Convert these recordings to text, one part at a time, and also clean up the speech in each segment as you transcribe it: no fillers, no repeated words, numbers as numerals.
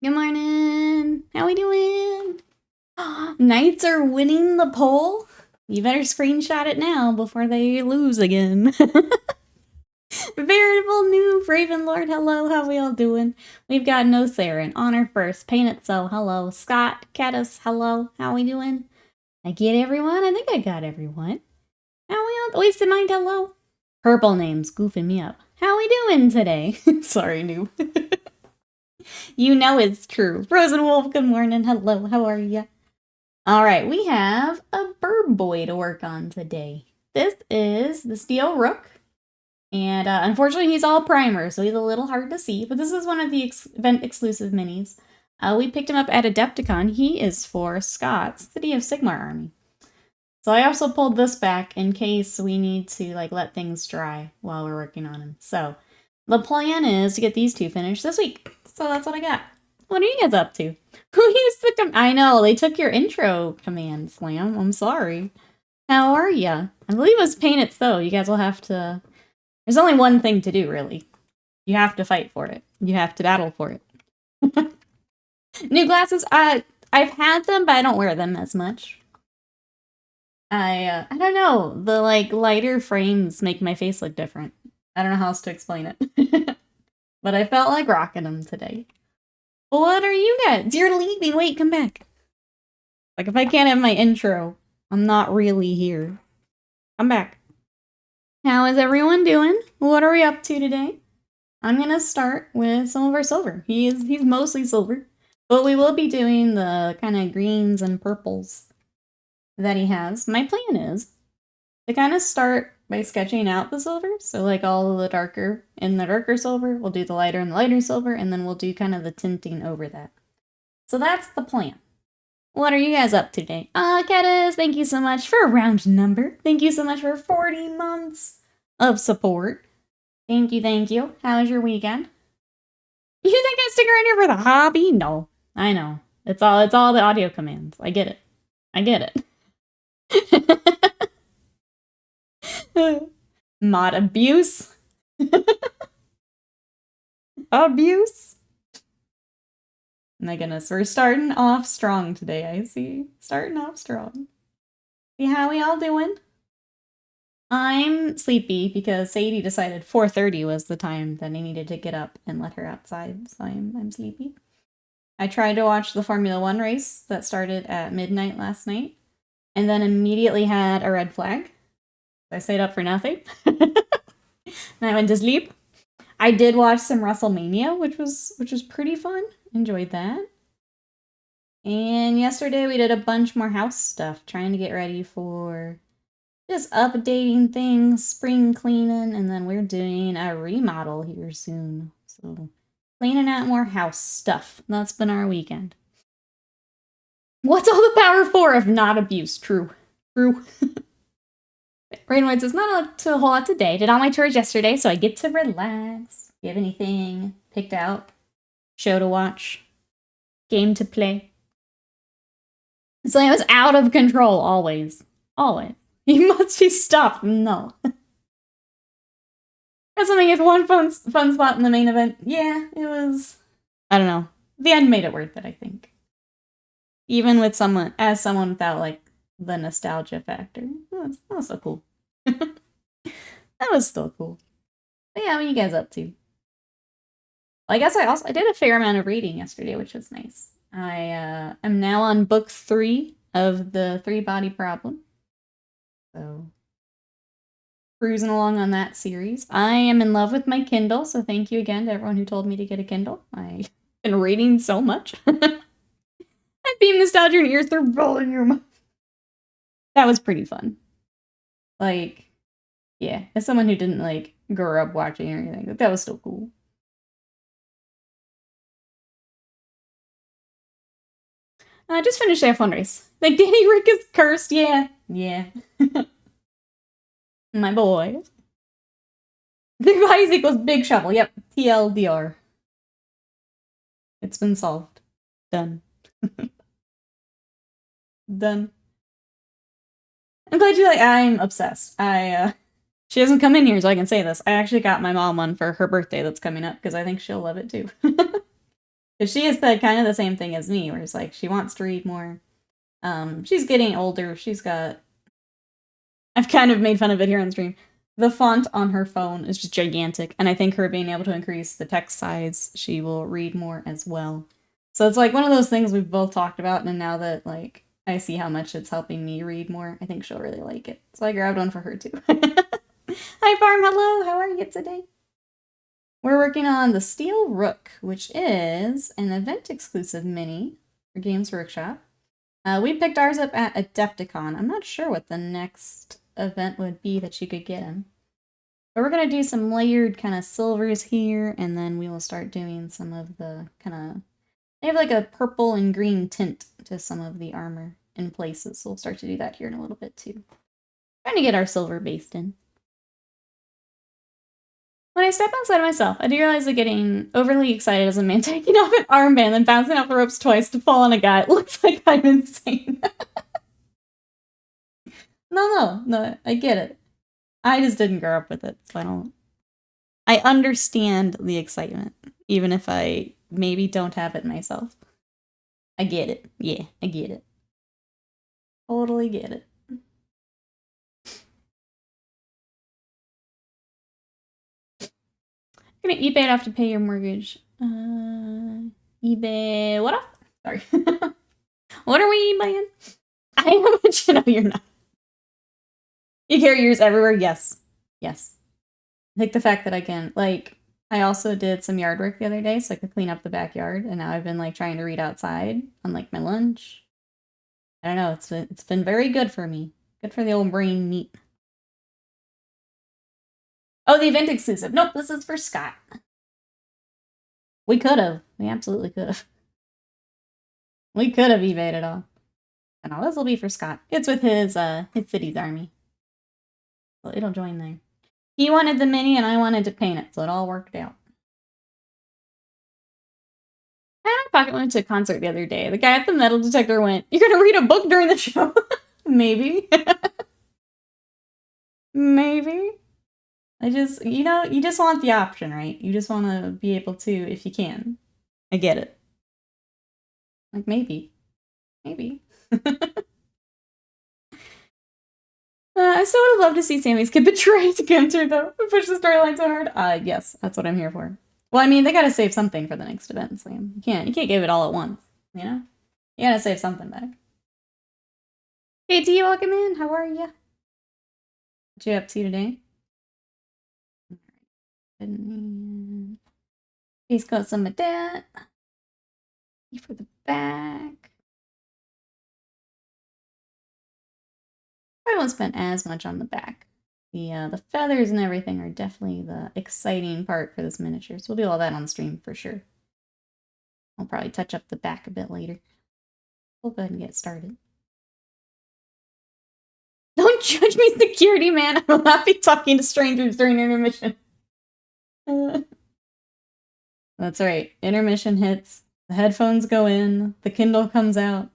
Good morning. How we doing? Knights are winning the poll. You better screenshot it now before they lose again. Veritable new Raven Lord, hello, how we all doing? We've got No Saren, Honor First, Paint It So, hello, Scott, Caddis, hello, how we doing? I get everyone? I think I got everyone. How we all, Wasted Mind, hello? Purple names, goofing me up. How we doing today? Sorry, noob. You know it's true. Frozen Wolf, good morning, hello, how are ya? Alright, we have a bird boy to work on today. This is the Steel Rook. And unfortunately, he's all primer, so he's a little hard to see. But this is one of the event-exclusive minis. We picked him up at Adepticon. He is for Scott's City of Sigmar army. So I also pulled this back in case we need to let things dry while we're working on him. So the plan is to get these two finished this week. So that's what I got. What are you guys up to? Who used the I know, they took your intro command, Slam. I'm sorry. How are ya? I believe it was Paint It So. You guys will have to... There's only one thing to do, really. You have to fight for it. You have to battle for it. New glasses. I've had them, but I don't wear them as much. I don't know. The lighter frames make my face look different. I don't know how else to explain it. But I felt like rocking them today. What are you guys? You're leaving. Wait, come back. If I can't have my intro, I'm not really here. Come back. How is everyone doing? What are we up to today? I'm gonna start with some of our silver. He's mostly silver, but we will be doing the kind of greens and purples that he has. My plan is to kind of start by sketching out the silver. So all of the darker silver, we'll do the lighter and the lighter silver, and then we'll do kind of the tinting over that. So that's the plan. What are you guys up to today? Caddis, thank you so much for a round number. Thank you so much for 40 months of support. Thank you, thank you. How was your weekend? You think I stick around here for the hobby? No, I know. It's all the audio commands. I get it. I get it. Mod abuse. Abuse. My goodness, we're starting off strong today, I see. Starting off strong. See how we all doing? I'm sleepy because Sadie decided 4:30 was the time that I needed to get up and let her outside, so I'm sleepy. I tried to watch the Formula 1 race that started at midnight last night, and then immediately had a red flag. I stayed up for nothing. And I went to sleep. I did watch some WrestleMania, which was pretty fun. Enjoyed that. And yesterday we did a bunch more house stuff, trying to get ready for just updating things, spring cleaning, and then we're doing a remodel here soon. So cleaning out more house stuff. That's been our weekend. What's all the power for if not abuse? True. True. Rainwood says, not a whole lot today. Did all my chores yesterday, so I get to relax. Do you have anything picked out? Show to watch? Game to play? So I was out of control, always. Always. You must be stopped. No. That's something if one fun spot in the main event. Yeah, it was... I don't know. The end made it worth it, I think. Even with someone without, the nostalgia factor. That was so cool. That was still cool. But yeah, what are you guys up to? Well, I guess I did a fair amount of reading yesterday, which was nice. I am now on book 3 of the 3-Body Problem. So, cruising along on that series. I am in love with my Kindle, so thank you again to everyone who told me to get a Kindle. I've been reading so much. I beam nostalgia and ears, they're rolling your mouth. That was pretty fun. Yeah, as someone who didn't, grow up watching or anything, that was still cool. I just finished their fundraise. Danny Rick is cursed, yeah. Yeah. My boy. Big bodies equals big shovel, yep. TLDR. It's been solved. Done. Done. I'm glad you I'm obsessed. She doesn't come in here, so I can say this. I actually got my mom one for her birthday that's coming up, because I think she'll love it too. Because she has said kind of the same thing as me, where it's like she wants to read more. She's getting older. I've kind of made fun of it here on stream. The font on her phone is just gigantic, and I think her being able to increase the text size, she will read more as well. So it's like one of those things we've both talked about, and now that like I see how much it's helping me read more, I think she'll really like it. So I grabbed one for her too. Hi Farm, hello, how are you today? We're working on the Steel Rook, which is an event-exclusive mini for Games Workshop. We picked ours up at Adepticon. I'm not sure what the next event would be that you could get him. But we're going to do some layered kind of silvers here, and then we will start doing some of the kind of... They have like a purple and green tint to some of the armor in places, so we'll start to do that here in a little bit too. Trying to get our silver based in. When I step outside of myself, I do realize that getting overly excited as a man taking off an armband and bouncing off the ropes twice to fall on a guy, it looks like I'm insane. No, I get it. I just didn't grow up with it, so I understand the excitement, even if I maybe don't have it myself. I get it. Yeah, I get it. Totally get it. You're gonna eBay it off to pay your mortgage. eBay what up? Sorry. What are we eBaying? I am, but you know you're not. You carry yours everywhere? Yes. Yes. I think the fact that I can, like, I also did some yard work the other day so I could clean up the backyard, and now I've been, like, trying to read outside on, like, my lunch. I don't know, it's been very good for me. Good for the old brain meat. Oh, the event exclusive. Nope, this is for Scott. We could have. We absolutely could have. We could have eBayed it all. And all this will be for Scott. It's with his city's army. So it'll join there. He wanted the mini and I wanted to paint it, so it all worked out. I pocket went to a concert the other day. The guy at the metal detector went, "You're gonna read a book during the show?" Maybe. Maybe. I just, you know, you just want the option, right? You just want to be able to if you can. I get it. Like, maybe. Maybe. I still would have loved to see Sammy's kid betrayed to Gunter, though. Push the storyline so hard. Yes, that's what I'm here for. Well, I mean, they gotta save something for the next event, Sam. You can't give it all at once, you know? You gotta save something back. KT, welcome in. How are you? What you up to today? He's got some of that. For the back. I won't spend as much on the back. The feathers and everything are definitely the exciting part for this miniature, so we'll do all that on the stream for sure. I'll probably touch up the back a bit later. We'll go ahead and get started. Don't judge me, security man! I will not be talking to strangers during intermission. That's right. Intermission hits, the headphones go in, the Kindle comes out.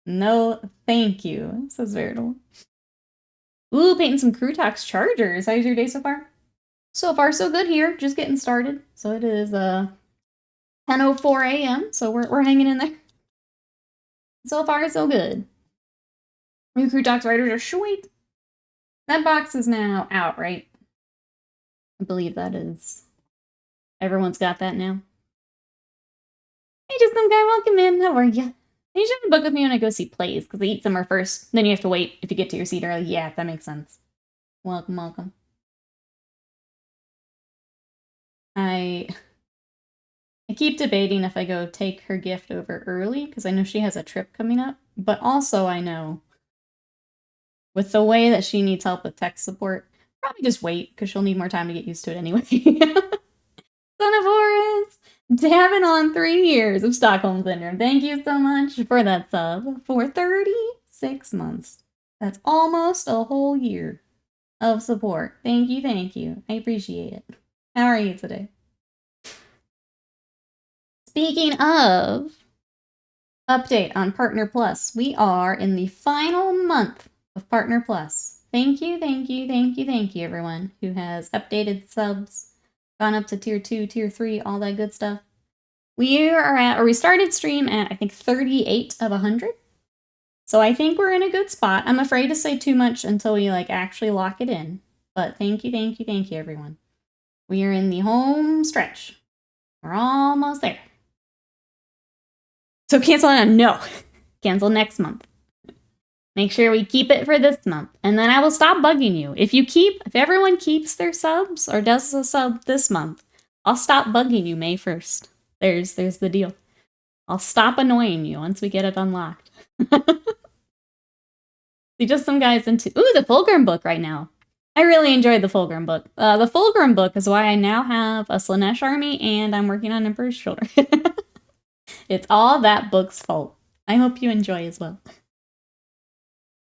No, thank you, says Veritable. Ooh, painting some Crutox Chargers. How's your day so far? So far, so good here. Just getting started. So it is 10:04 a.m. So we're hanging in there. So far, so good. New Crutox Riders are sweet. That box is now out, right? I believe that is. Everyone's got that now. Hey, just some guy, welcome in. How are you? You should book with me when I go see plays, because they eat somewhere first. Then you have to wait if you get to your seat early. Yeah, that makes sense. Welcome, welcome. I keep debating if I go take her gift over early, because I know she has a trip coming up. But also I know, with the way that she needs help with tech support, probably just wait, because she'll need more time to get used to it anyway. Son of Horus! Dabbing on 3 years of Stockholm Syndrome. Thank you so much for that sub for 36 months. That's almost a whole year of support. Thank you, thank you. I appreciate it. How are you today? Speaking of update on Partner Plus, we are in the final month of Partner Plus. Thank you, thank you, thank you, thank you, everyone who has updated subs Gone up to tier 2, tier 3, all that good stuff. We started stream at, I think, 38 of 100. So I think we're in a good spot. I'm afraid to say too much until we, like, actually lock it in. But thank you, thank you, thank you, everyone. We are in the home stretch. We're almost there. So cancel now? No. Cancel next month. Make sure we keep it for this month. And then I will stop bugging you. If everyone keeps their subs or does a sub this month, I'll stop bugging you May 1st. There's the deal. I'll stop annoying you once we get it unlocked. See, just some guys into... Ooh, the Fulgrim book right now. I really enjoyed the Fulgrim book. The Fulgrim book is why I now have a Slanesh army and I'm working on Emperor's Shoulder. It's all that book's fault. I hope you enjoy as well.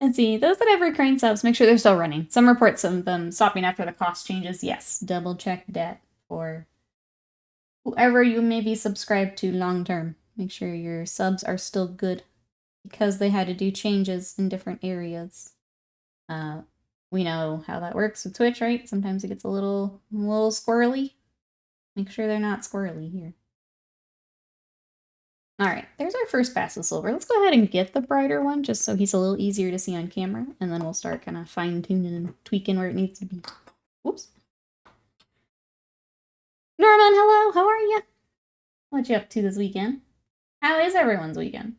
Let's see, those that have recurring subs, make sure they're still running. Some reports of them stopping after the cost changes. Yes, double check that for whoever you may be subscribed to long term. Make sure your subs are still good because they had to do changes in different areas. We know how that works with Twitch, right? Sometimes it gets a little squirrely. Make sure they're not squirrely here. Alright, there's our first pass of silver. Let's go ahead and get the brighter one, just so he's a little easier to see on camera, and then we'll start kind of fine-tuning and tweaking where it needs to be. Whoops. Norman, hello! How are you? What you up to this weekend? How is everyone's weekend?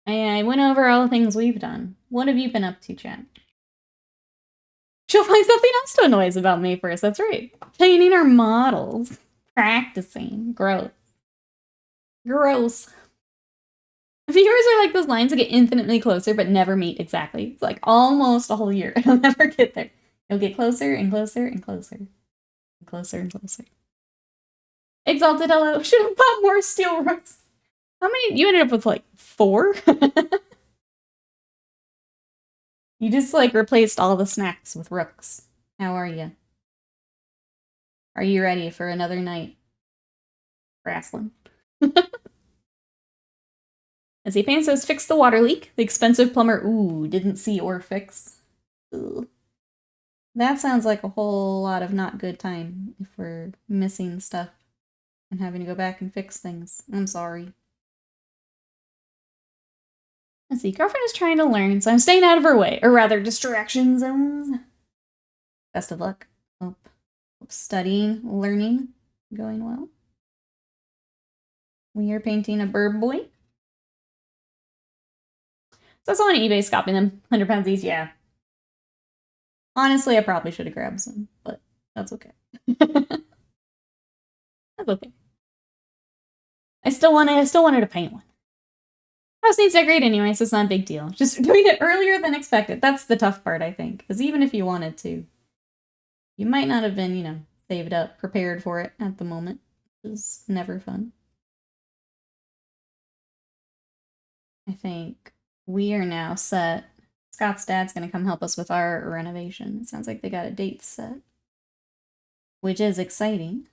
I went over all the things we've done. What have you been up to, chat? She'll find something else to annoy us about May 1st, that's right. Painting our models. Practicing. Gross. Gross. Viewers are like those lines that get infinitely closer but never meet exactly. It's like almost a whole year. It'll never get there. It'll get closer and closer and closer. And closer and closer. Exalted, hello. Should have bought more Steel Rooks. How many? You ended up with like 4? You just like replaced all the snacks with Rooks. How are you? Are you ready for another night? Wrestling. As he paints says, fix the water leak. The expensive plumber, ooh, didn't see or fix. Ooh. That sounds like a whole lot of not good time if we're missing stuff and having to go back and fix things. I'm sorry. Let's see, girlfriend is trying to learn, so I'm staying out of her way. Or rather, distraction zones. Best of luck. Hope studying, learning, going well. We are painting a bird boy. So I saw on eBay scalping them. 100 pounds each, yeah. Honestly, I probably should have grabbed some, but that's okay. That's okay. I still wanted to paint one. House needs to decorate anyway, so it's not a big deal. Just doing it earlier than expected. That's the tough part, I think. Because even if you wanted to, you might not have been, you know, saved up, prepared for it at the moment. Which is never fun. I think we are now set. Scott's dad's going to come help us with our renovation. It sounds like they got a date set, which is exciting.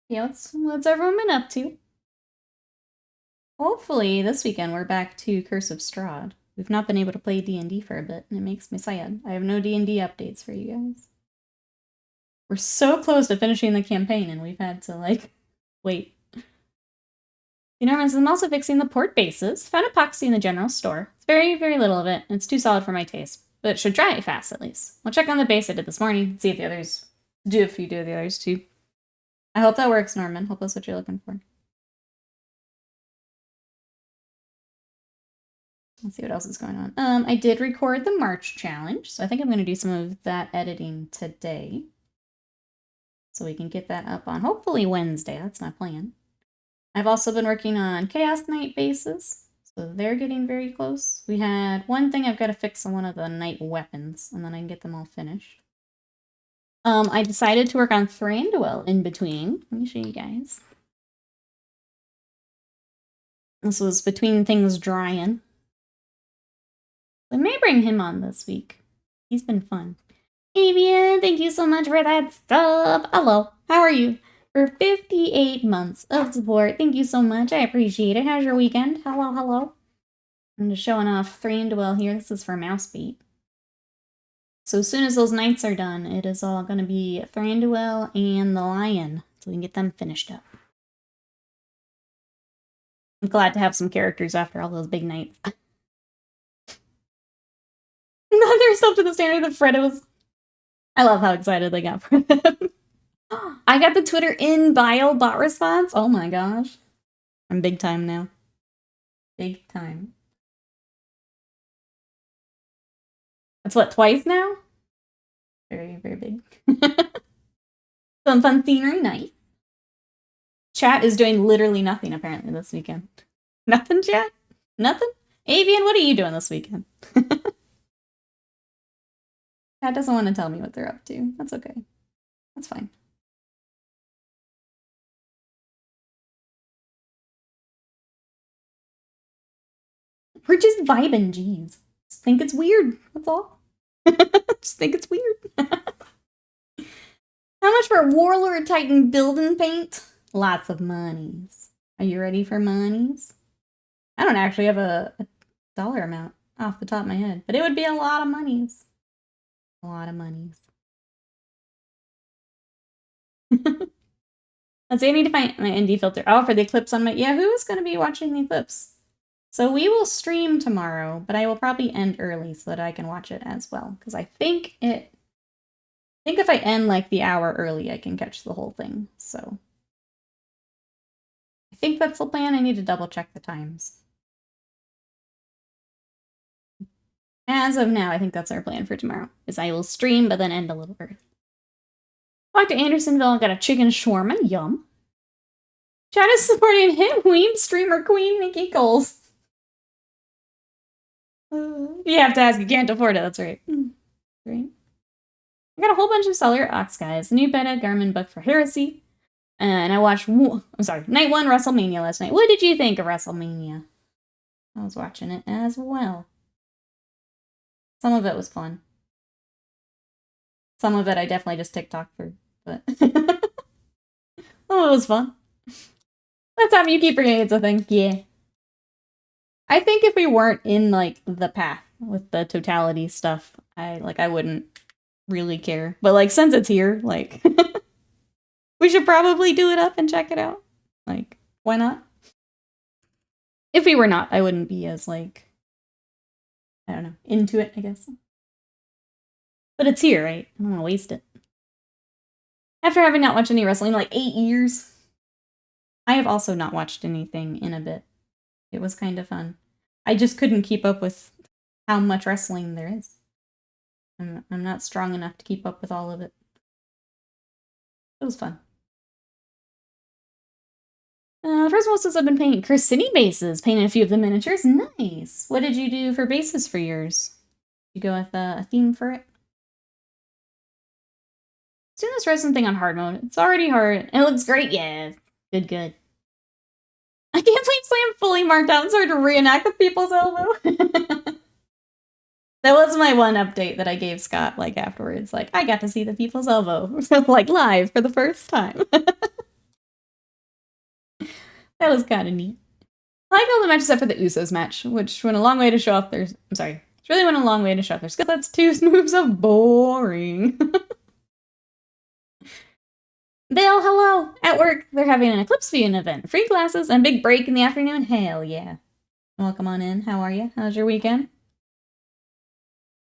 Yeah, what's everyone been up to? Hopefully this weekend we're back to Curse of Strahd. We've not been able to play D&D for a bit, and it makes me sad. I have no D&D updates for you guys. We're so close to finishing the campaign, and we've had to, like, wait. The Normans, I'm also fixing the port bases. Found epoxy in the general store. It's very, very little of it. It's too solid for my taste, but it should dry fast at least. We'll check on the base I did this morning, see if the others do, if you do the others too. I hope that works, Norman. Hope that's what you're looking for. Let's see what else is going on. I did record the March challenge, so I think I'm going to do some of that editing today. So we can get that up on hopefully Wednesday. That's my plan. I've also been working on Chaos Knight bases, so they're getting very close. We had one thing I've got to fix on one of the Knight weapons, and then I can get them all finished. I decided to work on Thranduil in between. Let me show you guys. This was between things drying. I may bring him on this week. He's been fun. Avian, thank you so much for that sub. Hello, how are you? For 58 months of support. Thank you so much. I appreciate it. How's your weekend? Hello, hello. I'm just showing off Thranduil here. This is for Mousebeat. So as soon as those knights are done, it is all going to be Thranduil and the Lion, so we can get them finished up. I'm glad to have some characters after all those big knights. They're still to the standard that Fred was. I love how excited they got for them. I got the Twitter in bio bot response. Oh my gosh. I'm big time now. Big time. That's what, twice now? Very, very big. Some fun scenery night. Chat is doing literally nothing apparently this weekend. Nothing, chat? Nothing? Avian, what are you doing this weekend? Chat doesn't want to tell me what they're up to. That's okay. That's fine. We're just vibing, jeez. Just think it's weird, that's all. Just think it's weird. How much for Warlord Titan building paint? Lots of monies. Are you ready for monies? I don't actually have a dollar amount off the top of my head, but it would be a lot of monies. A lot of monies. Let's see, I need to find my ND filter. Oh, for the eclipse on my... Yeah, who is going to be watching the eclipse? So we will stream tomorrow, but I will probably end early so that I can watch it as well. Because I think if I end like the hour early, I can catch the whole thing. So I think that's the plan. I need to double check the times. As of now, I think that's our plan for tomorrow. Is I will stream, but then end a little early. Back to Andersonville and got a chicken shawarma. Yum. Chat is supporting him, Weeb streamer queen Nikki Coles. You have to ask, you can't afford it, that's right. Great. I got a whole bunch of Cellar Ox guys. The new Beta Garmin book for Heresy. And I watched, Night 1 WrestleMania last night. What did you think of WrestleMania? I was watching it as well. Some of it was fun. Some of it I definitely just TikTok through, but some of it was fun. That's how you keep forgetting it's a thing. Yeah. I think if we weren't in, like, the path with the totality stuff, I wouldn't really care. But, like, since it's here, like, we should probably do it up and check it out. Like, why not? If we were not, I wouldn't be as, like, I don't know, into it, I guess. But it's here, right? I don't want to waste it. After having not watched any wrestling in, like, 8 years, I have also not watched anything in a bit. It was kind of fun. I just couldn't keep up with how much wrestling there is. I'm not strong enough to keep up with all of it. It was fun. First most I've been painting City bases. Painted a few of the miniatures. Nice. What did you do for bases for yours? Did you go with a theme for it? Let's do this resin thing on hard mode. It's already hard. It looks great. Yeah. Good, good. I can't believe Slam fully marked out and started to reenact the People's Elbow. That was my one update that I gave Scott, like, afterwards. Like, I got to see the People's Elbow, like, live for the first time. That was kind of neat. I like all the matches except for the Usos match, which went a long way to show off their... I'm sorry. It really went a long way to show off their skill. That's 2 moves of boring. Bill, hello! At work, they're having an Eclipse Viewing event. Free classes and big break in the afternoon. Hell yeah. Welcome on in. How are you? How's your weekend?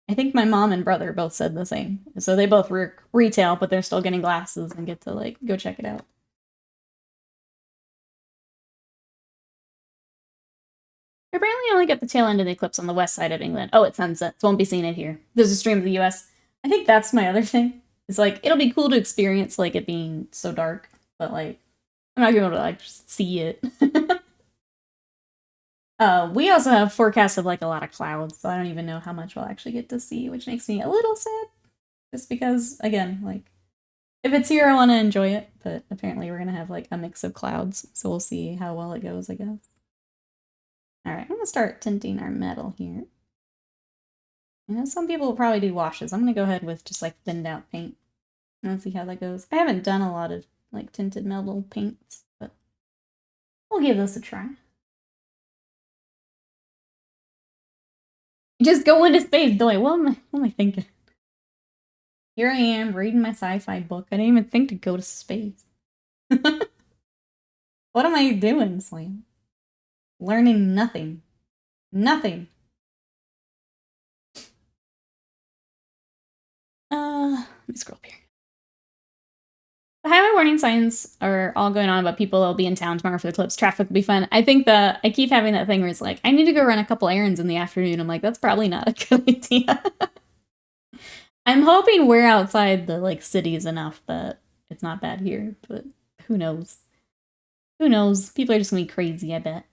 I think my mom and brother both said the same. So they both work retail, but they're still getting glasses and get to, like, go check it out. I apparently only get the tail end of the eclipse on the west side of England. Oh, it sunsets. Won't be seeing it here. There's a stream of the US. I think that's my other thing. It's like, it'll be cool to experience, like, it being so dark, but, like, I'm not gonna be able to, like, just see it. We also have forecasts of, like, a lot of clouds, so I don't even know how much we'll actually get to see, which makes me a little sad. Just because, again, like, if it's here, I want to enjoy it, but apparently we're gonna have, like, a mix of clouds, so we'll see how well it goes, I guess. Alright, I'm gonna start tinting our metal here. You know, some people will probably do washes. I'm gonna go ahead with just, like, thinned out paint. And see how that goes. I haven't done a lot of, like, tinted metal paints, but we'll give this a try. Just go into space, Doy. What am I thinking? Here I am, reading my sci-fi book. I didn't even think to go to space. What am I doing, Slam? Learning nothing. Nothing. Let me scroll up here. The highway warning signs are all going on about people that'll be in town tomorrow for the clips. Traffic will be fun. I think I keep having that thing where it's like, I need to go run a couple errands in the afternoon. I'm like, that's probably not a good idea. I'm hoping we're outside the like cities enough that it's not bad here, but who knows? Who knows? People are just gonna be crazy, I bet.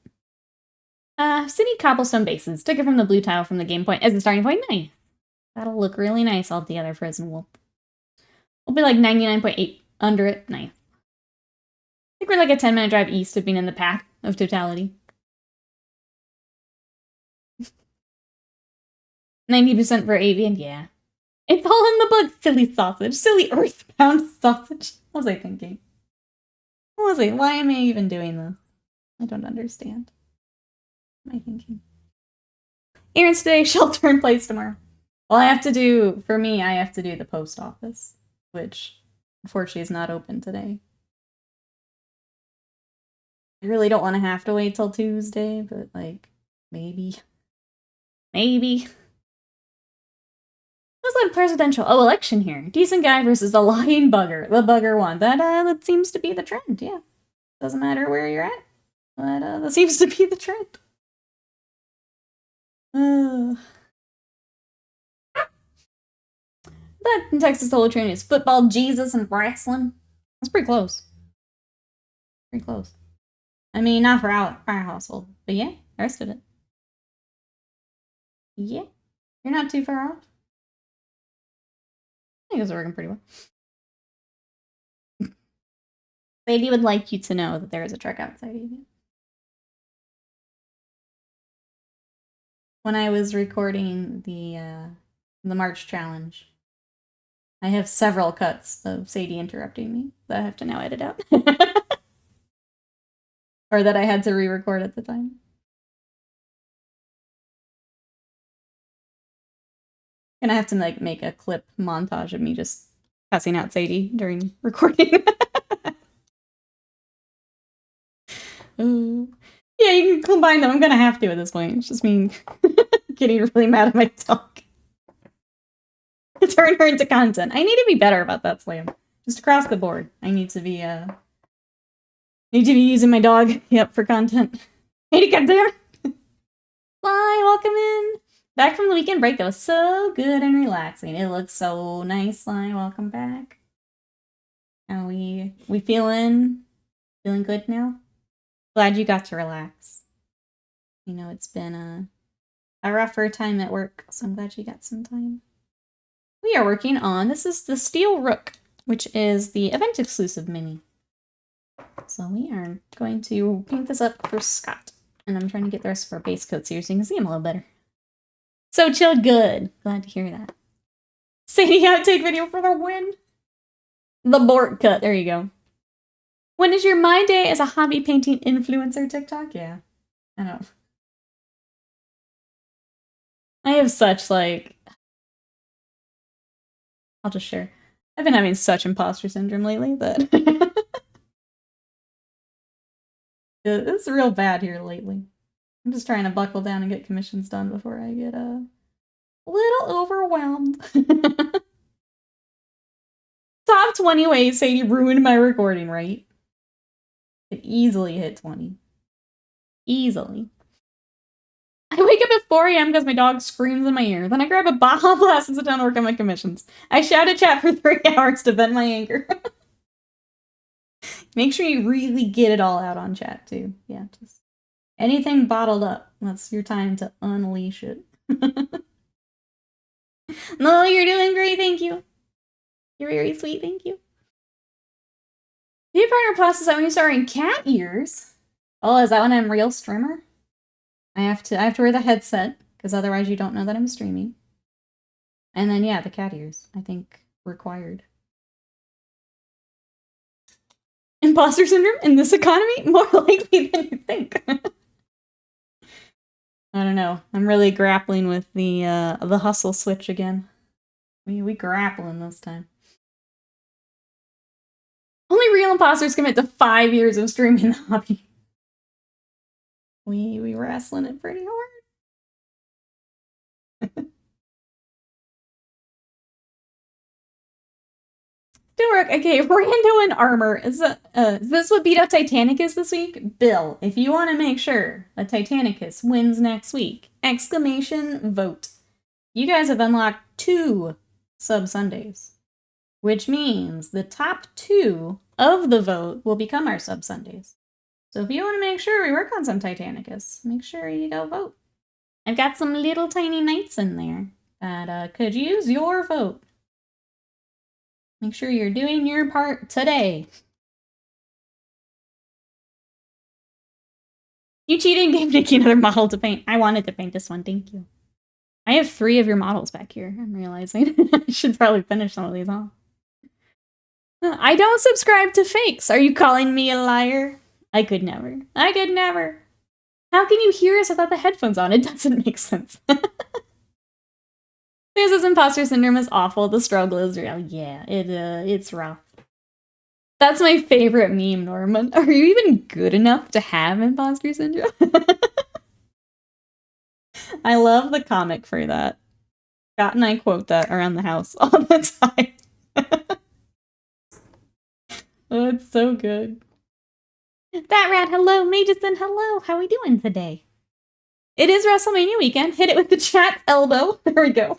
City cobblestone bases. Took it from the blue tile from the game point as a starting point. Nice. That'll look really nice all together, Frozen Wolf. We'll be like 99.8 under it. Nice. I think we're like a 10-minute drive east of being in the pack of totality. 90% for avian, yeah. It's all in the book, silly sausage. Silly earthbound sausage. What was I thinking? What was I? Why am I even doing this? I don't understand. What am I thinking? Errands today, shelter in place tomorrow. Well, I have to do the post office, which unfortunately is not open today. I really don't want to have to wait till Tuesday, but like, maybe. Maybe. What's like presidential? Oh, election here. Decent guy versus a lying bugger. The bugger won. That seems to be the trend, yeah. Doesn't matter where you're at. But that seems to be the trend. That in Texas Holy Trinity is football, Jesus, and wrestling. That's pretty close. Pretty close. I mean, not for our household, but yeah, the rest of it. Yeah, you're not too far off. I think it's working pretty well. Sadie would like you to know that there is a truck outside of you. When I was recording the March challenge, I have several cuts of Sadie interrupting me that I have to now edit out. Or that I had to re-record at the time. And I have to like make a clip montage of me just cussing out Sadie during recording. Yeah, you can combine them. I'm gonna have to at this point. It's just me getting really mad at my dog. Turn her into content. I need to be better about that, Slam. Just across the board. I need to be using my dog, yep, for content. Hey, goddamn! Fly, welcome in! Back from the weekend break, that was so good and relaxing. It looks so nice, Sly. Welcome back. How we feeling? Feeling good now? Glad you got to relax. You know, it's been a rougher time at work, so I'm glad you got some time. We are working on, this is the Steel Rook, which is the event exclusive mini. So we are going to paint this up for Scott. And I'm trying to get the rest of our base coats here so you can see him a little better. So chilled good. Glad to hear that. Sadie outtake video for the win. The Bort cut. There you go. When is your My Day as a hobby painting influencer TikTok? Yeah. I know. I have such like... I'll just share. I've been having such imposter syndrome lately that... It's real bad here lately. I'm just trying to buckle down and get commissions done before I get a little overwhelmed. Top 20 ways Sadie ruined my recording, right? It easily hit 20. Easily. I wake up at 4 a.m. because my dog screams in my ear. Then I grab a Baja Blast and sit down to work on my commissions. I shout at chat for 3 hours to vent my anger. Make sure you really get it all out on chat, too. Yeah, just anything bottled up. That's your time to unleash it. No, you're doing great, thank you. You're very sweet, thank you. View partner plus is that when you start wearing cat ears? Oh, is that when I'm real streamer? I have to wear the headset, because otherwise you don't know that I'm streaming. And then, yeah, the cat ears, I think, required. Imposter syndrome in this economy? More likely than you think. I don't know. I'm really grappling with the hustle switch again. We grappling this time. Only real imposters commit to 5 years of streaming the hobby. We wrestling it pretty hard. Steel Rook, okay, Rando in armor. Is this what beat up Titanicus this week? Bill, if you want to make sure that Titanicus wins next week, exclamation vote. You guys have unlocked 2 sub Sundays, which means the top 2 of the vote will become our sub Sundays. So if you want to make sure we work on some Titanicus, make sure you go vote. I've got some little tiny knights in there that could use your vote. Make sure you're doing your part today. You cheated and gave Nikki another model to paint. I wanted to paint this one, thank you. I have 3 of your models back here, I'm realizing. I should probably finish some of these off. I don't subscribe to fakes. Are you calling me a liar? I could never. I could never. How can you hear us without the headphones on? It doesn't make sense. This imposter syndrome is awful. The struggle is real. Yeah, it's rough. That's my favorite meme, Norman. Are you even good enough to have imposter syndrome? I love the comic for that. Scott and I quote that around the house all the time. Oh, it's so good. That rat, hello. Magison, hello. How are we doing today? It is WrestleMania weekend. Hit it with the chat elbow. There we go.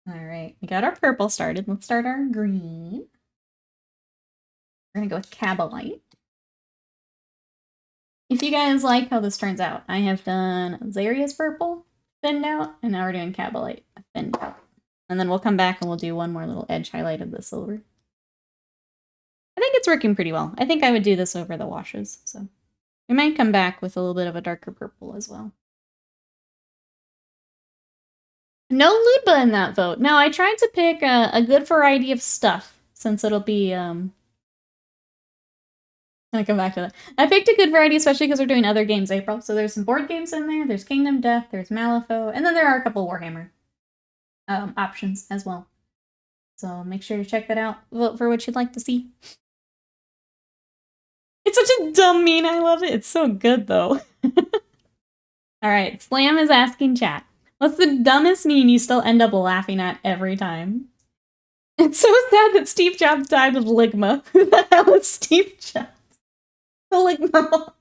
Alright, we got our purple started. Let's start our green. We're gonna go with Cabalite. If you guys like how this turns out, I have done Zaria's purple, thinned out, and now we're doing Cabalite, thinned out. And then we'll come back and we'll do one more little edge highlight of the silver. I think it's working pretty well. I think I would do this over the washes, so we might come back with a little bit of a darker purple as well. No Luba in that vote. No, I tried to pick a good variety of stuff, since it'll be, I'm gonna come back to that. I picked a good variety, especially because we're doing other games April. So there's some board games in there, there's Kingdom Death, there's Malifaux, and then there are a couple Warhammer options as well. So make sure to check that out. Vote for what you'd like to see. It's such a dumb meme, I love it. It's so good, though. Alright, Slam is asking chat. What's the dumbest meme you still end up laughing at every time? It's so sad that Steve Jobs died with Ligma. Who the hell is Steve Jobs? The Ligma.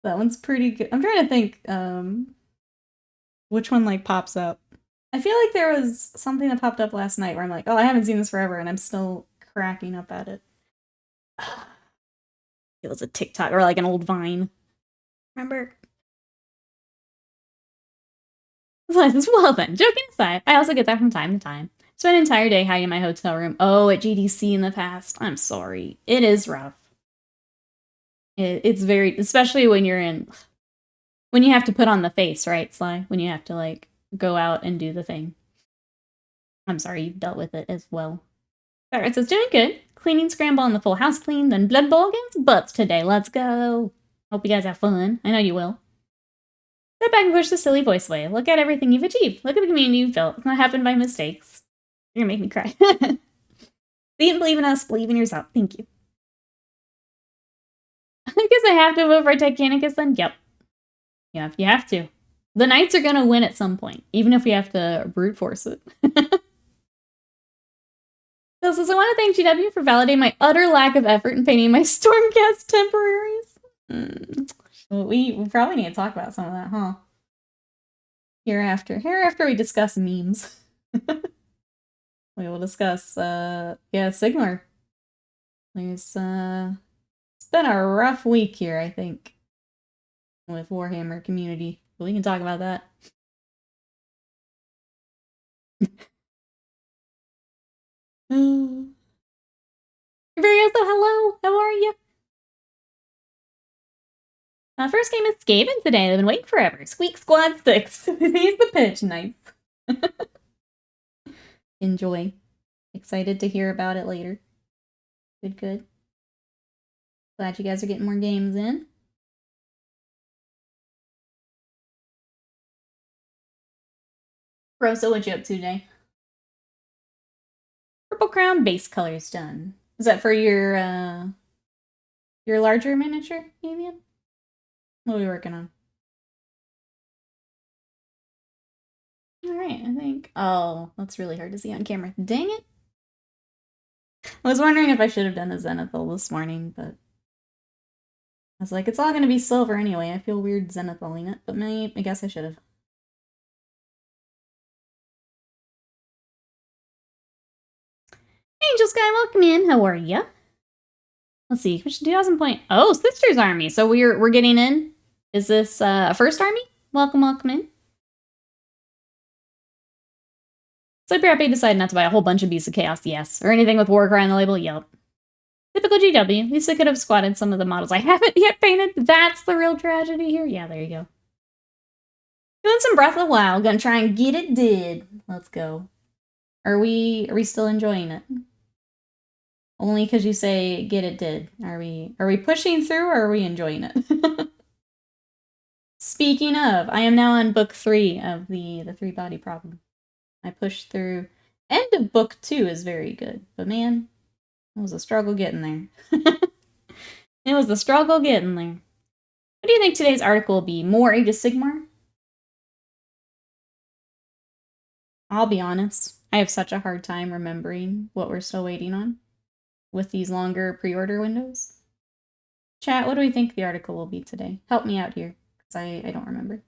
That one's pretty good. I'm trying to think which one like pops up. I feel like there was something that popped up last night where I'm like, oh, I haven't seen this forever, and I'm still cracking up at it. It was a TikTok or like an old Vine. Remember? Well then, joking aside, I also get that from time to time. Spent an entire day hiding in my hotel room. Oh, at GDC in the past. I'm sorry. It is rough. It's very, especially when you're in, when you have to put on the face, right, Sly? When you have to, like, go out and do the thing. I'm sorry, you've dealt with it as well. Alright, so it's doing good. Cleaning scramble and the full house clean, then Blood Bowl against Butts today. Let's go. Hope you guys have fun. I know you will. Step back and push the silly voice away. Look at everything you've achieved. Look at the community you've built. It's not happened by mistakes. You're gonna make me cry. See and believe in us. Believe in yourself. Thank you. I guess I have to vote for Titanicus then? Yep. Yeah, you have to. The Knights are gonna win at some point, even if we have to brute force it. So I want to thank GW for validating my utter lack of effort in painting my Stormcast temporaries. We probably need to talk about some of that, huh? Hereafter we discuss memes. We will discuss, yeah, Sigmar. There's, it's been a rough week here, I think, with Warhammer community. But we can talk about that. Varioso, hello! How are you? First game is Skaven today. They've been waiting forever. Squeak Squad 6. He's the pitch. Nice. Enjoy. Excited to hear about it later. Good. Glad you guys are getting more games in. Rosa, what you up to today? Purple Crown base color's done. Is that for your larger miniature, Avian? What are we working on? Alright, I think... Oh, that's really hard to see on camera. Dang it! I was wondering if I should have done a Zenithal this morning, but... I was like, it's all gonna be silver anyway. I feel weird Zenithaling it, but maybe, I guess I should have. Angel Sky, welcome in. How are ya? Let's see, which 2000 point... Oh, Sister's Army! So we're getting in? Is this a first army? Welcome in. Sleeper Happy decided not to buy a whole bunch of Beasts of Chaos, yes. Or anything with Warcry on the label, yep. Typical GW. At least I could have squatted some of the models I haven't yet painted. That's the real tragedy here. Yeah, there you go. Doing some Breath of the Wild. Gonna try and get it did. Let's go. Are we still enjoying it? Only because you say get it did. Are we pushing through or are we enjoying it? Speaking of, I am now on book 3 of the 3-body problem. I pushed through. End of book 2 is very good, but man, it was a struggle getting there. It was a struggle getting there. What do you think today's article will be? More Age of Sigmar? I'll be honest. I have such a hard time remembering what we're still waiting on with these longer pre-order windows. Chat, what do we think the article will be today? Help me out here, because I don't remember.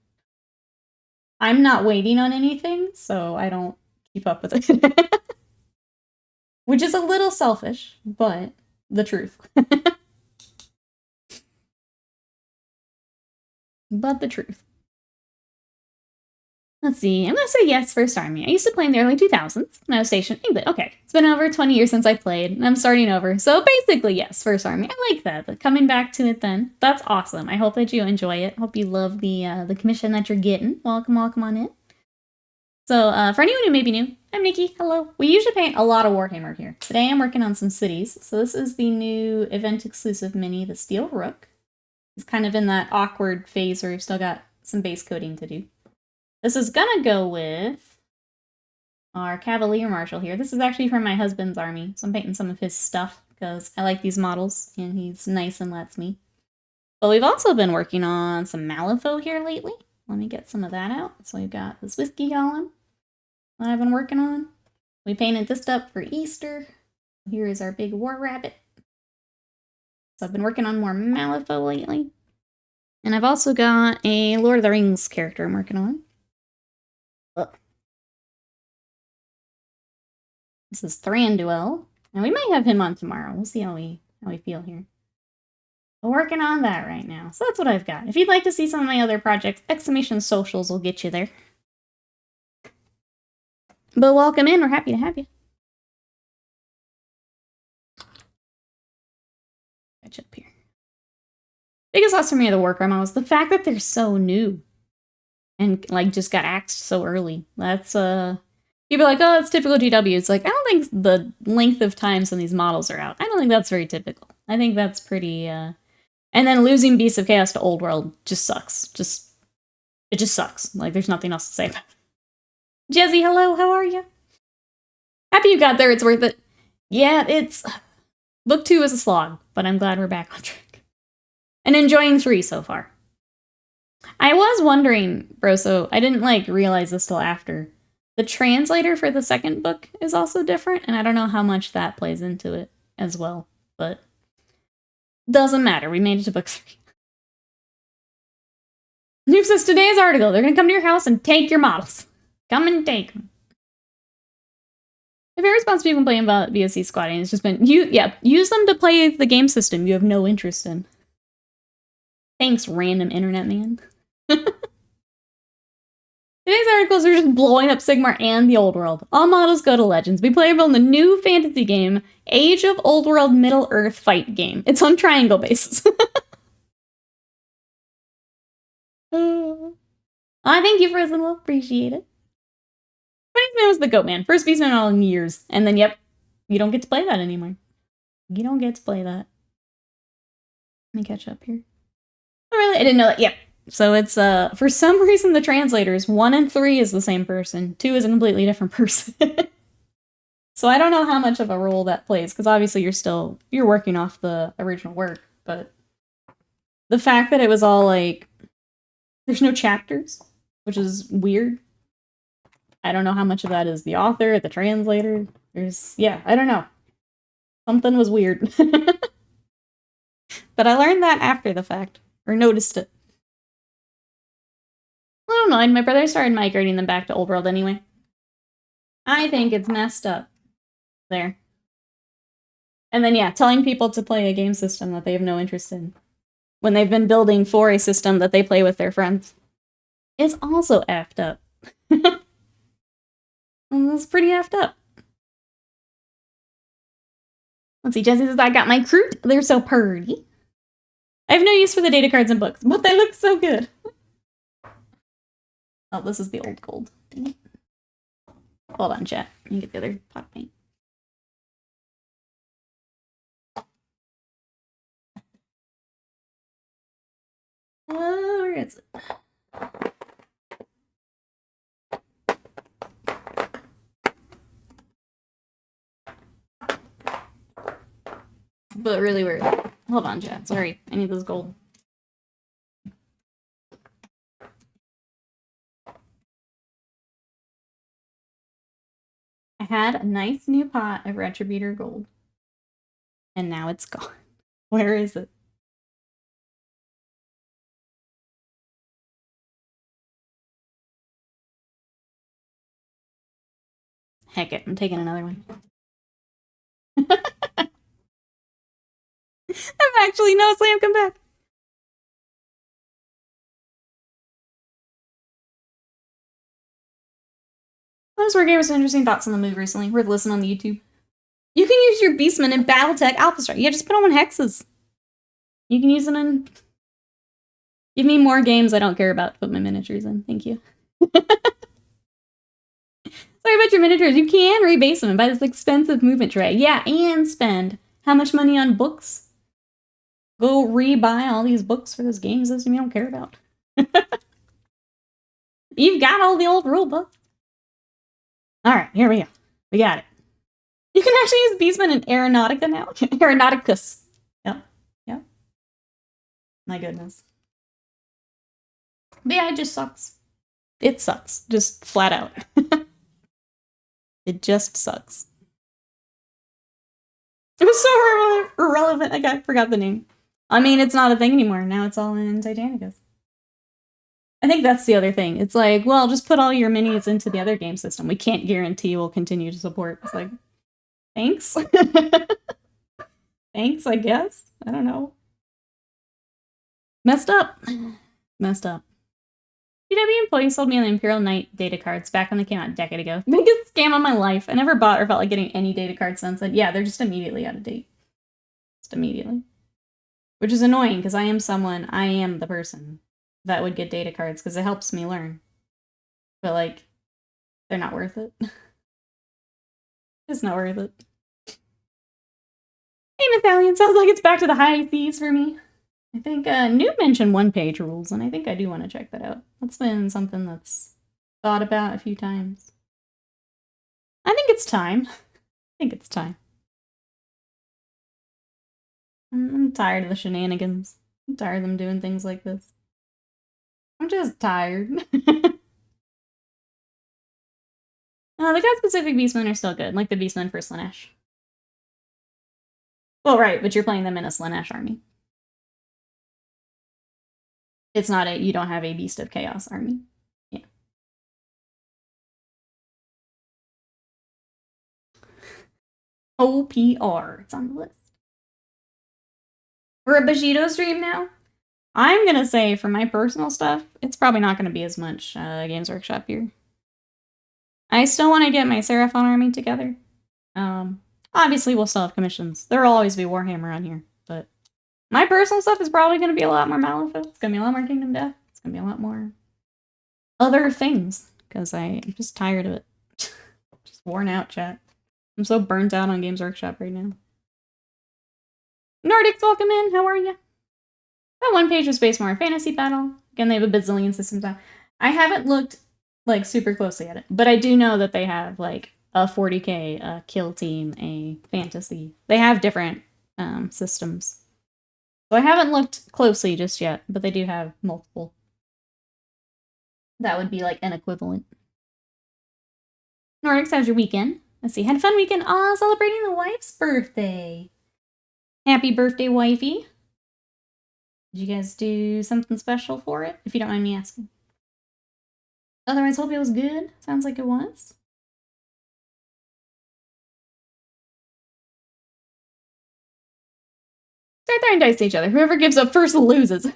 I'm not waiting on anything, so I don't keep up with it. Which is a little selfish, but the truth. But the truth. Let's see, I'm gonna say yes, First Army. I used to play in the early 2000s when I was stationed in England. Okay, it's been over 20 years since I played, and I'm starting over. So basically, yes, First Army. I like that, but coming back to it then, that's awesome. I hope that you enjoy it. Hope you love the commission that you're getting. Welcome on in. So for anyone who may be new, I'm Nikki. Hello. We usually paint a lot of Warhammer here. Today I'm working on some cities. So this is the new event-exclusive mini, the Steel Rook. It's kind of in that awkward phase where we've still got some base coating to do. This is gonna go with our Cavalier Marshal here. This is actually from my husband's army, so I'm painting some of his stuff because I like these models and he's nice and lets me. But we've also been working on some Malifaux here lately. Let me get some of that out. So we've got this Whiskey Golem that I've been working on. We painted this up for Easter. Here is our big War Rabbit. So I've been working on more Malifaux lately. And I've also got a Lord of the Rings character I'm working on. This is Thranduil. And we might have him on tomorrow. We'll see how we feel here. We're working on that right now. So that's what I've got. If you'd like to see some of my other projects, Exclamation Socials will get you there. But welcome in. We're happy to have you. Catch up here. Biggest loss for me of the Warcry was the fact that they're so new. And, like, just got axed so early. That's, people are like, oh, it's typical GW. It's like, I don't think the length of time some of these models are out. I don't think that's very typical. I think that's pretty, And then losing Beasts of Chaos to Old World just sucks. It just sucks. Like, there's nothing else to say about it. Jezzy, hello, how are you? Happy you got there, it's worth it. Yeah, it's... Book 2 is a slog, but I'm glad we're back on track. And enjoying 3 so far. I was wondering, bro, so I didn't, like, realize this till after. The translator for the second book is also different, and I don't know how much that plays into it as well, but doesn't matter. We made it to book 3. Noob says, today's article, they're gonna come to your house and take your models. Come and take them. The very response people playing about VOC squatting has just been, use them to play the game system you have no interest in. Thanks, random internet man. Today's articles are just blowing up Sigmar and the Old World. All models go to Legends. Be playable in the new fantasy game, Age of Old World Middle Earth Fight Game. It's on triangle basis. Thank you, Frozen Wolf. Appreciate it. Beastman was the Goat Man. First Beastman all in years. And then, yep, you don't get to play that anymore. You don't get to play that. me catch up here. Oh, really? I didn't know that. Yep. So it's, for some reason, the translators, 1 and 3 is the same person. 2 is a completely different person. So I don't know how much of a role that plays, because obviously you're working off the original work, but the fact that it was all, like, there's no chapters, which is weird. I don't know how much of that is the author, the translator. Yeah, I don't know. Something was weird. But I learned that after the fact, or noticed it. I don't know, and my brother started migrating them back to Old World anyway. I think it's messed up. There. And then, yeah, telling people to play a game system that they have no interest in when they've been building for a system that they play with their friends is also effed up. And that's pretty effed up. Let's see, Jesse says, I got my Kroot. They're so purty. I have no use for the data cards and books, but they look so good. Oh, this is the old gold. Hold on, chat. Let me get the other pot paint. Where is it? But really weird. Hold on, chat. Sorry. I need this gold. I had a nice new pot of Retributor gold. And now it's gone. Where is it? Heck it, I'm taking another one. I'm actually, no, Slam, come back. Those were gave us some interesting thoughts on the move recently. Worth listening on the YouTube. You can use your Beastman in Battletech Alpha Strike. Yeah, just put them on hexes. You can use them in... Give me more games I don't care about to put my miniatures in. Thank you. Sorry about your miniatures. You can rebase them and buy this expensive movement tray. Yeah, and spend how much money on books? Go rebuy all these books for this game system you don't care about. You've got all the old rule books. Alright, here we go. We got it. You can actually use Beastman in Aeronautica now. Aeronauticus. Yep. Yep. My goodness. But yeah, it just sucks. It sucks. Just flat out. It just sucks. It was so irrelevant. I forgot the name. I mean, it's not a thing anymore. Now it's all in Titanicus. I think that's the other thing. It's like, well, just put all your minis into the other game system. We can't guarantee we'll continue to support. It's like, thanks. Thanks, I guess. I don't know. Messed up. Messed up. PW employee sold me on the Imperial Knight data cards back when they came out a decade ago. Biggest scam of my life. I never bought or felt like getting any data cards since then. Yeah, they're just immediately out of date. Just immediately. Which is annoying, because I am the person that would get data cards, because it helps me learn. But, like, they're not worth it. It's not worth it. Hey, Nathalion, sounds like it's back to the high seas for me. I think Newt mentioned one-page rules, and I think I do want to check that out. That's been something that's thought about a few times. I think it's time. I think it's time. I'm tired of the shenanigans. I'm tired of them doing things like this. I'm just tired. The God-specific Beastmen are still good, like the Beastmen for Slaanesh. Well, right, but you're playing them in a Slaanesh army. It's not you don't have a Beast of Chaos army. Yeah. OPR. It's on the list. We're a Bushido stream now. I'm gonna say, for my personal stuff, it's probably not gonna be as much Games Workshop here. I still want to get my Seraphon army together. Obviously, we'll still have commissions. There will always be Warhammer on here, but my personal stuff is probably going to be a lot more Malifaux. It's going to be a lot more Kingdom Death. It's going to be a lot more other things, because I'm just tired of it. Just worn out, chat. I'm so burnt out on Games Workshop right now. Nordics, welcome in. How are you? That one page was based more on fantasy battle. Again, they have a bazillion systems now. I haven't looked like super closely at it, but I do know that they have like a 40k, a kill team, a fantasy. They have different systems. So I haven't looked closely just yet, but they do have multiple. That would be like an equivalent. Nordics, how's your weekend? Let's see. Had a fun weekend. Aw, celebrating the wife's birthday. Happy birthday, wifey. Did you guys do something special for it? If you don't mind me asking. Otherwise, hope it was good. Sounds like it was. Start throwing dice to each other. Whoever gives up first loses.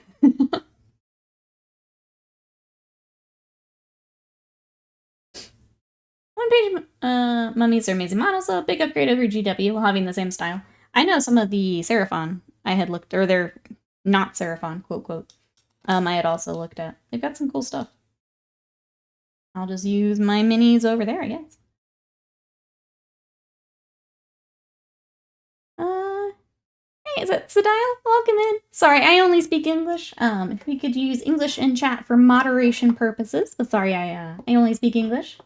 One page mummies are amazing models, so big upgrade over GW while having the same style. I know some of the Seraphon I had looked, or they're not Seraphon, quote, quote. I had also looked at. They've got some cool stuff. I'll just use my minis over there, I guess. Hey, is it Sedile? Welcome in. Sorry, I only speak English. If we could use English in chat for moderation purposes. But sorry, I only speak English.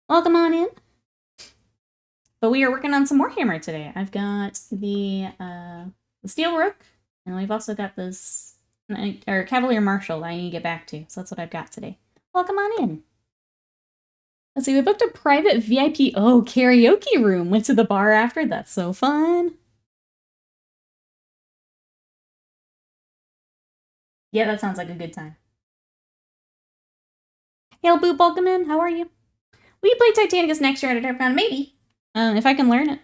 Welcome on in. But we are working on some Warhammer today. I've got the Steel Rook, and we've also got this or Cavalier Marshal that I need to get back to. So that's what I've got today. Welcome on in. Let's see, we booked a private VIP karaoke room. Went to the bar after. That's so fun. Yeah, that sounds like a good time. Hail Boop, welcome in. How are you? Will you play Titanicus next year at Adepticon? Maybe. If I can learn it.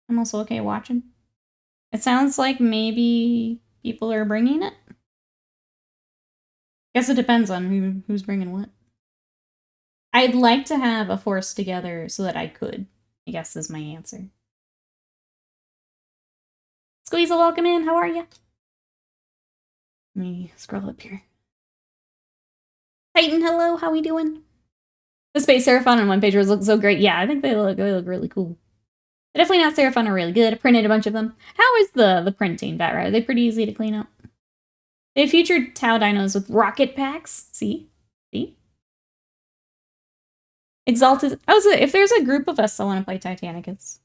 I'm also okay watching. It sounds like maybe people are bringing it. Guess it depends on who's bringing what. I'd like to have a force together so that I could, I guess is my answer. Squeezel, welcome in. How are you? Let me scroll up here. Titan, hello. How we doing? The Space Seraphon on one page look so great. Yeah, I think they look really cool. They're definitely not Seraphon are really good. I printed a bunch of them. How is the printing, Bat Rat? Are they pretty easy to clean up? They featured Tau Dinos with rocket packs. See? Exalted. If there's a group of us that want to play Titanicus.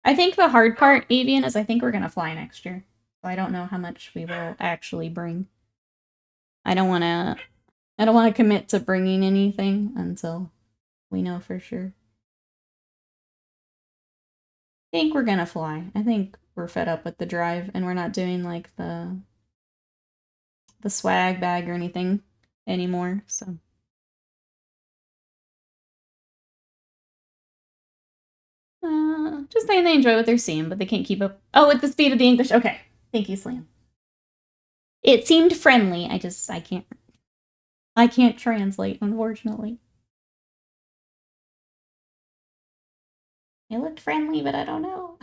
I think the hard part, Avian, is I think we're going to fly next year. So I don't know how much we will actually bring. I don't want to commit to bringing anything until we know for sure. I think we're going to fly. I think we're fed up with the drive and we're not doing like the swag bag or anything anymore, so. Just saying they enjoy what they're seeing, but they can't keep up. Oh, at the speed of the English. Okay. Thank you, Slam. It seemed friendly. I can't translate, unfortunately. It looked friendly, but I don't know.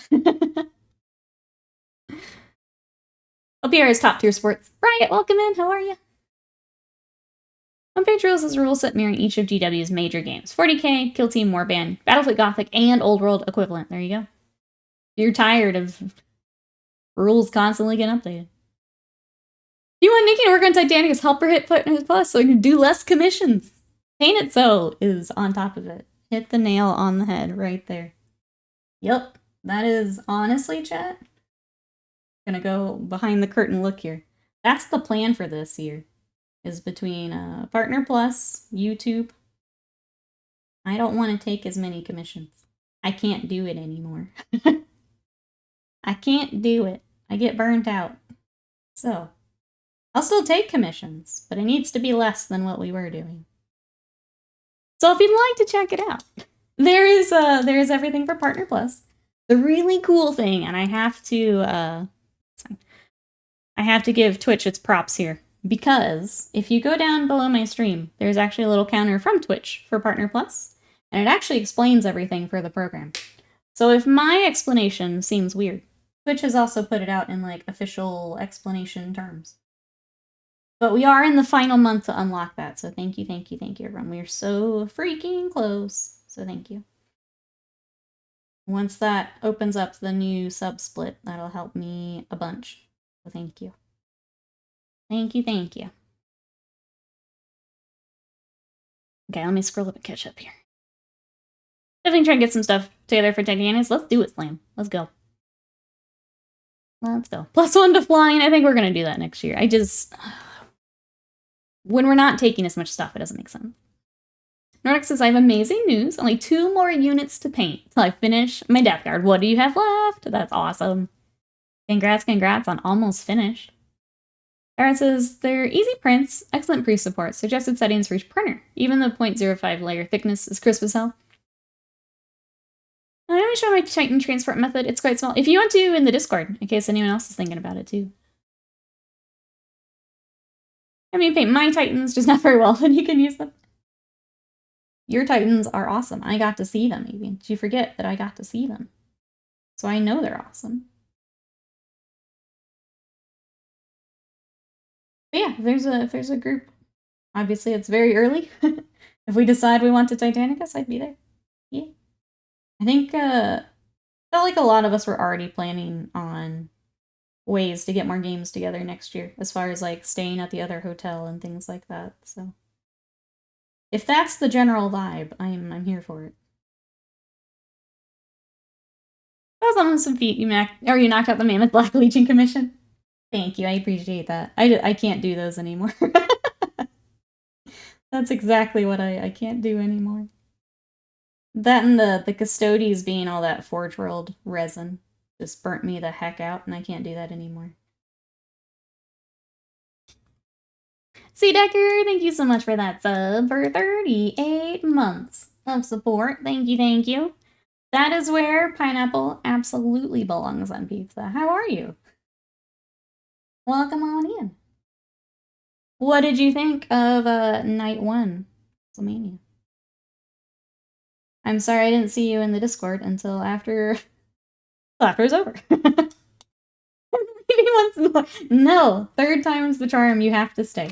LPR is top tier sports. Riot, welcome in. How are you? One page rules is a rule set mirroring each of GW's major games. 40k, Kill Team, Warband, Battlefleet Gothic, and Old World equivalent. There you go. You're tired of rules constantly getting updated. You want Nikki to work on Titanicus, help her hit plus so you can do less commissions. Paint It So is on top of it. Hit the nail on the head right there. Yep, that is honestly, chat. Gonna go behind the curtain look here. That's the plan for this year. Is between Partner Plus, YouTube. I don't want to take as many commissions. I can't do it anymore. I can't do it. I get burnt out. So, I'll still take commissions, but it needs to be less than what we were doing. So if you'd like to check it out, there is everything for Partner Plus. The really cool thing, and I have to give Twitch its props here, because if you go down below my stream, there's actually a little counter from Twitch for Partner Plus, and it actually explains everything for the program. So if my explanation seems weird, Twitch has also put it out in like official explanation terms. But we are in the final month to unlock that, so thank you, everyone. We are so freaking close, so thank you. Once that opens up the new sub split, that'll help me a bunch, so thank you. Thank you, thank you. Okay, let me scroll up and catch up here. Definitely try and get some stuff together for Titanius. Let's do it, Slam. Let's go. Let's go. +1 to flying. I think we're going to do that next year. When we're not taking as much stuff, it doesn't make sense. Nordic says, I have amazing news. Only 2 more units to paint till I finish my Death Guard. What do you have left? That's awesome. Congrats on almost finished. Aaron says, they're easy prints, excellent pre-support, suggested settings for each printer. Even the 0.05 layer thickness is crisp as hell. I'm going to show my Titan transport method. It's quite small. If you want to, in the Discord, in case anyone else is thinking about it too. I mean, paint my Titans, just not very well, then you can use them. Your Titans are awesome. I got to see them, even. Did you forget that I got to see them? So I know they're awesome. But yeah, if there's a group. Obviously, it's very early. If we decide we want to Titanicus, I'd be there. Yeah. I think, felt like a lot of us were already planning on ways to get more games together next year, as far as, like, staying at the other hotel and things like that, so. If that's the general vibe, I'm here for it. That was almost some feat. You knocked out the Mammoth Black Legion commission. Thank you, I appreciate that. I can't do those anymore. That's exactly what I can't do anymore. That and the Custodes being all that Forge World resin just burnt me the heck out, and I can't do that anymore. C. Decker, thank you so much for that sub for 38 months of support. Thank you, thank you. That is where pineapple absolutely belongs on pizza. How are you? Welcome on in. What did you think of Night 1, WrestleMania? I'm sorry I didn't see you in the Discord until after it was over. Maybe once more. No, 3rd time's the charm. You have to stay.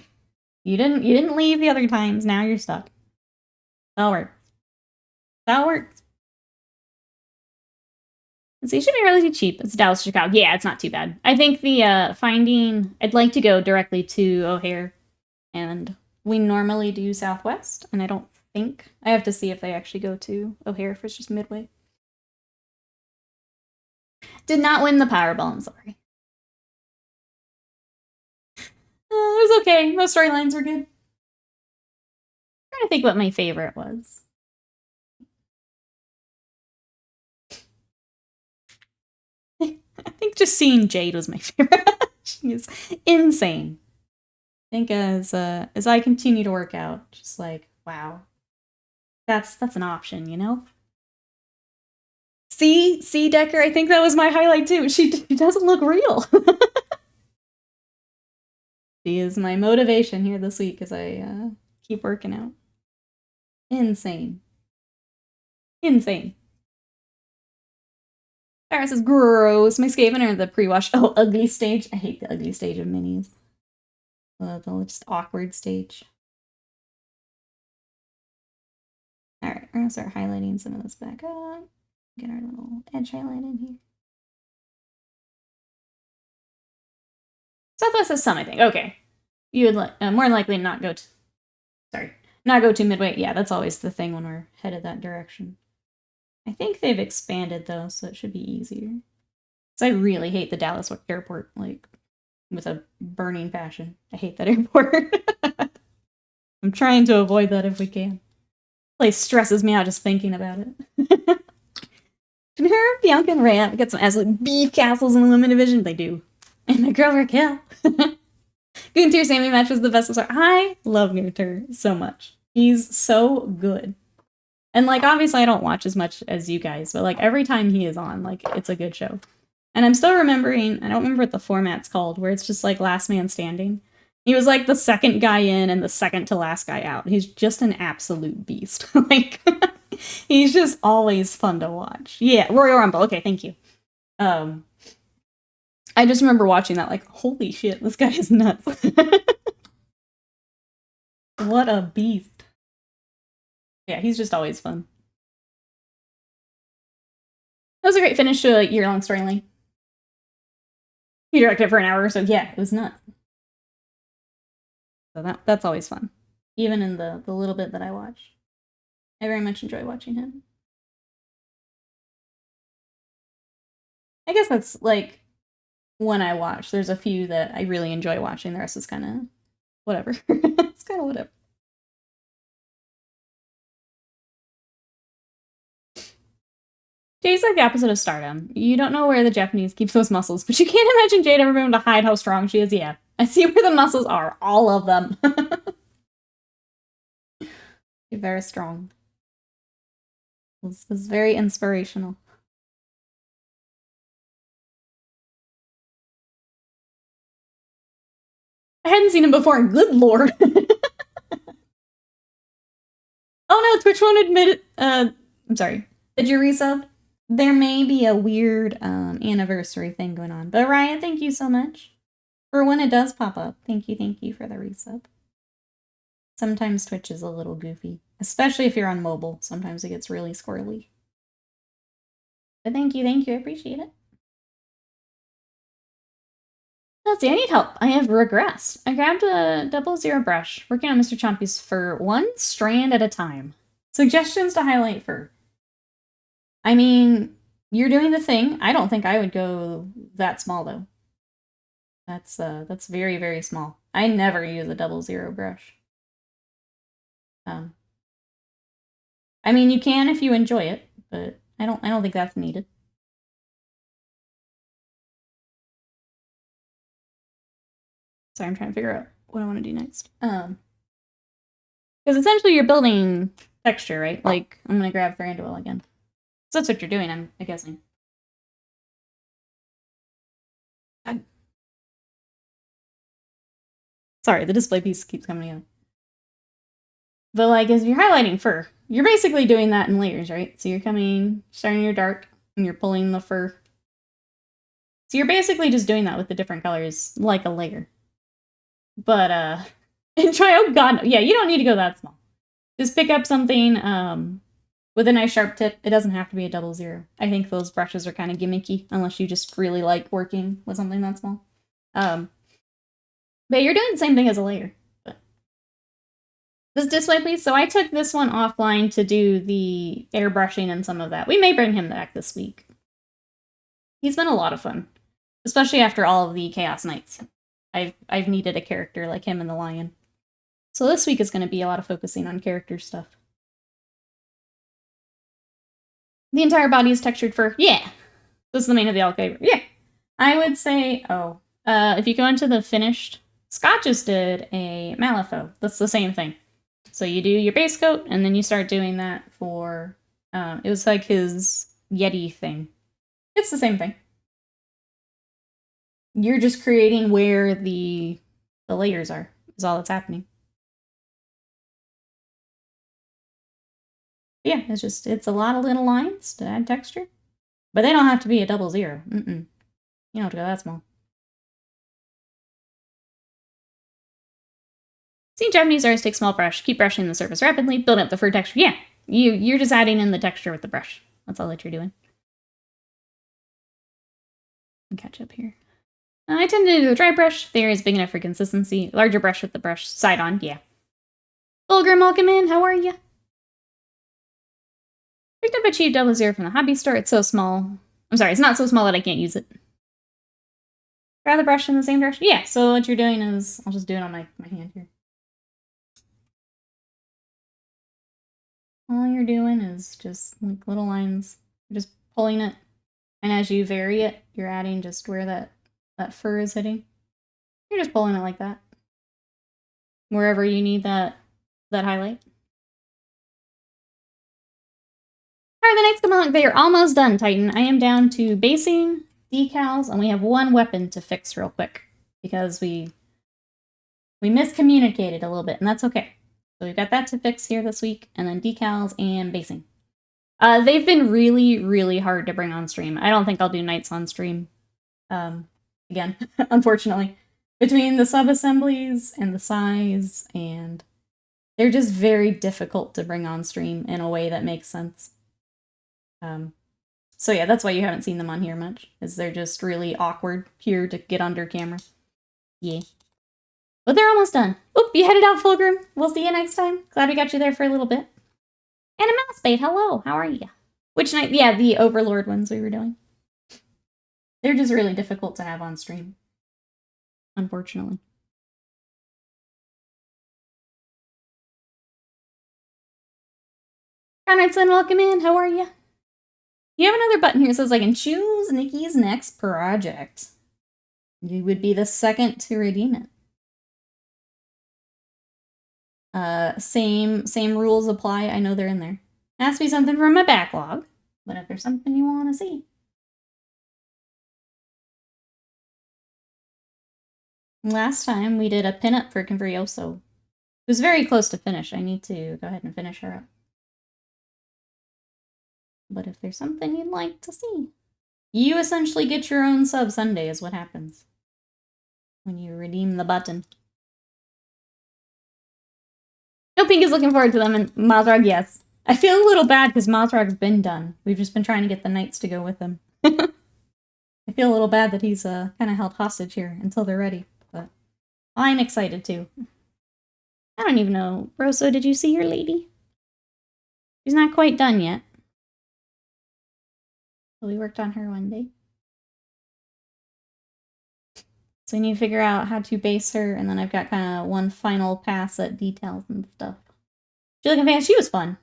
You didn't leave the other times. Now you're stuck. That'll work. That works. So it should be relatively cheap. It's Dallas, Chicago. Yeah, it's not too bad. I think the I'd like to go directly to O'Hare, and we normally do Southwest, and I don't think I have to see if they actually go to O'Hare if it's just Midway. Did not win the Powerball. I'm sorry. It was okay. Most storylines were good. I'm trying to think what my favorite was. I think just seeing Jade was my favorite. She is insane. I think as I continue to work out, just like, wow. That's an option, you know? See, Decker, I think that was my highlight too. She doesn't look real. She is my motivation here this week as I keep working out. Insane. Insane. Sarah says, gross. My Skaven are the pre-wash. Oh, ugly stage. I hate the ugly stage of minis. The just awkward stage. Alright, we're gonna start highlighting some of this back up. Get our little edge highlight in here. Southwest has some, I think. Okay. You would more likely not go to Midway. Yeah, that's always the thing when we're headed that direction. I think they've expanded, though, so it should be easier. Because I really hate the Dallas airport, like, with a burning passion. I hate that airport. I'm trying to avoid that if we can. Place stresses me out just thinking about it. Can her, Bianca, and Rhea get some absolute beef castles in the women division? They do. And my girl Raquel. Gunter Sammy match was the best of I love Gunter so much. He's so good. And, like, obviously I don't watch as much as you guys, but, like, every time he is on, like, it's a good show. And I'm still remembering, I don't remember what the format's called, where it's just, like, last man standing. He was, like, the second guy in and the second to last guy out. He's just an absolute beast. Like, he's just always fun to watch. Yeah, Royal Rumble. Okay, thank you. I just remember watching that, like, holy shit, this guy is nuts. What a beast. Yeah, he's just always fun. That was a great finish to a year-long storyline. He directed it for an hour or so. Yeah, it was nuts. So that's always fun. Even in the little bit that I watch. I very much enjoy watching him. I guess that's like when I watch. There's a few that I really enjoy watching. The rest is kind of whatever. It's kind of whatever. Jade's like the opposite of Stardom. You don't know where the Japanese keeps those muscles, but you can't imagine Jade ever being able to hide how strong she is. Yeah, I see where the muscles are. All of them. You're very strong. This is very inspirational. I hadn't seen him before, and good lord. Oh no, Twitch won't admit it. I'm sorry. Did you resub? There may be a weird anniversary thing going on. But Ryan, thank you so much for when it does pop up. Thank you for the resub. Sometimes Twitch is a little goofy, especially if you're on mobile. Sometimes it gets really squirrely. But thank you, I appreciate it. Let's see, I need help. I have regressed. I grabbed a 00 brush, working on Mr. Chompy's fur one strand at a time. Suggestions to highlight fur. I mean, you're doing the thing. I don't think I would go that small though. That's very, very small. I never use a 00 brush. I mean, you can if you enjoy it, but I don't think that's needed. Sorry, I'm trying to figure out what I want to do next. Because essentially you're building texture, right? Like, I'm gonna grab Thranduil again. So that's what you're doing, I'm guessing. Sorry, the display piece keeps coming in. But like, as you're highlighting fur, you're basically doing that in layers, right? So you're starting your dark, and you're pulling the fur. So you're basically just doing that with the different colors, like a layer. But, and try, oh god, yeah, you don't need to go that small. Just pick up something, with a nice sharp tip. It doesn't have to be a 00. I think those brushes are kind of gimmicky, unless you just really like working with something that small. But you're doing the same thing as a layer. But this display, please. So I took this one offline to do the airbrushing and some of that. We may bring him back this week. He's been a lot of fun, especially after all of the Chaos Knights. I've needed a character like him in the Lion. So this week is going to be a lot of focusing on character stuff. The entire body is textured fur. Yeah. This is the main of the Alcave. Yeah. I would say, if you go into the finished, Scott just did a Malifaux. That's the same thing. So you do your base coat, and then you start doing that for, it was like his Yeti thing. It's the same thing. You're just creating where the layers are, is all that's happening. Yeah, it's a lot of little lines to add texture. But they don't have to be a 00. You don't have to go that small. See, Japanese artists take small brush, keep brushing the surface rapidly, build up the fur texture. Yeah, you're just adding in the texture with the brush. That's all that you're doing. Catch up here. I tend to do the dry brush. The area is big enough for consistency. Larger brush with the brush side on, yeah. Bulgur Malkaman, how are ya? Picked up a cheap 00 from the hobby store. It's so small. I'm sorry, it's not so small that I can't use it. Grab the brush in the same direction. Yeah, so what you're doing is, I'll just do it on my hand here. All you're doing is just like little lines. You're just pulling it. And as you vary it, you're adding just where that fur is hitting. You're just pulling it like that. Wherever you need that highlight. Alright, the Knights come along. They are almost done, Titan. I am down to basing, decals, and we have one weapon to fix real quick. Because we miscommunicated a little bit, and that's okay. So we've got that to fix here this week, and then decals and basing. They've been really, really hard to bring on stream. I don't think I'll do Knights on stream. Again, unfortunately. Between the sub-assemblies and the size, and they're just very difficult to bring on stream in a way that makes sense. So yeah, that's why you haven't seen them on here much, is they're just really awkward here to get under camera. Yeah. But they're almost done. Oop, you headed out, Fulgrim. We'll see you next time. Glad we got you there for a little bit. And a mouse bait, hello. How are you? Which night? Yeah, the Overlord ones we were doing. They're just really difficult to have on stream, unfortunately. Conradson, welcome in. How are you? You have another button here that says I can choose Nikki's next project. You would be the second to redeem it. Same rules apply. I know they're in there. It has to be something from my backlog, but if there's something you want to see. Last time we did a pinup for Converioso. It was very close to finish. I need to go ahead and finish her up. But if there's something you'd like to see, you essentially get your own sub Sunday is what happens when you redeem the button. No, Pink is looking forward to them, and Mazrog, yes. I feel a little bad because Mazrog's been done. We've just been trying to get the knights to go with him. I feel a little bad that he's kind of held hostage here until they're ready, but I'm excited too. I don't even know. Rosso, did you see your lady? She's not quite done yet. We worked on her one day. So we need to figure out how to base her, and then I've got kind of one final pass at details and stuff. She looking fancy. She was fun.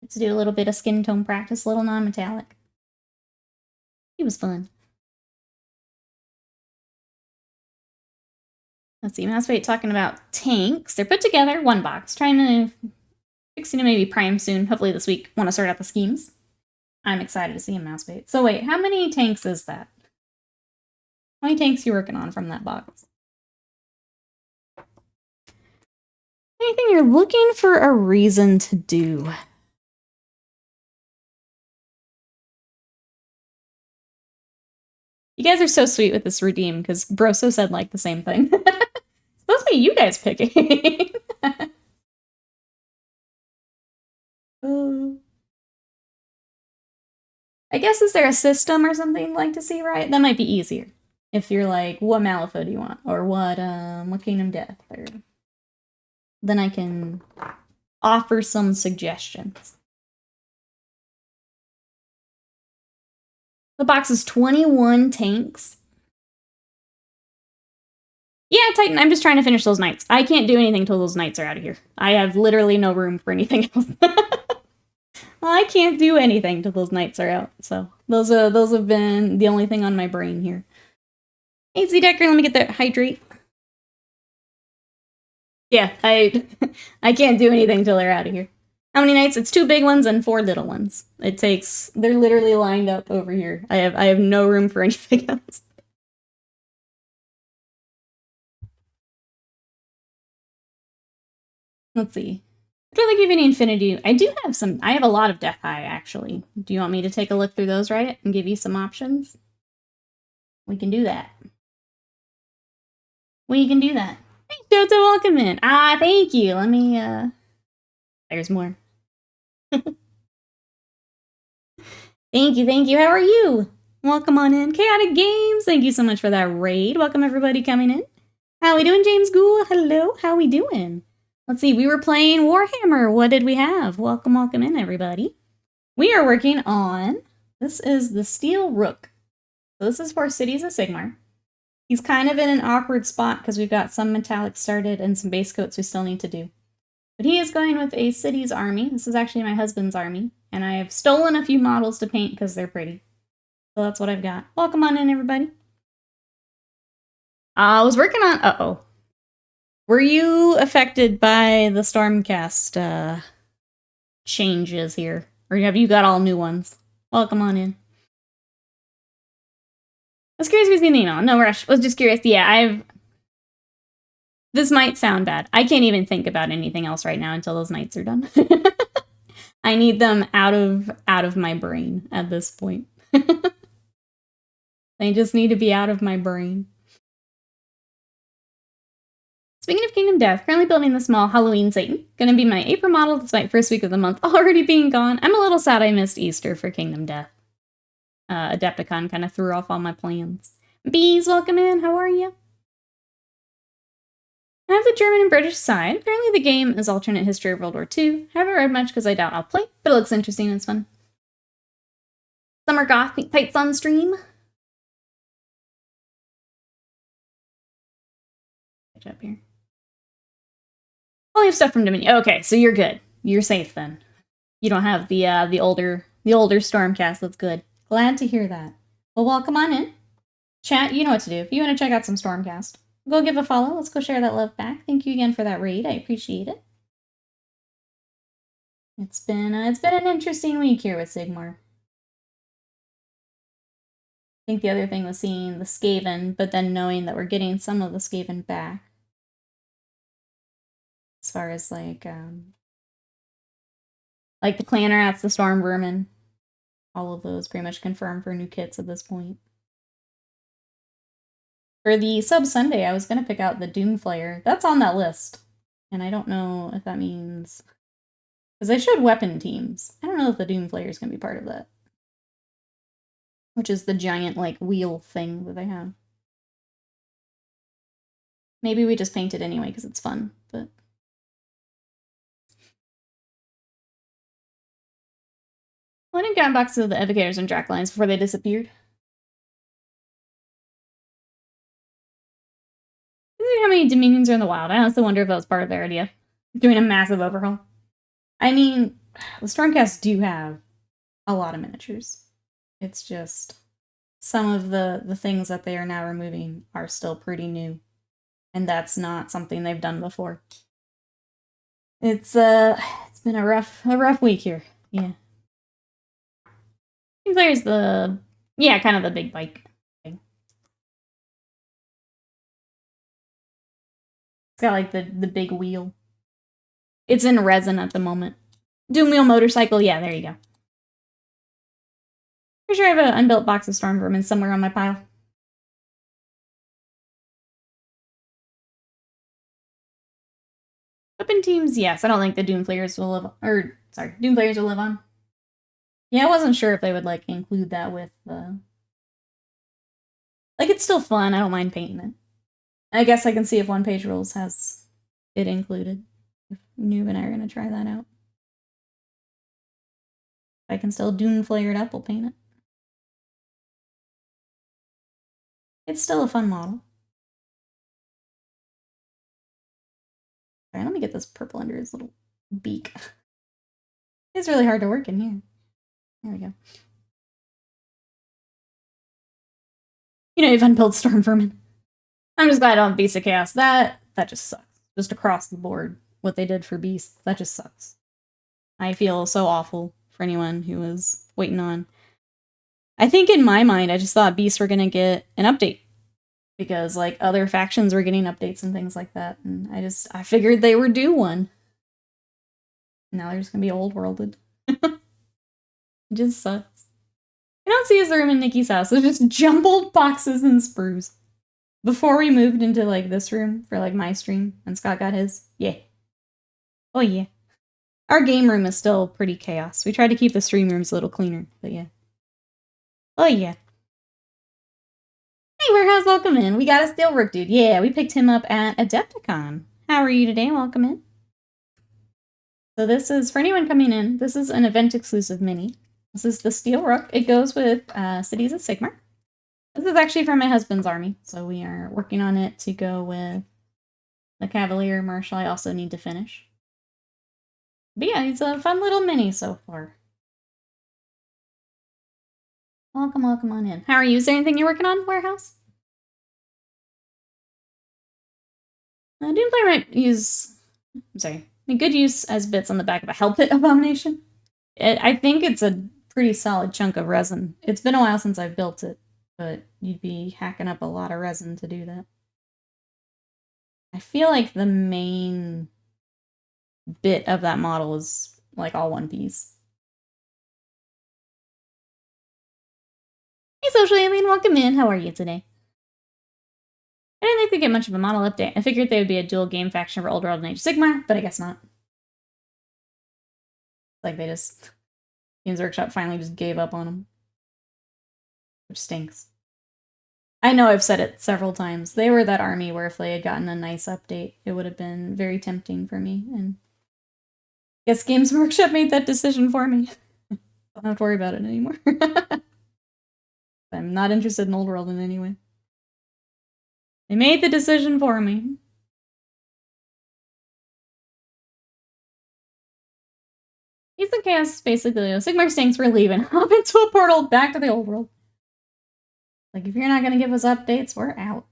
Let's do a little bit of skin tone practice, a little non-metallic. She was fun. Let's see, Mousebait talking about tanks. They're put together, one box, trying to fixing to maybe prime soon. Hopefully this week. Want to sort out the schemes. I'm excited to see him, Mousebait. So wait, how many tanks is that? How many tanks are you working on from that box? Anything you're looking for a reason to do? You guys are so sweet with this redeem, because Broso said like the same thing. It's supposed to be you guys picking. I guess, is there a system or something you'd like to see, right? That might be easier. If you're like, what Malifaux do you want? Or what Kingdom Death? Or... Then I can offer some suggestions. The box is 21 tanks. Yeah, Titan, I'm just trying to finish those knights. I can't do anything until those knights are out of here. I have literally no room for anything else. I can't do anything until those knights are out. So those have been the only thing on my brain here. Hey, Z-Decker, let me get that hydrate. Yeah, I can't do anything until they're out of here. How many knights? It's 2 big ones and 4 little ones. It takes... They're literally lined up over here. I have no room for anything else. Let's see. I don't think you have any Infinity. I do have some... I have a lot of Death Eye, actually. Do you want me to take a look through those, right? And give you some options? We can do that. We can do that. Hey, Joto, welcome in. Ah, thank you. Let me, There's more. Thank you. How are you? Welcome on in. Chaotic Games, thank you so much for that raid. Welcome everybody coming in. How we doing, James Ghoul? Hello, how we doing? Let's see, we were playing Warhammer. What did we have? Welcome in, everybody. We are working on, this is the Steel Rook. So this is for Cities of Sigmar. He's kind of in an awkward spot because we've got some metallics started and some base coats we still need to do. But he is going with a city's army. This is actually my husband's army. And I have stolen a few models to paint because they're pretty. So that's what I've got. Welcome on in, everybody. I was working on... Uh-oh. Were you affected by the Stormcast changes here? Or have you got all new ones? Welcome on in. I was curious if you've seen the email. No rush. I was just curious. Yeah, This might sound bad. I can't even think about anything else right now until those nights are done. I need them out of my brain at this point. They just need to be out of my brain. Speaking of Kingdom Death, currently building the small Halloween Satan. Gonna be my April model despite first week of the month already being gone. I'm a little sad I missed Easter for Kingdom Death. Adepticon kind of threw off all my plans. Bees, welcome in. How are you? I have the German and British side. Apparently the game is alternate history of World War II. Haven't read much because I doubt I'll play, but it looks interesting and it's fun. Summer Goth Tights on stream. Catch up here. Only have stuff from Dominion. Okay, so you're good. You're safe then. You don't have the older Stormcast. That's good. Glad to hear that. Well, welcome on in. Chat, you know what to do. If you want to check out some Stormcast, go give a follow. Let's go share that love back. Thank you again for that raid. I appreciate it. It's been an interesting week here with Sigmar. I think the other thing was seeing the Skaven, but then knowing that we're getting some of the Skaven back. As far as like the Clan Rats, the Storm Vermin, all of those pretty much confirmed for new kits at this point. For the Sub Sunday, I was going to pick out the Doomflayer. That's on that list. And I don't know if that means... Because they showed weapon teams. I don't know if the Doomflayer is going to be part of that. Which is the giant, like, wheel thing that they have. Maybe we just paint it anyway because it's fun, but... I didn't get boxes of the Evocators and Draklines before they disappeared. How many Dominions are in the wild? I honestly wonder if that was part of their idea. Doing a massive overhaul. I mean, the Stormcast do have a lot of miniatures. It's just some of the things that they are now removing are still pretty new. And that's not something they've done before. It's been a rough week here. Yeah. I think there's kind of the big bike thing. It's got like the big wheel. It's in resin at the moment. Doom wheel motorcycle, yeah, there you go. Pretty sure I have an unbuilt box of Storm Vermin somewhere on my pile. Weapon teams, yes. I don't think the Doomflayers will live Doomflayers will live on. Yeah, I wasn't sure if they would like include that with the it's still fun. I don't mind painting it. I guess I can see if One Page Rules has it included. If Noob and I are gonna try that out. If I can still Doomflayer it up, we'll paint it. It's still a fun model. Alright, let me get this purple under his little beak. It's really hard to work in here. There we go. You know, you've unbuilt Storm Vermin. I'm just glad I don't have Beast of Chaos. That just sucks. Just across the board, what they did for Beast, that just sucks. I feel so awful for anyone who was waiting on. I think in my mind, I just thought Beasts were gonna get an update. Because, like, other factions were getting updates and things like that. And I figured they were due one. Now they're just gonna be old-worlded. It just sucks. I don't see his room in Nikki's house. There's just jumbled boxes and sprues. Before we moved into, like, this room for, like, my stream, and Scott got his. Yeah. Oh, yeah. Our game room is still pretty chaos. We tried to keep the stream rooms a little cleaner, but yeah. Oh, yeah. Hey, Warehouse, welcome in. We got a Steel Rook dude. Yeah, we picked him up at Adepticon. How are you today? Welcome in. So this is, for anyone coming in, this is an event-exclusive mini. This is the Steel Rook. It goes with Cities of Sigmar. This is actually from my husband's army, so we are working on it to go with the Cavalier Marshal. I also need to finish. But yeah, it's a fun little mini so far. Welcome on in. How are you? Is there anything you're working on, Warehouse? Doomflayer might use... I'm sorry. A good use as bits on the back of a Hell Pit Abomination. I think it's a pretty solid chunk of resin. It's been a while since I've built it, but you'd be hacking up a lot of resin to do that. I feel like the main bit of that model is like all one piece. Hey, Social Alien, welcome in. How are you today? I didn't think they'd get much of a model update. I figured they would be a dual game faction for Old World and Age of Sigmar, but I guess not. Like they just... Games Workshop finally just gave up on them. Which stinks. I know I've said it several times. They were that army where if they had gotten a nice update, it would have been very tempting for me. And I guess Games Workshop made that decision for me. Don't have to worry about it anymore. I'm not interested in Old World in any way. They made the decision for me. He's the chaos, basically. Sigmar stinks, we're leaving. Hop into a portal back to the Old World. Like, if you're not gonna give us updates, we're out.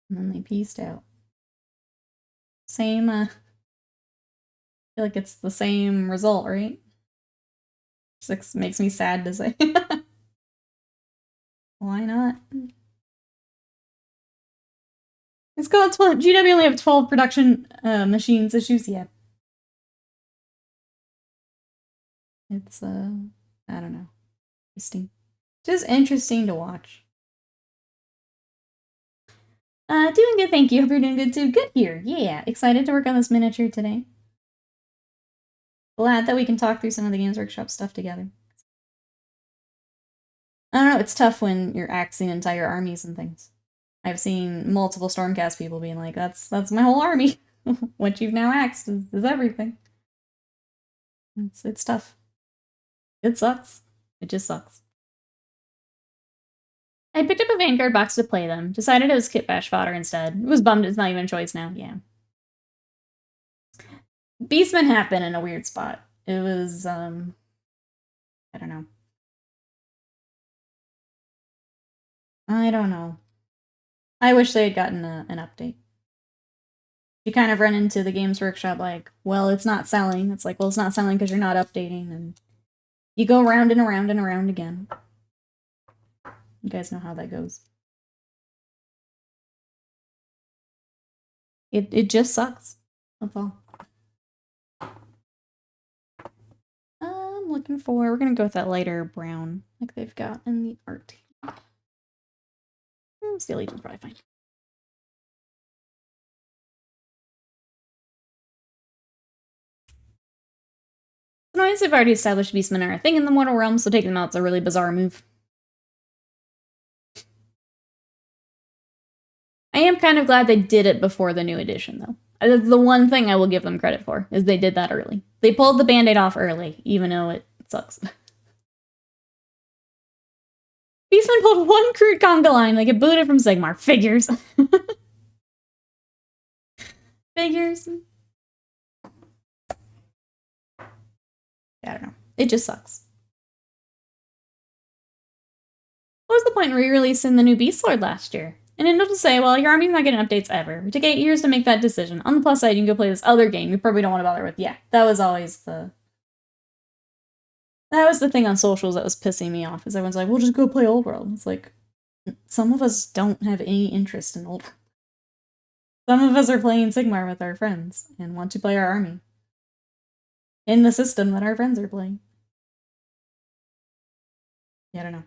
And then they pieced out. Same, I feel like it's the same result, right? 6 makes me sad to say. Why not? It's got 12. GW only have 12 production machines issues yet. It's, I don't know. Interesting. Just interesting to watch. Doing good, thank you. Hope you're doing good too. Good here. Yeah, excited to work on this miniature today. Glad that we can talk through some of the Games Workshop stuff together. I don't know, it's tough when you're axing entire armies and things. I've seen multiple Stormcast people being like, that's my whole army. What you've now axed is everything. It's tough. It sucks. It just sucks. I picked up a Vanguard box to play them. Decided it was Kit Bash fodder instead. Was bummed it's not even a choice now. Yeah. Beastmen have been in a weird spot. It was, I don't know. I don't know. I wish they had gotten an update. You kind of run into the Games Workshop like, well, it's not selling. It's like, well, it's not selling because you're not updating. And you go round and around and around again. You guys know how that goes. It just sucks. That's all. I'm looking for, we're gonna go with that lighter brown like they've got in the art. Steel Legion's probably fine. Annoying they've already established Beastmen are a thing in the Mortal Realm, so taking them out is a really bizarre move. I am kind of glad they did it before the new edition, though. That's the one thing I will give them credit for, is they did that early. They pulled the Band-Aid off early, even though it sucks. Beastman pulled one crude conga line, they get booted from Sigmar. Figures. Figures. I don't know. It just sucks. What was the point in re-releasing the new Beast Lord last year? And enough to say, well, your army's not getting updates ever. We took 8 years to make that decision. On the plus side, you can go play this other game you probably don't want to bother with. Yeah, that was always the... That was the thing on socials that was pissing me off, is everyone's like, we'll just go play Old World. It's like, some of us don't have any interest in Old World. Some of us are playing Sigmar with our friends and want to play our army in the system that our friends are playing. Yeah, I don't know.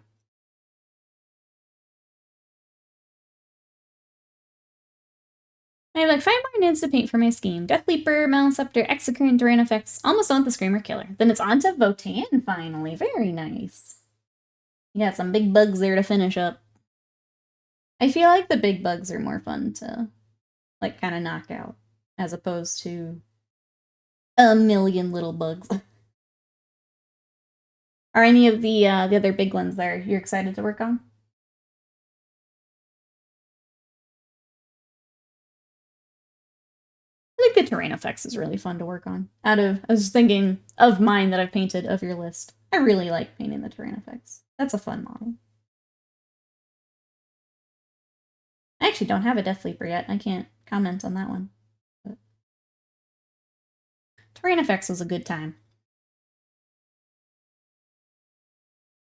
I have like 5 more units to paint for my scheme. Death Leaper, Maliceptor, Execrant, Duran effects. Almost on with the Screamer Killer. Then it's on to Votan finally. Very nice. You got some big bugs there to finish up. I feel like the big bugs are more fun to like kind of knock out as opposed to a million little bugs. Are any of the other big ones there you're excited to work on? I think the terrain effects is really fun to work on. I was thinking of mine that I've painted of your list. I really like painting the terrain effects. That's a fun model. I actually don't have a Death Leaper yet. I can't comment on that one. But terrain effects was a good time.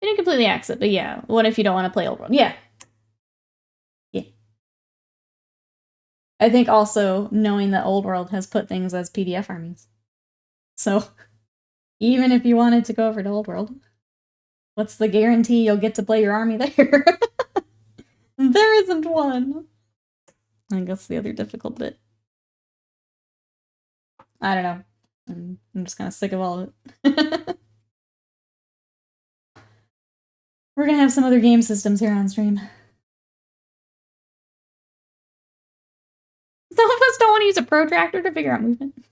I didn't completely axe it, but yeah. What if you don't want to play Old World? Yeah. Yeah. I think also knowing that Old World has put things as PDF armies. So even if you wanted to go over to Old World, what's the guarantee you'll get to play your army there? There isn't one. I guess the other difficult bit. I don't know. I'm just kind of sick of all of it. We're gonna have some other game systems here on stream. to use a protractor to figure out movement.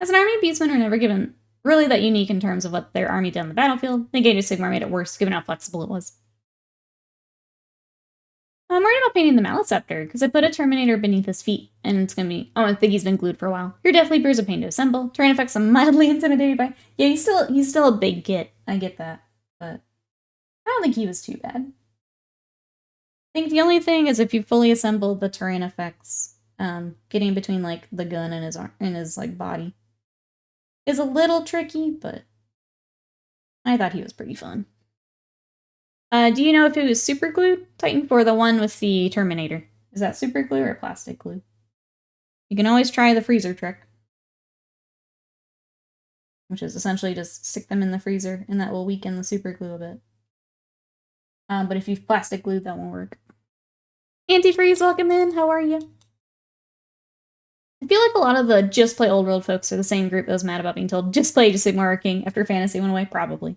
As an army, beadsmen are never given really that unique in terms of what their army did on the battlefield. The Age of Sigmar made it worse, given how flexible it was. I'm worried about painting the Maliceptor, because I put a Terminator beneath his feet, and it's gonna be... Oh, I think he's been glued for a while. Your Death Leaper is a pain to assemble. Terrain effects I'm mildly intimidated by. Yeah, he's still a big kit. I get that. But I don't think he was too bad. I think the only thing is if you fully assemble the terrain effects, getting between, like, the gun and his like, body is a little tricky, but I thought he was pretty fun. Do you know if it was super glued? Titan for the one with the Terminator. Is that super glue or plastic glue? You can always try the freezer trick, which is essentially just stick them in the freezer, and that will weaken the super glue a bit. But if you've plastic glued, that won't work. Antifreeze, welcome in. How are you? I feel like a lot of the just play old world folks are the same group that was mad about being told just play Age of Sigmar King after Fantasy went away. Probably.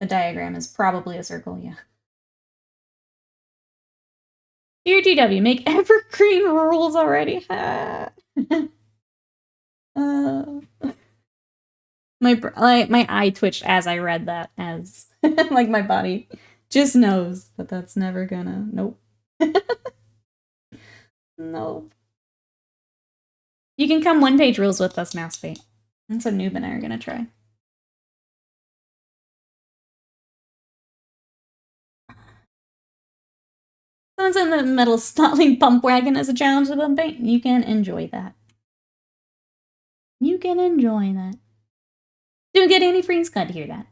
The diagram is probably a circle, yeah. Dear GW, make evergreen rules already. My eye twitched as I read that, as like my body just knows that that's never gonna. Nope. Nope. You can come one-page rules with us, Mousefate. That's what Noob and I are gonna try. Someone's in the metal Snotling Pump Wagon as a challenge to bump paint. You can enjoy that. You can enjoy that. Didn't get any freeze cut to hear that.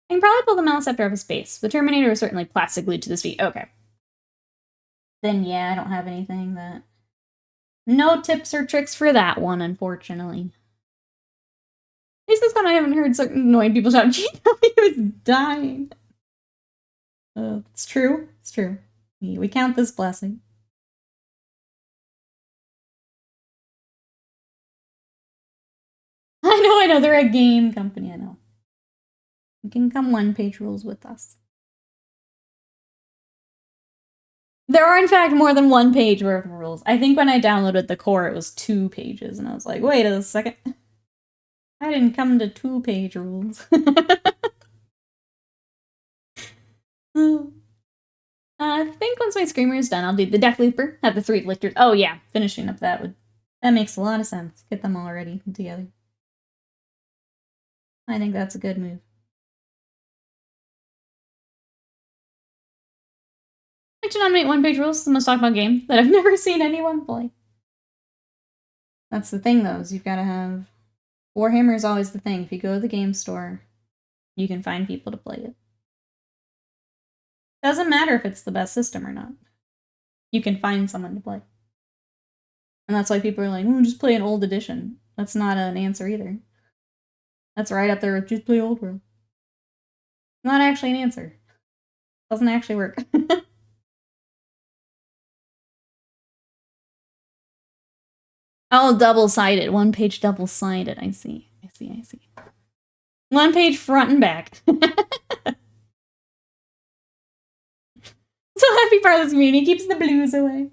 I can probably pull the Maliceptor off his base. The Terminator is certainly plastic glued to this feet. Okay. Then yeah, I don't have anything that... No tips or tricks for that one, unfortunately. At least this one I haven't heard certain annoying people shout, GW is dying. It's true. It's true. We count this blessing. I know. They're a game company, I know. You can come one-page rules with us. There are, in fact, more than one page worth of rules. I think when I downloaded the core, it was 2 pages, and I was like, wait a second. I didn't come to 2-page rules. I think once my Screamer is done, I'll do the Death Leaper, have the 3 lictors. Oh yeah, finishing up that makes a lot of sense. Get them all ready together. I think that's a good move. I like to nominate one-page rules, the most talked about game that I've never seen anyone play. That's the thing, though, is you've got to have... Warhammer is always the thing. If you go to the game store, you can find people to play it. Doesn't matter if it's the best system or not. You can find someone to play. And that's why people are like, just play an old edition. That's not an answer either. That's right up there with just play old world. Not actually an answer. Doesn't actually work. Oh, double-sided. 1-page double-sided. I see. I see. 1 page front and back. So happy part of this community keeps the blues away.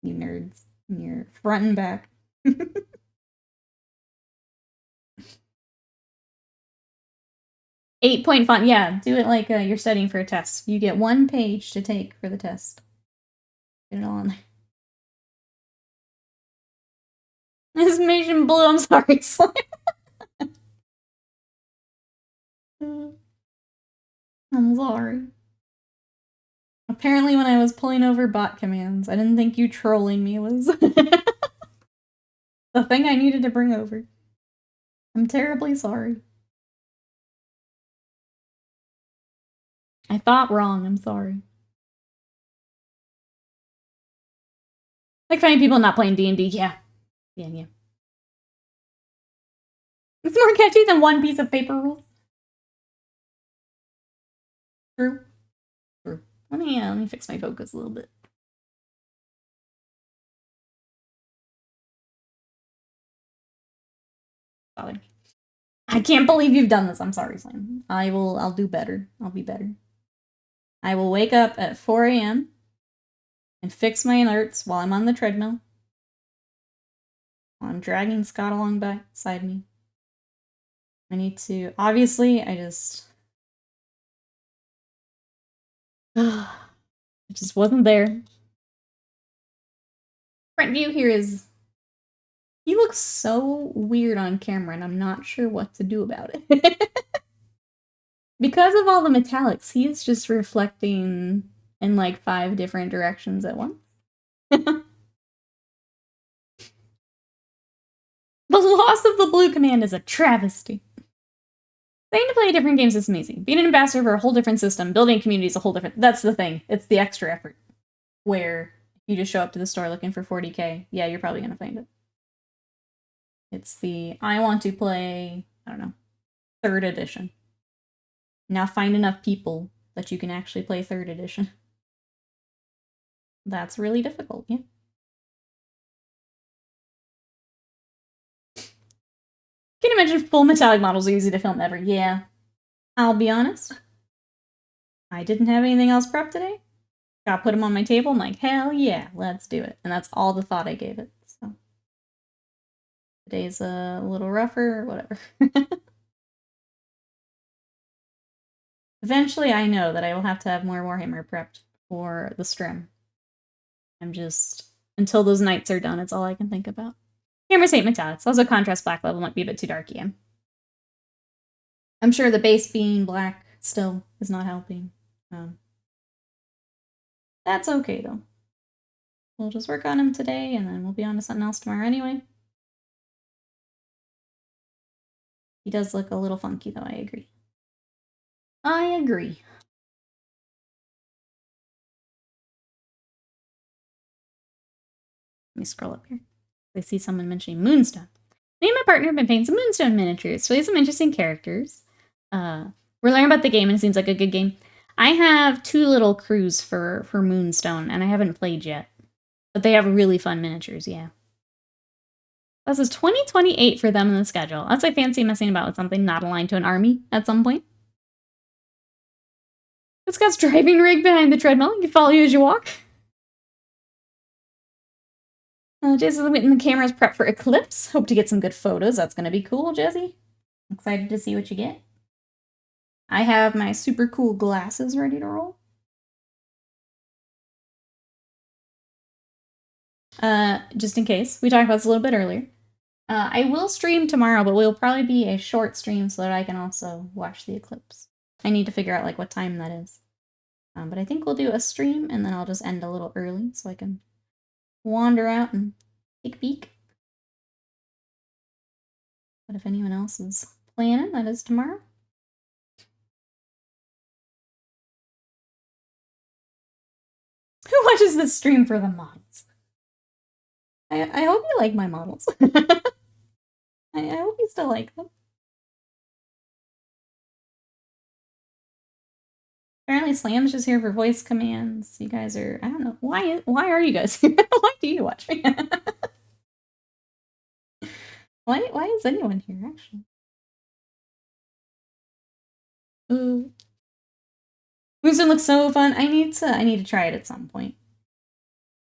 You nerds. You're front and back. 8-point font. Yeah, do it like you're studying for a test. You get 1 page to take for the test. Get it all on there. Exclamation blue. I'm sorry, Slim. I'm sorry. Apparently when I was pulling over bot commands, I didn't think you trolling me was the thing I needed to bring over. I'm terribly sorry. I thought wrong, I'm sorry. Like finding people not playing D&D, yeah. Yeah. It's more catchy than 1 piece of paper rules. True. Let me fix my focus a little bit. Sorry. I can't believe you've done this. I'm sorry, Slam. I'll do better. I'll be better. I will wake up at 4 a.m. and fix my alerts while I'm on the treadmill. While I'm dragging Scott along beside me. I need to, obviously, it just wasn't there. Front view here is, he looks so weird on camera and I'm not sure what to do about it. Because of all the metallics, he is just reflecting in like 5 different directions at once. The loss of the blue command is a travesty. Getting to play different games is amazing. Being an ambassador for a whole different system, building a community is a whole different... That's the thing. It's the extra effort. Where you just show up to the store looking for 40k, yeah, you're probably going to find it. It's the, I want to play, I don't know, 3rd edition. Now find enough people that you can actually play 3rd edition. That's really difficult, yeah. Can you imagine full metallic models are easy to film ever? Yeah. I'll be honest. I didn't have anything else prepped today. Got put them on my table. I'm like, hell yeah, let's do it. And that's all the thought I gave it. So today's a little rougher or whatever. Eventually, I know that I will have to have more Warhammer prepped for the stream. I'm just, until those nights are done, it's all I can think about. Cameras hate metallics. Also, contrast black level might be a bit too dark, yeah. I'm sure the base being black still is not helping. That's okay, though. We'll just work on him today, and then we'll be on to something else tomorrow anyway. He does look a little funky, though, I agree. I agree. Let me scroll up here. I see someone mentioning Moonstone. Me and my partner have been painting some Moonstone miniatures. So we have some interesting characters. We're learning about the game, and it seems like a good game. I have 2 little crews for Moonstone, and I haven't played yet. But they have really fun miniatures, yeah. This is 2028 for them in the schedule. Unless I fancy messing about with something not aligned to an army at some point. It's got driving rig behind the treadmill. You can follow you as you walk. Jason's getting the cameras prepped for Eclipse. Hope to get some good photos. That's going to be cool, Jesse. Excited to see what you get. I have my super cool glasses ready to roll. Just in case. We talked about this a little bit earlier. I will stream tomorrow, but will probably be a short stream so that I can also watch the eclipse. I need to figure out like what time that is. But I think we'll do a stream and then I'll just end a little early so I can wander out and take a peek. But if anyone else is planning, that is tomorrow. Who watches this stream for the models? I hope you like my models. I hope you still like them. Apparently Slam's just here for voice commands. You guys are, I don't know, why are you guys here? Why do you watch me? Why is anyone here, actually? Ooh. Moonstone looks so fun. I need to try it at some point.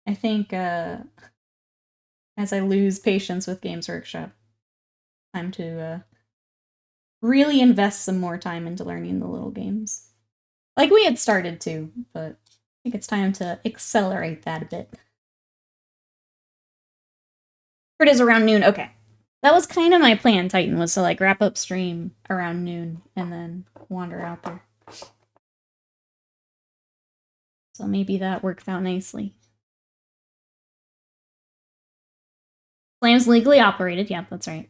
I think, as I lose patience with Games Workshop, time to, really invest some more time into learning the little games. Like we had started to, but I think it's time to accelerate that a bit. It is around noon. Okay. That was kind of my plan, Titan, was to like wrap up stream around noon and then wander out there. So maybe that works out nicely. Slam's legally operated. Yeah, that's right.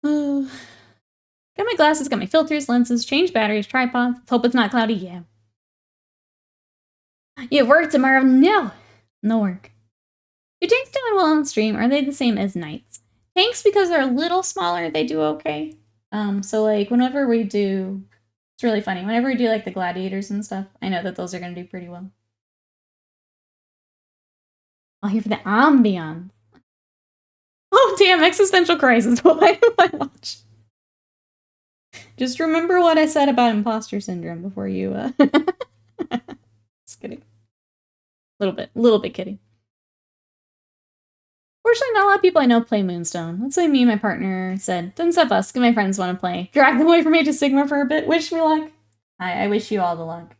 Got my glasses, got my filters, lenses, changed batteries, tripods. Hope it's not cloudy. Yeah. You have work tomorrow? No. No work. Do tanks doing well on stream? Are they the same as knights? Tanks, because they're a little smaller, they do okay. So like whenever we do, it's really funny. Whenever we do like the gladiators and stuff, I know that those are going to do pretty well. Oh, here for the ambiance. Oh damn, existential crisis. Why do I watch? Just remember what I said about imposter syndrome before you, Just kidding. Little bit kidding. Fortunately, not a lot of people I know play Moonstone. That's why me and my partner said, doesn't stop us, because my friends want to play. Drag them away from Age of Sigmar for a bit. Wish me luck. I wish you all the luck.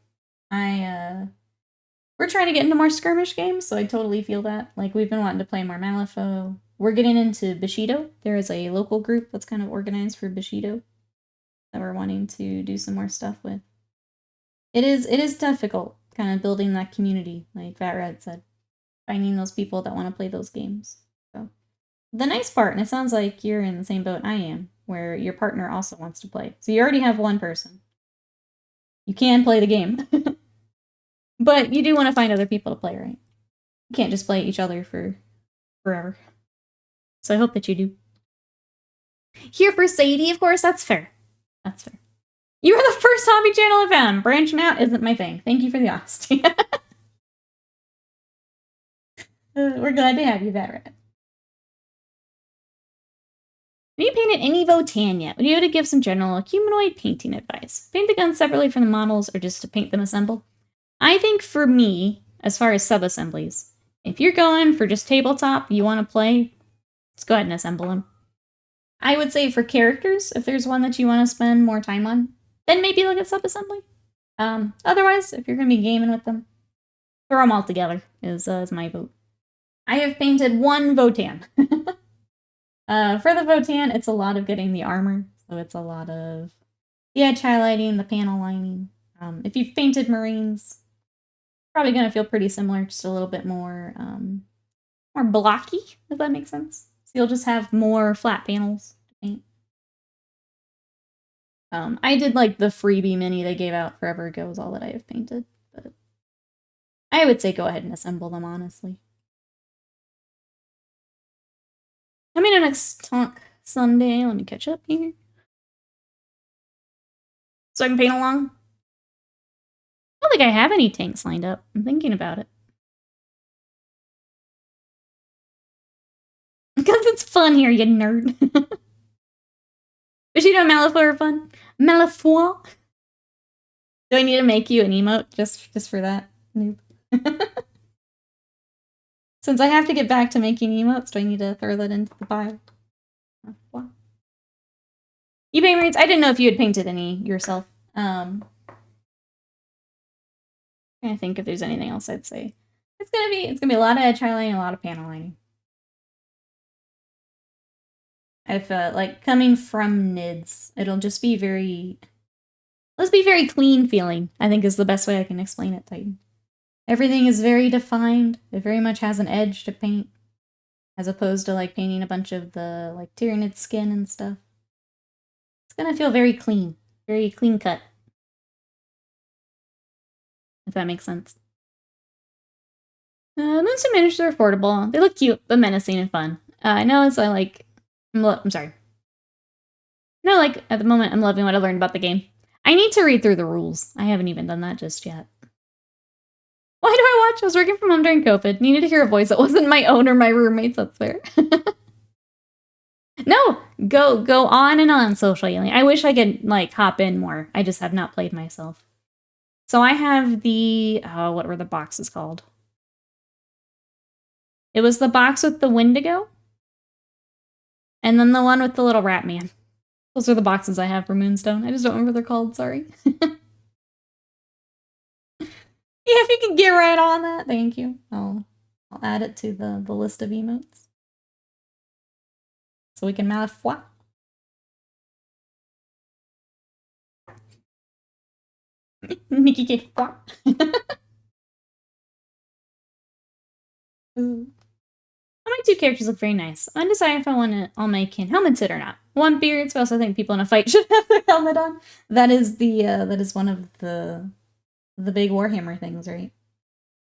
We're trying to get into more skirmish games, so I totally feel that. Like, we've been wanting to play more Malifaux. We're getting into Bushido. There is a local group that's kind of organized for Bushido that we're wanting to do some more stuff with. It is difficult, kind of building that community, like Fat Red said. Finding those people that want to play those games. So, the nice part, and it sounds like you're in the same boat I am, where your partner also wants to play. So you already have one person. You can play the game. But you do want to find other people to play, right? You can't just play each other for forever. So I hope that you do. Here for Sadie, of course, that's fair. That's fair. You are the first hobby channel I found. Branching out isn't my thing. Thank you for the honesty. We're glad to have you, Veteran. Have you painted any Votan yet? Would you able to give some general humanoid painting advice? Paint the guns separately from the models or just to paint them assembled? I think for me, as far as sub-assemblies, if you're going for just tabletop, you want to play, let's go ahead and assemble them. I would say for characters, if there's one that you want to spend more time on, then maybe look at sub-assembly. Otherwise, if you're going to be gaming with them, throw them all together is my vote. I have painted one Votan. For the Votan, it's a lot of getting the armor, so it's a lot of the edge highlighting, the panel lining. If you've painted Marines, probably going to feel pretty similar, just a little bit more blocky, if that makes sense. So you'll just have more flat panels to paint. I did like the freebie mini they gave out forever ago is all that I have painted, but I would say go ahead and assemble them, honestly. Coming in next Tonk Sunday. Let me catch up here. So I can paint along. I don't think I have any tanks lined up. I'm thinking about it. Because it's fun here, you nerd. Bushido and Malifaux are fun. Malifaux? Do I need to make you an emote just for that? Noob. Since I have to get back to making emotes, do I need to throw that into the pile? You paint Marines? I didn't know if you had painted any yourself. Trying to think if there's anything else I'd say. It's gonna be a lot of edge highlighting, a lot of panel lining. If like coming from NIDS, it'll just be very clean feeling, I think is the best way I can explain it, Titan. Everything is very defined. It very much has an edge to paint, as opposed to like painting a bunch of the like Tyranid skin and stuff. It's gonna feel very clean cut. If that makes sense. Moonstone Managers are affordable. They look cute, but menacing and fun. I know it's I'm sorry. No, like, at the moment, I'm loving what I learned about the game. I need to read through the rules. I haven't even done that just yet. Why do I watch? I was working from home during COVID. Needed to hear a voice that wasn't my own or my roommate's. That's fair. No, go on and on social healing. I wish I could, like, hop in more. I just have not played myself. So I have the... what were the boxes called? It was the box with the Wendigo. And then the one with the little rat man. Those are the boxes I have for Moonstone. I just don't remember what they're called, sorry. Yeah, if you can get right on that, thank you. I'll add it to the list of emotes. So we can Malifaux. Nikki K. How my two characters look very nice. I'm undecided if I want to all my kin helmeted or not. One beards, but I also think people in a fight should have their helmet on. That is one of the big Warhammer things, right?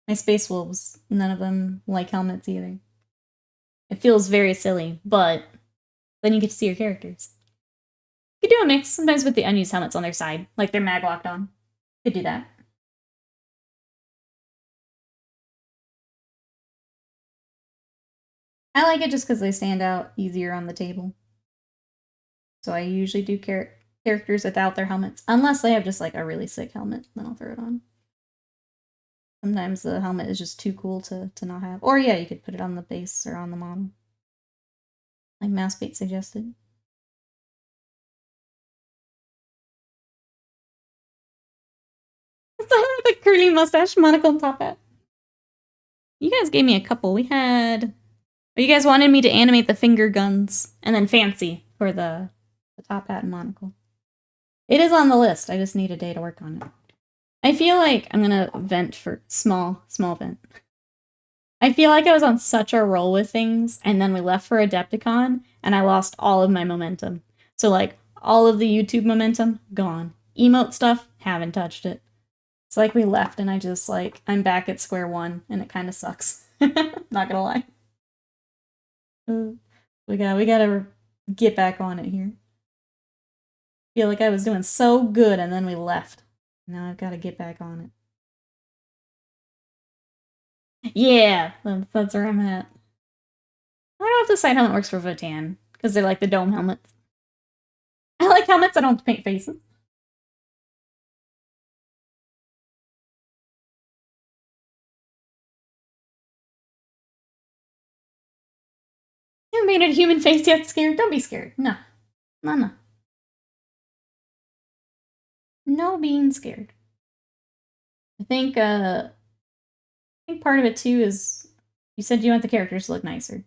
My Space Wolves, none of them like helmets either. It feels very silly, but then you get to see your characters. You could do a mix, sometimes with the unused helmets on their side, like they're mag locked on. Could do that. I like it just because they stand out easier on the table. So I usually do characters without their helmets. Unless they have just like a really sick helmet, then I'll throw it on. Sometimes the helmet is just too cool to not have. Or yeah, you could put it on the base or on the model. Like Mousebait suggested. The curly mustache, monocle, and top hat. You guys gave me a couple. We had... Oh, you guys wanted me to animate the finger guns. And then fancy for the top hat and monocle. It is on the list. I just need a day to work on it. I feel like I'm gonna vent for small vent. I feel like I was on such a roll with things, and then we left for Adepticon, and I lost all of my momentum. So, like, all of the YouTube momentum, gone. Emote stuff, haven't touched it. It's like we left, and I just, like, I'm back at square one, and it kind of sucks. Not gonna lie. We gotta get back on it here. Feel like I was doing so good, and then we left. Now I've got to get back on it. Yeah, that's where I'm at. I don't know if the side helmet works for Votan, because they're like the dome helmets. I like helmets I don't have to paint faces. You haven't painted a human face yet, scared? Don't be scared. No. No. No being scared. I think part of it too is you said you want the characters to look nicer.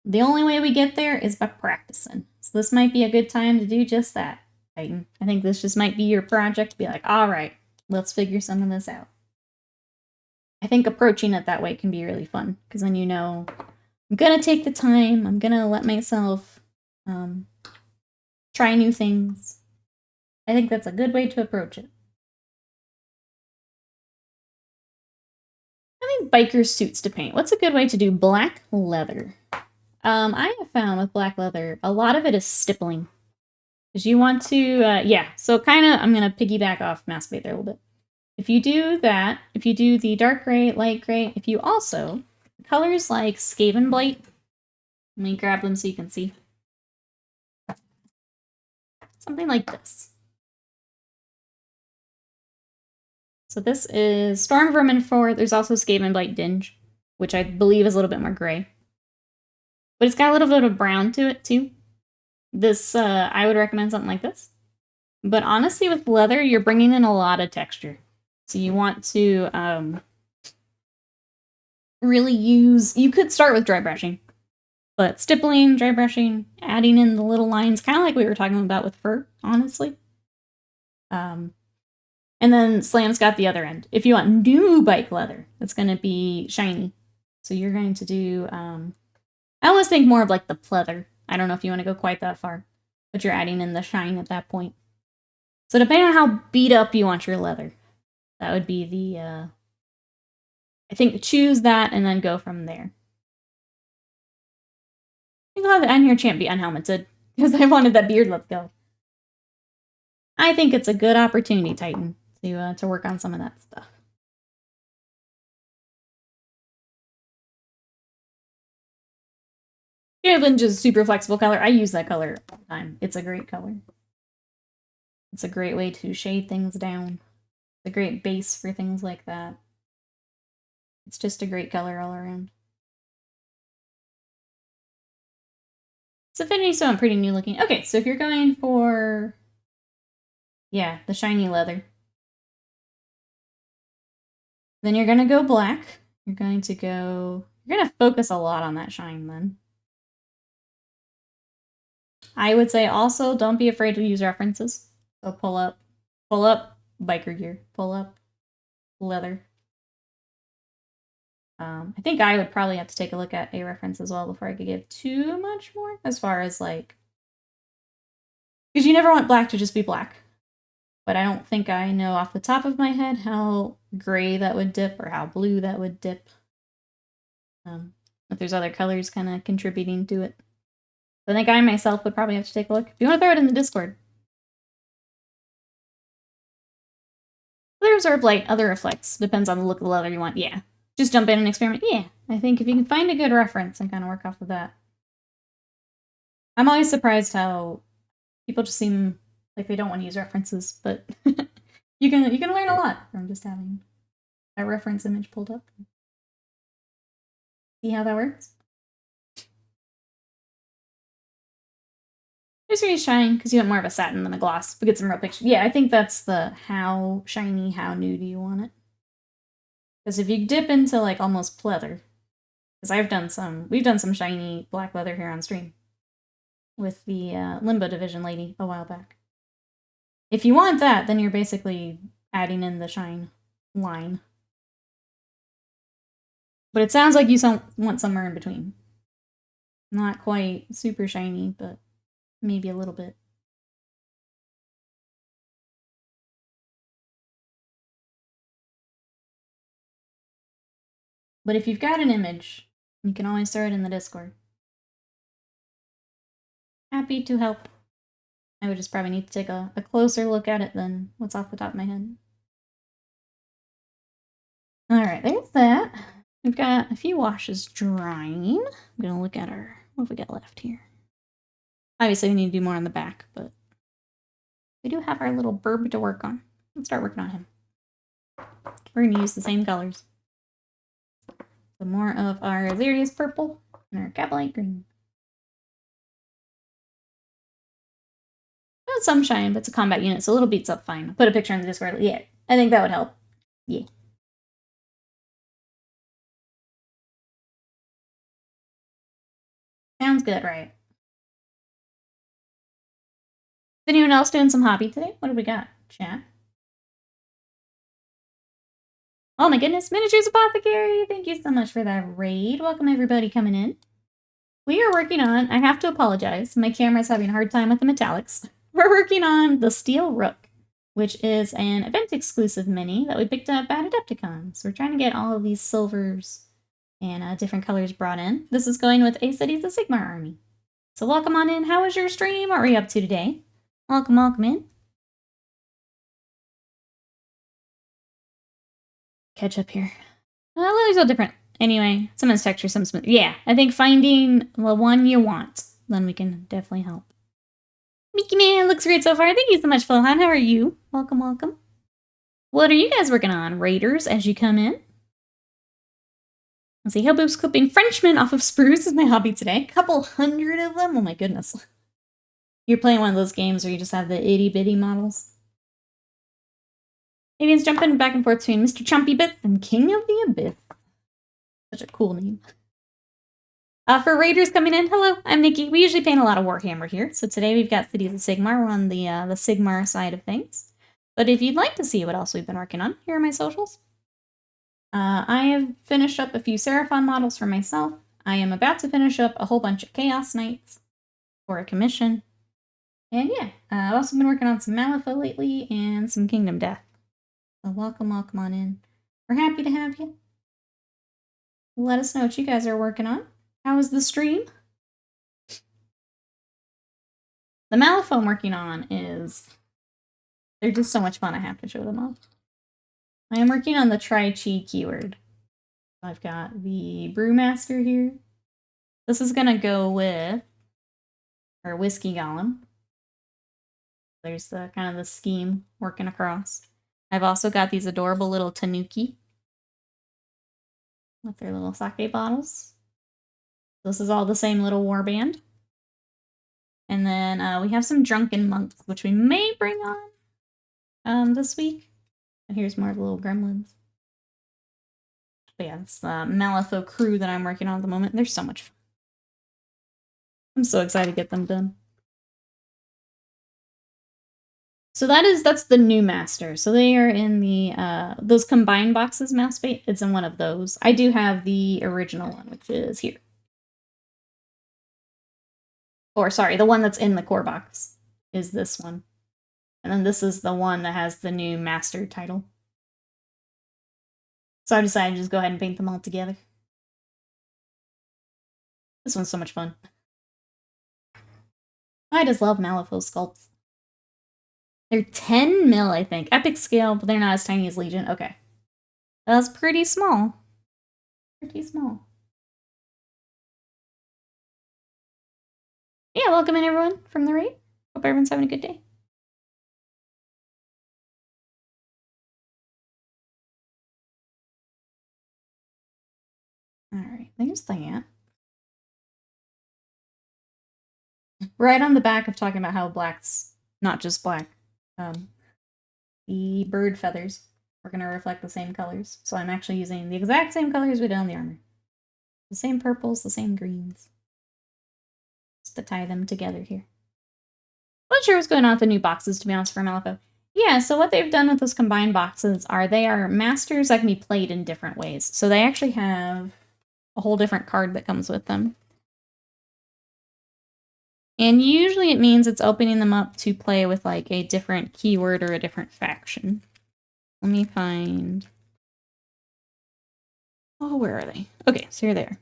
The only way we get there is by practicing. So this might be a good time to do just that, Titan. I think this just might be your project to be like, all right, let's figure some of this out. I think approaching it that way can be really fun, because then you know, I'm gonna take the time, I'm gonna let myself try new things. I think that's a good way to approach it. I think biker suits to paint. What's a good way to do black leather? I have found with black leather, a lot of it is stippling. Because you want to, yeah, so kind of, I'm going to piggyback off Maskbait there a little bit. If you do that, if you do the dark gray, light gray, if you also, colors like Skaven Blight, let me grab them so you can see. Something like this. So this is Storm Vermin 4. There's also Skaven Blight Dinge, which I believe is a little bit more gray. But it's got a little bit of brown to it, too. This, I would recommend something like this. But honestly, with leather, you're bringing in a lot of texture. So you want to really use... You could start with dry brushing. But stippling, dry brushing, adding in the little lines, kind of like we were talking about with fur, honestly. And then Slam's got the other end. If you want new bike leather, it's going to be shiny. So you're going to do... I almost think more of like the pleather. I don't know if you want to go quite that far. But you're adding in the shine at that point. So depending on how beat up you want your leather, that would be the... I think choose that and then go from there. I think I'll have the end here champ be unhelmeted. Because I wanted that beard, let's go. I think it's a good opportunity, Titan, to work on some of that stuff. Garen's just super flexible color. I use that color all the time. It's a great color. It's a great way to shade things down. It's a great base for things like that. It's just a great color all around. It's Affinity, so I'm pretty new looking. Okay, so if you're going for... Yeah, the shiny leather. Then you're going to go black. You're going to go... You're going to focus a lot on that shine then. I would say also don't be afraid to use references. So pull up biker gear, pull up leather. I think I would probably have to take a look at a reference as well before I could give too much more as far as like... Because you never want black to just be black. But I don't think I know off the top of my head how gray that would dip or how blue that would dip. If there's other colors kind of contributing to it. I think I myself would probably have to take a look. If you want to throw it in the Discord. Other Reserve Light, other Reflects. Depends on the look of the leather you want. Yeah. Just jump in and experiment. Yeah. I think if you can find a good reference and kind of work off of that. I'm always surprised how people just seem Like they don't want to use references, but you can learn a lot from just having a reference image pulled up. See how that works? Just really shine because you want more of a satin than a gloss. We get some real pictures. Yeah, I think that's the how shiny, how new do you want it? Because if you dip into like almost pleather, because we've done some shiny black leather here on stream with the Limbo Division lady a while back. If you want that, then you're basically adding in the shine line. But it sounds like you want somewhere in between. Not quite super shiny, but maybe a little bit. But if you've got an image, you can always throw it in the Discord. Happy to help. I would just probably need to take a closer look at it than what's off the top of my head. Alright, there's that. We've got a few washes drying. I'm gonna look at what have we got left here. Obviously we need to do more on the back, but we do have our little burb to work on. Let's start working on him. We're gonna use the same colors. So more of our Azirius purple and our Cabalite green. Not some shine, but it's a combat unit, so a little beats up fine. I'll put a picture on the Discord. Yeah, I think that would help. Yeah. Sounds good, right? Is anyone else doing some hobby today? What do we got? Chat. Oh my goodness, Miniatures Apothecary! Thank you so much for that raid. Welcome everybody coming in. We are working on, I have to apologize, my camera's having a hard time with the metallics. We're working on the Steel Rook, which is an event-exclusive mini that we picked up at Adepticon. So we're trying to get all of these silvers and different colors brought in. This is going with A Cities of Sigmar army. So welcome on in. How was your stream? What were you up to today? Welcome in. Catch up here. Lily's all different. Anyway, someone's texture, some smooth. Yeah, I think finding the one you want, then we can definitely help. Mickey Man looks great so far. Thank you so much, Flohan. How are you? Welcome. What are you guys working on, Raiders, as you come in? Let's see, Hellboop's clipping Frenchmen off of spruce is my hobby today. Couple hundred of them? Oh my goodness. You're playing one of those games where you just have the itty-bitty models. Aliens jumping back and forth between Mr. Chumpy Bits and King of the Abyss. Such a cool name. For Raiders coming in, hello, I'm Nikki. We usually paint a lot of Warhammer here, so today we've got Cities of Sigmar. We're on the Sigmar side of things. But if you'd like to see what else we've been working on, here are my socials. I have finished up a few Seraphon models for myself. I am about to finish up a whole bunch of Chaos Knights for a commission. And yeah, I've also been working on some Malifaux lately and some Kingdom Death. So welcome on in. We're happy to have you. Let us know what you guys are working on. How was the stream? The Malifaux I'm working on they're just so much fun, I have to show them off. I am working on the Tri-Chi keyword. I've got the Brewmaster here. This is gonna go with our Whiskey Golem. There's kind of the scheme working across. I've also got these adorable little Tanuki with their little sake bottles. This is all the same little warband. And then we have some Drunken Monks, which we may bring on this week. And here's more of the little gremlins. But yeah, it's the Malifaux crew that I'm working on at the moment. They're so much fun. I'm so excited to get them done. So that's the new master. So they are in the those combined boxes, mouse bait. It's in one of those. I do have the original one, which is here. Or sorry, the one that's in the core box is this one. And then this is the one that has the new master title. So I decided to just go ahead and paint them all together. This one's so much fun. I just love Malifaux sculpts. They're 10 mil, I think. Epic scale, but they're not as tiny as Legion. Okay. That's pretty small. Pretty small. Yeah, welcome in everyone from the raid. Hope everyone's having a good day. There's that. Right on the back of talking about how black's not just black. The bird feathers are going to reflect the same colors. So I'm actually using the exact same colors we did on the armor. The same purples, the same greens. Just to tie them together here. Not sure what's going on with the new boxes, to be honest, for Malifaux. Yeah, so what they've done with those combined boxes are they are masters that can be played in different ways. So they actually have a whole different card that comes with them. And usually it means it's opening them up to play with like a different keyword or a different faction. Let me find... Oh, where are they? Okay, so you're there.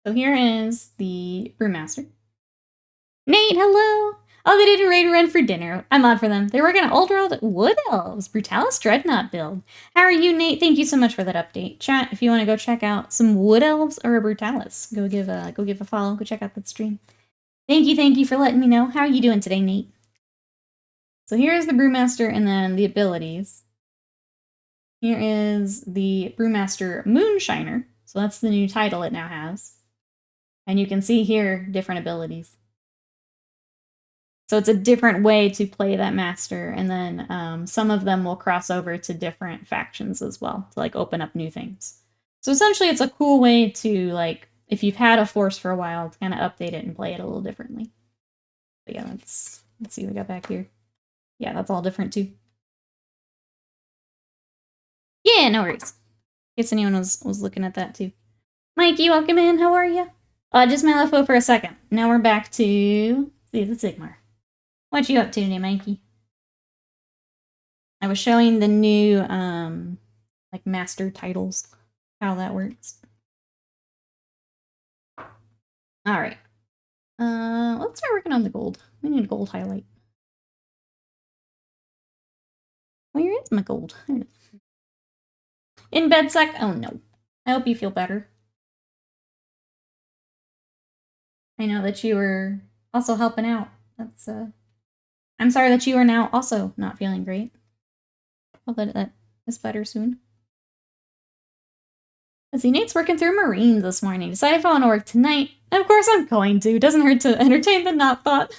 So here is the Brewmaster. Nate, hello! Oh, they did a raid run for dinner. I'm on for them. They're working on Old World Wood Elves. Brutalis Dreadnought build. How are you, Nate? Thank you so much for that update. Chat, if you want to go check out some Wood Elves or a Brutalis, go give a follow. Go check out that stream. Thank you for letting me know. How are you doing today, Nate? So here's the Brewmaster and then the abilities. Here is the Brewmaster Moonshiner. So that's the new title it now has. And you can see here different abilities. So it's a different way to play that master, and then some of them will cross over to different factions as well, to like open up new things. So essentially it's a cool way to, like, if you've had a force for a while, to kind of update it and play it a little differently. But yeah, let's see what we got back here. Yeah, that's all different too. Yeah, no worries. In case anyone was looking at that too. Mikey, welcome in. How are you? Just Malifaux for a second. Now we're back to the Sigmar. What you up to today, Mikey? I was showing the new, like, master titles, how that works. Alright. Let's start working on the gold. We need a gold highlight. Where is my gold? There it is. In bed sec? Oh no. I hope you feel better. I know that you were also helping out. That's, I'm sorry that you are now also not feeling great. Hope that is better soon. Let's see, Nate's working through Marines this morning. Decided if I want to work tonight. And of course I'm going to. Doesn't hurt to entertain the not thought.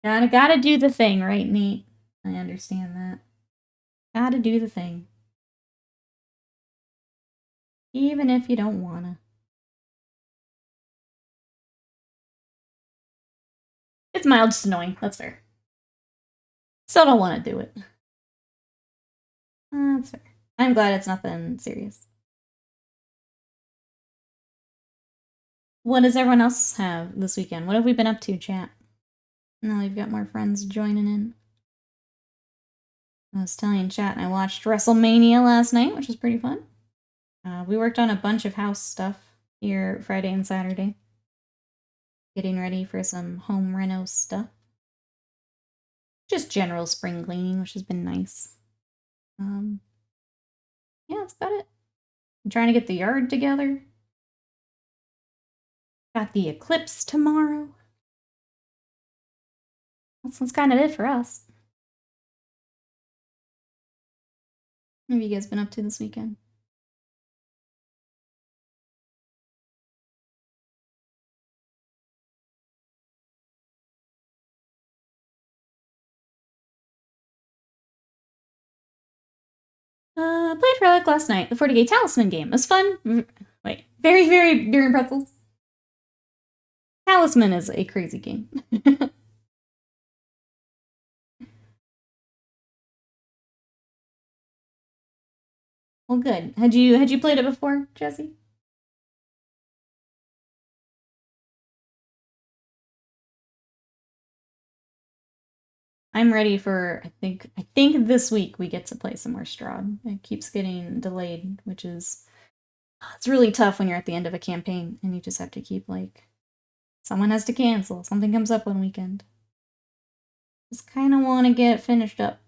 Gotta do the thing, right, Nate? I understand that. Gotta do the thing. Even if you don't wanna. It's mild, just annoying. That's fair. Still don't want to do it. That's fair. I'm glad it's nothing serious. What does everyone else have this weekend? What have we been up to, chat? Now we've got more friends joining in. I was telling chat I watched WrestleMania last night, which was pretty fun. We worked on a bunch of house stuff here Friday and Saturday. Getting ready for some home reno stuff. Just general spring cleaning, which has been nice. Yeah, that's about it. I'm trying to get the yard together. Got the eclipse tomorrow. That's kind of it for us. What have you guys been up to this weekend? Played Relic last night, the 40k Talisman game. It was fun. Wait, very, very beer and pretzels. Talisman is a crazy game. Well, good. Had you played it before, Jesse? I'm ready for, I think this week we get to play some more Strahd. It keeps getting delayed, which is, it's really tough when you're at the end of a campaign and you just have to keep, like, someone has to cancel, something comes up one weekend. Just kind of want to get finished up.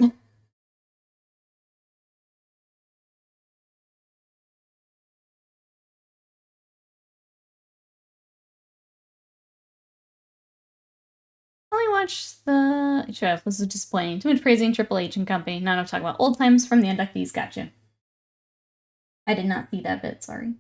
Only watch the... This is disappointing. Too much praising Triple H and company. Not enough talk about old times from the inductees. Gotcha. I did not see that bit, sorry.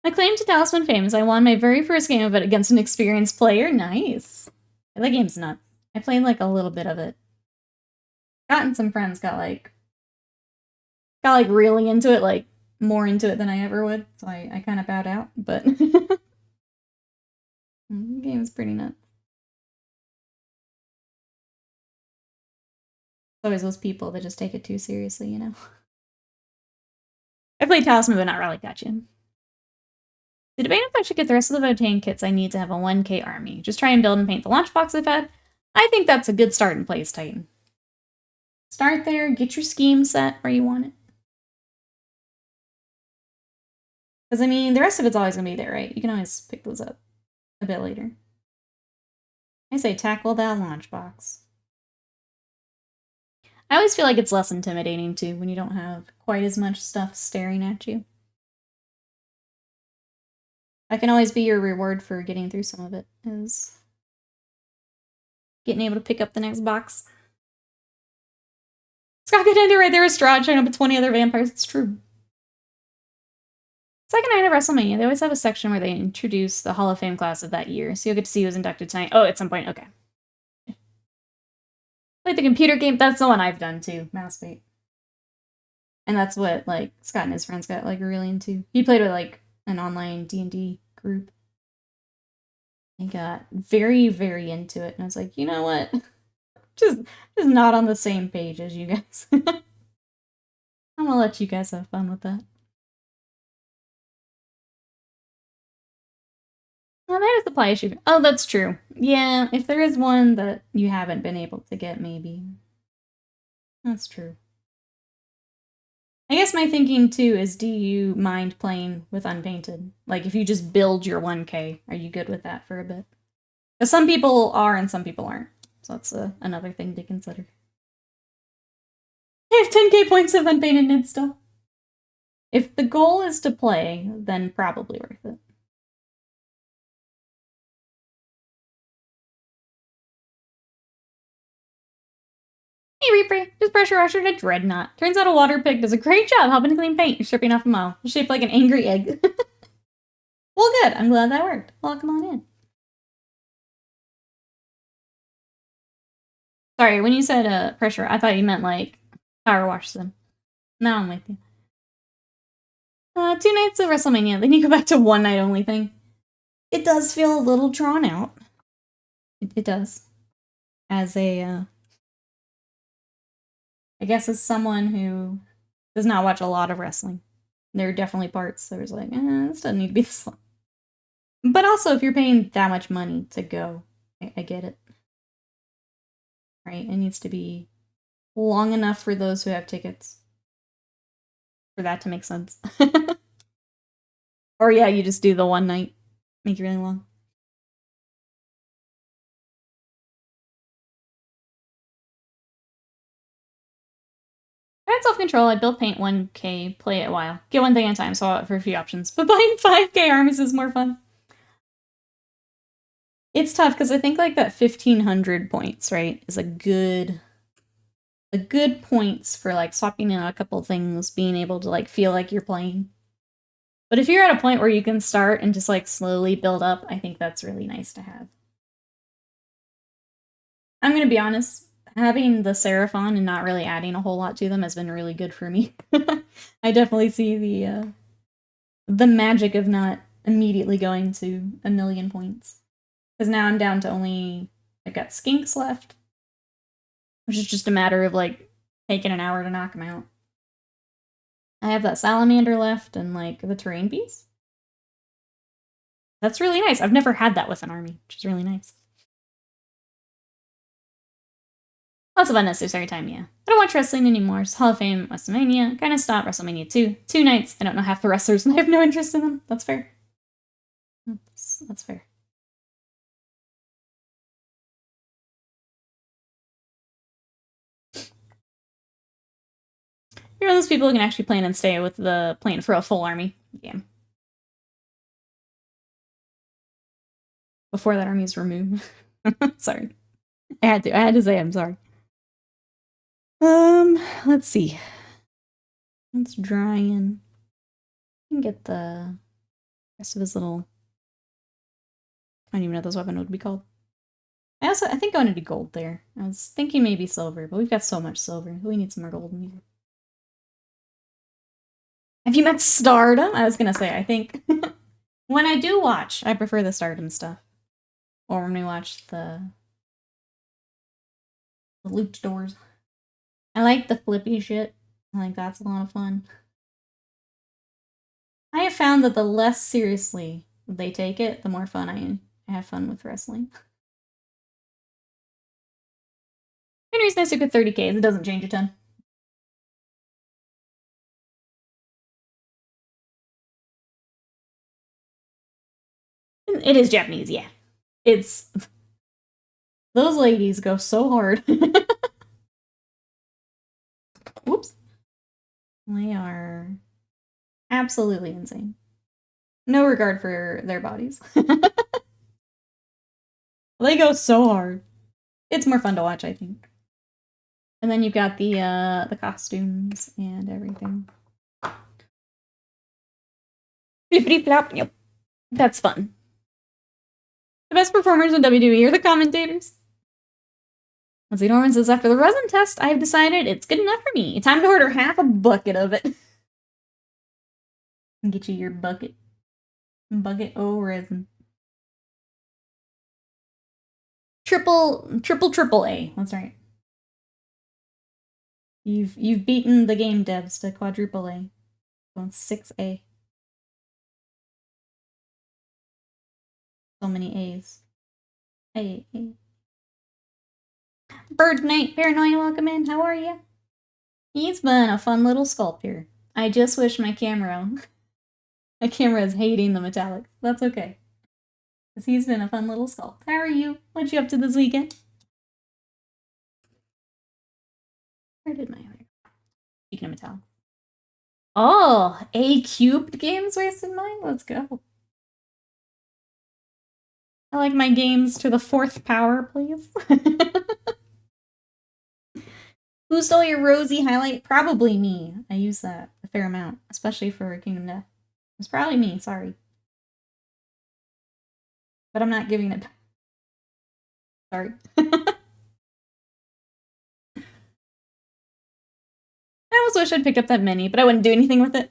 My claim to Talisman fame is I won my very first game of it against an experienced player. Nice. That game's nuts. I played like a little bit of it. Scott and some friends got really into it, like more into it than I ever would. So I kind of bowed out, but the game's pretty nuts. There's always those people that just take it too seriously, you know? I played Talisman, but not really. Gotcha. The debate if I should get the rest of the Votain kits I need to have a 1K army. Just try and build and paint the launch box I've had. I think that's a good start in place, Titan. Start there, get your scheme set where you want it. Because, I mean, the rest of it's always going to be there, right? You can always pick those up a bit later. I say tackle that launch box. I always feel like it's less intimidating, too, when you don't have quite as much stuff staring at you. That can always be your reward for getting through some of it, is getting able to pick up the next box. Scott could end it right there with Strahd showing up with 20 other vampires. It's true. Second night of WrestleMania, they always have a section where they introduce the Hall of Fame class of that year, so you'll get to see who was inducted tonight. Oh, at some point, okay. Like the computer game, that's the one I've done too, Mousebait. And that's what, like, Scott and his friends got, like, really into. He played with, like, an online D&D group. He got very, very into it, and I was like, you know what? Just not on the same page as you guys. I'm gonna let you guys have fun with that. Oh, that is the supply issue. Oh, that's true. Yeah, if there is one that you haven't been able to get, maybe. That's true. I guess my thinking, too, is do you mind playing with unpainted? Like, if you just build your 1K, are you good with that for a bit? Because some people are and some people aren't. So that's another thing to consider. I have 10k points of unpainted Nid still. If the goal is to play, then probably worth it. Hey Reaper, just pressure ushered a Dreadnought. Turns out a water pig does a great job helping to clean paint. You're stripping off a mile. It's shaped like an angry egg. Well, good. I'm glad that worked. Welcome on in. Sorry, when you said pressure, I thought you meant like power wash them. Now I'm with you. 2 nights of WrestleMania, then you go back to 1 night only thing. It does feel a little drawn out. It does. As a, I guess as someone who does not watch a lot of wrestling, there are definitely parts that was like, this doesn't need to be this long. But also, if you're paying that much money to go, I get it. Right? It needs to be long enough for those who have tickets for that to make sense. Or yeah, you just do the 1 night. Make it really long. I had self-control. I built paint 1K, play it a while. Get one thing at a time, swap it for a few options. But buying 5K armies is more fun. It's tough, because I think like that 1,500 points, right, is a good points for like swapping in a couple things, being able to like feel like you're playing. But if you're at a point where you can start and just like slowly build up, I think that's really nice to have. I'm gonna be honest, having the Seraphon and not really adding a whole lot to them has been really good for me. I definitely see the magic of not immediately going to 1,000,000 points. Because now I'm down to I've got Skinks left, which is just a matter of like taking an hour to knock them out. I have that Salamander left and like the Terrain Beast. That's really nice. I've never had that with an army, which is really nice. Lots of unnecessary time, yeah. I don't watch wrestling anymore. It's Hall of Fame, WrestleMania. Kind of stopped WrestleMania 2. 2 nights. I don't know half the wrestlers and I have no interest in them. That's fair. That's fair. You're one of those people who can actually plan and stay with the plan for a full army. Yeah. before that army is removed. Sorry. I had to say I'm sorry. Let's see. Let's dry in. I can get the rest of his little... I don't even know what this weapon would be called. I think I want to do gold there. I was thinking maybe silver, but we've got so much silver. We need some more gold in here. Have you met Stardom? I was gonna say, I think... when I do watch, I prefer the Stardom stuff. Or when we watch the loot doors. I like the flippy shit. I think that's a lot of fun. I have found that the less seriously they take it, the more fun I have fun with wrestling. Henry's nice with 30k, it doesn't change a ton. It is Japanese, yeah. It's... those ladies go so hard. Whoops. They are absolutely insane. No regard for their bodies. They go so hard. It's more fun to watch, I think. And then you've got the costumes and everything. Flippity flop. Yep. That's fun. The best performers in WWE are the commentators. Lindsay Norman says, after the resin test, I've decided it's good enough for me. Time to order half a bucket of it. And get you your bucket. Bucket o' resin. Triple A. That's right. You've beaten the game devs to quadruple A. Going 6A. So many A's. A. Bird Knight Paranoia, welcome in. How are you? He's been a fun little sculptor. I just wish my camera is hating the metallics. That's okay. Because he's been a fun little sculpt. How are you? What you up to this weekend? Where did my other... Speaking of metallic. Oh, A cubed games wasted mine? Let's go. I like my games to the 4th power, please. Who stole your rosy highlight? Probably me. I use that a fair amount, especially for Kingdom Death. It's probably me, sorry. But I'm not giving it back. Sorry. I almost wish I'd picked up that mini, but I wouldn't do anything with it.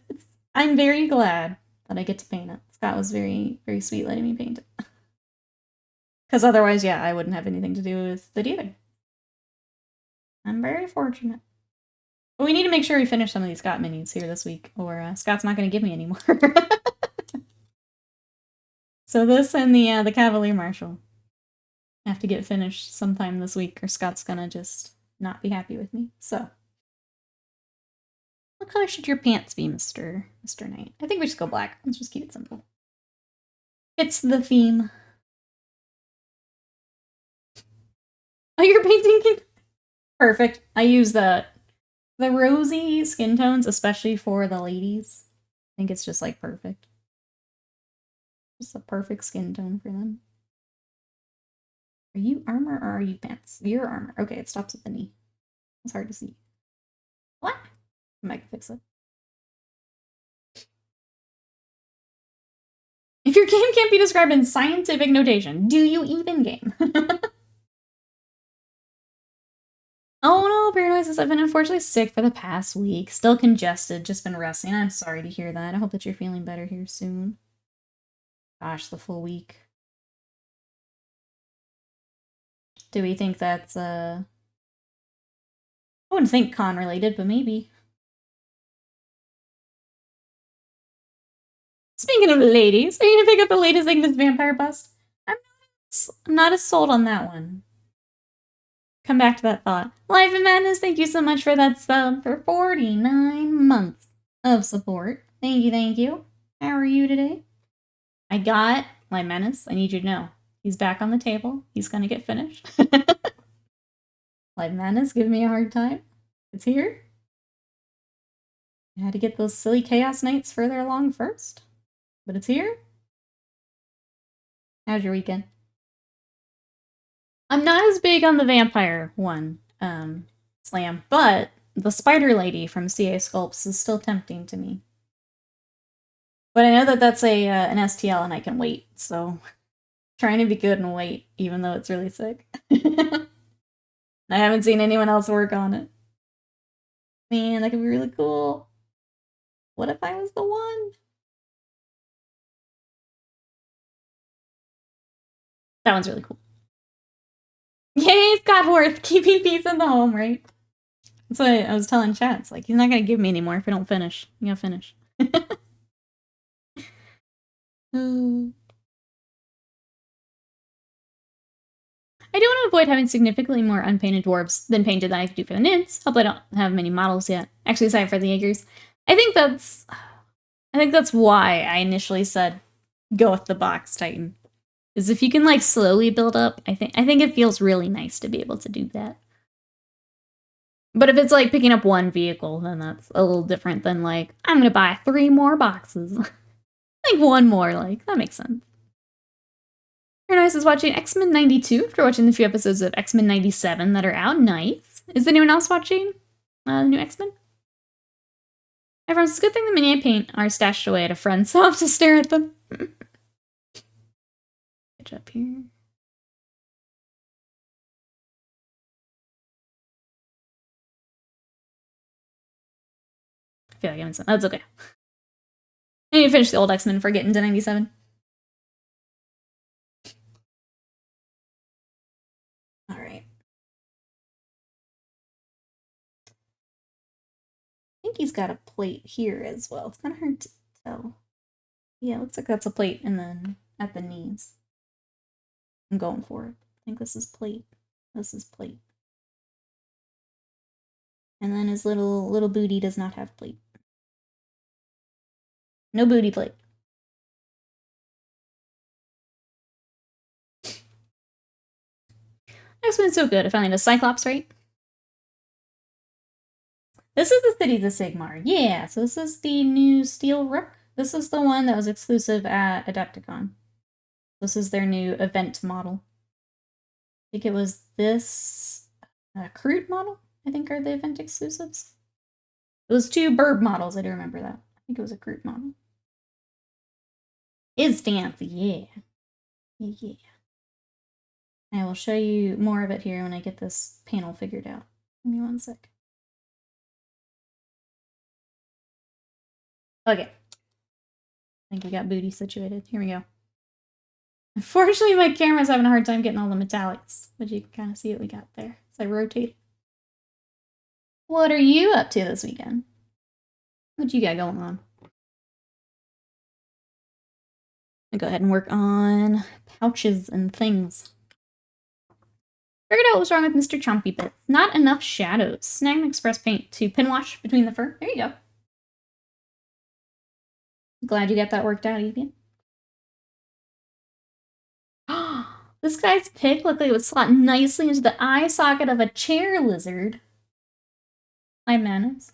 I'm very glad that I get to paint it. Scott was very, very sweet letting me paint it. Because otherwise, yeah, I wouldn't have anything to do with it either. I'm very fortunate. But we need to make sure we finish some of these Scott minis here this week, or Scott's not going to give me any more. So this and the Cavalier Marshal have to get finished sometime this week, or Scott's going to just not be happy with me. So, what color should your pants be, Mr. Knight? I think we just go black. Let's just keep it simple. It's the theme. Oh, you're painting? Perfect. I use the rosy skin tones, especially for the ladies. I think it's just like perfect. Just a perfect skin tone for them. Are you armor or are you pants? You're armor. Okay, it stops at the knee. It's hard to see. What? I might fix it. If your game can't be described in scientific notation, do you even game? Oh no, Paranoia says I've been unfortunately sick for the past week. Still congested, just been resting. I'm sorry to hear that. I hope that you're feeling better here soon. Gosh, the full week. Do we think that's, I wouldn't think con related, but maybe. Speaking of ladies, are you gonna pick up the latest Ignis Vampire bust? I'm not as sold on that one. Come back to that thought. Life and Madness, thank you so much for that sub for 49 months of support. Thank you, thank you. How are you today? I got Life Madness. I need you to know. He's back on the table. He's gonna get finished. Life Madness, give me a hard time. It's here. I had to get those silly Chaos Knights further along first. But it's here. How's your weekend? I'm not as big on the vampire one, Slam, but the spider lady from CA Sculpts is still tempting to me. But I know that that's an STL and I can wait, so trying to be good and wait, even though it's really sick. I haven't seen anyone else work on it. Man, that could be really cool. What if I was the one? That one's really cool. Yay, Scott Worth, keeping peace in the home, right? That's what I was telling chat. It's like, he's not gonna give me anymore if I don't finish. You gotta finish. I do want to avoid having significantly more unpainted dwarves than painted that I could do for the Nids. Hopefully I don't have many models yet. Actually, aside for the Jaegers. I think that's why I initially said go with the box Titan. Is if you can like slowly build up, I think it feels really nice to be able to do that. But if it's like picking up one vehicle, then that's a little different than like, I'm gonna buy 3 more boxes. Like one more, like, that makes sense. Very nice is watching X-Men 92 after watching the few episodes of X-Men 97 that are out. Nice. Is anyone else watching the new X-Men? Everyone's, it's a good thing the mini I paint are stashed away at a friend's, so I'll have to stare at them. Get up here. I feel like I haven't said that's okay. I need to finish the old X-Men before getting to 97. Alright. I think he's got a plate here as well. It's kind of hard to tell. Yeah, it looks like that's a plate, and then at the knees. I'm going for it. I think this is plate. This is plate. And then his little booty does not have plate. No booty plate. Next one's so good. I finally did Cyclops, right? This is the cities of Sigmar. Yeah, so this is the new Steel Rook. This is the one that was exclusive at Adepticon. This is their new event model. I think it was this crude model, I think, are the event exclusives. It was 2 burb models, I do remember that. I think it was a crude model. It's fancy, yeah. Yeah. I will show you more of it here when I get this panel figured out. Give me one sec. Okay. I think we got booty situated. Here we go. Unfortunately, my camera's having a hard time getting all the metallics, but you can kind of see what we got there. So I rotate. What are you up to this weekend? What you got going on? I'll go ahead and work on pouches and things. Figured out what was wrong with Mr. Chompy Bits. Not enough shadows. Snag an express paint to pin wash between the fur. There you go. Glad you got that worked out, Evian. This guy's pick looked like it would slot nicely into the eye socket of a chair lizard. Hi, Manus.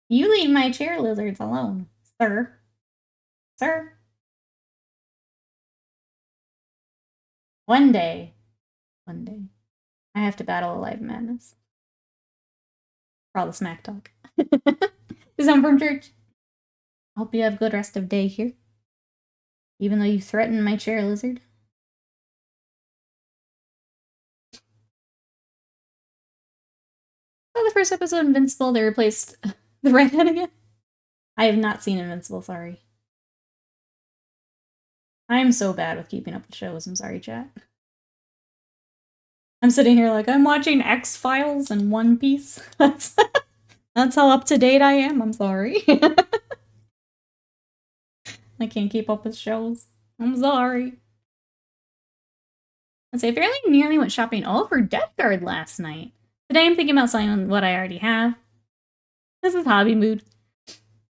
You leave my chair lizards alone, sir. Sir. One day, I have to battle a live madness. For all the smack talk. Is I'm from church. Hope you have a good rest of day here. Even though you threatened my chair lizard. Oh, the first episode of Invincible, they replaced the redhead again. I have not seen Invincible, sorry. I'm so bad with keeping up with shows, I'm sorry, chat. I'm sitting here like, I'm watching X-Files and One Piece. That's how up to date I am, I'm sorry. I can't keep up with shows. I'm sorry. Let's say I fairly nearly went shopping all for Death Guard last night. Today I'm thinking about selling what I already have. This is hobby mood.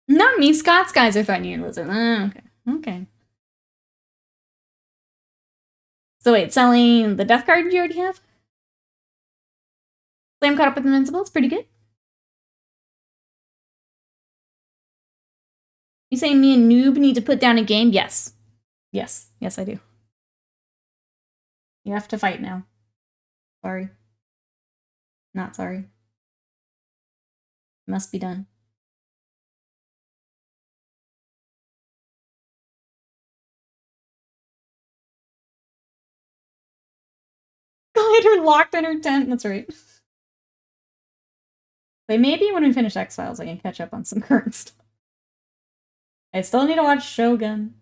Not me, Scott's guys are threatening your lizard. Okay. So wait, selling the Death Guard you already have? Slam caught up with Invincible, it's pretty good. You saying me and Noob need to put down a game? Yes. Yes, I do. You have to fight now. Sorry. Not sorry. Must be done. Glider locked in her tent. That's right. But maybe when we finish X-Files, I can catch up on some current stuff. I still need to watch Shogun.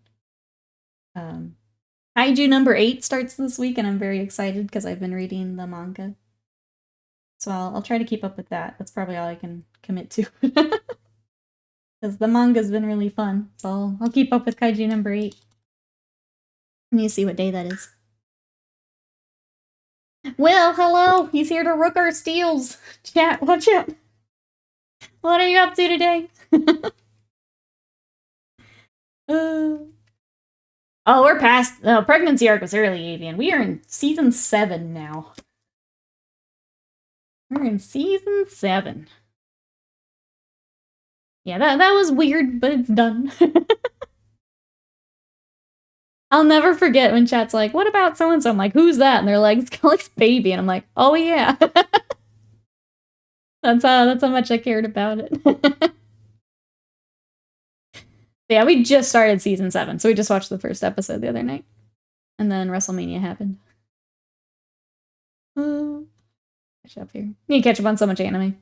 Kaiju number 8 starts this week, and I'm very excited because I've been reading the manga. So I'll try to keep up with that. That's probably all I can commit to. Because the manga's been really fun. So I'll keep up with Kaiju number 8. I need to see what day that is. Well, hello! He's here to rook our steals! Chat, watch out! What are you up to today? Oh, we're past... Oh, pregnancy arc was early, Avian. We are in season 7 now. We're in season 7. Yeah, that was weird, but it's done. I'll never forget when chat's like, what about so-and-so? I'm like, who's that? And they're like, it's Alex Baby. And I'm like, oh yeah. That's how much I cared about it. Yeah, we just started season 7, so we just watched the first episode the other night. And then WrestleMania happened. Catch up here. Need to catch up on so much anime.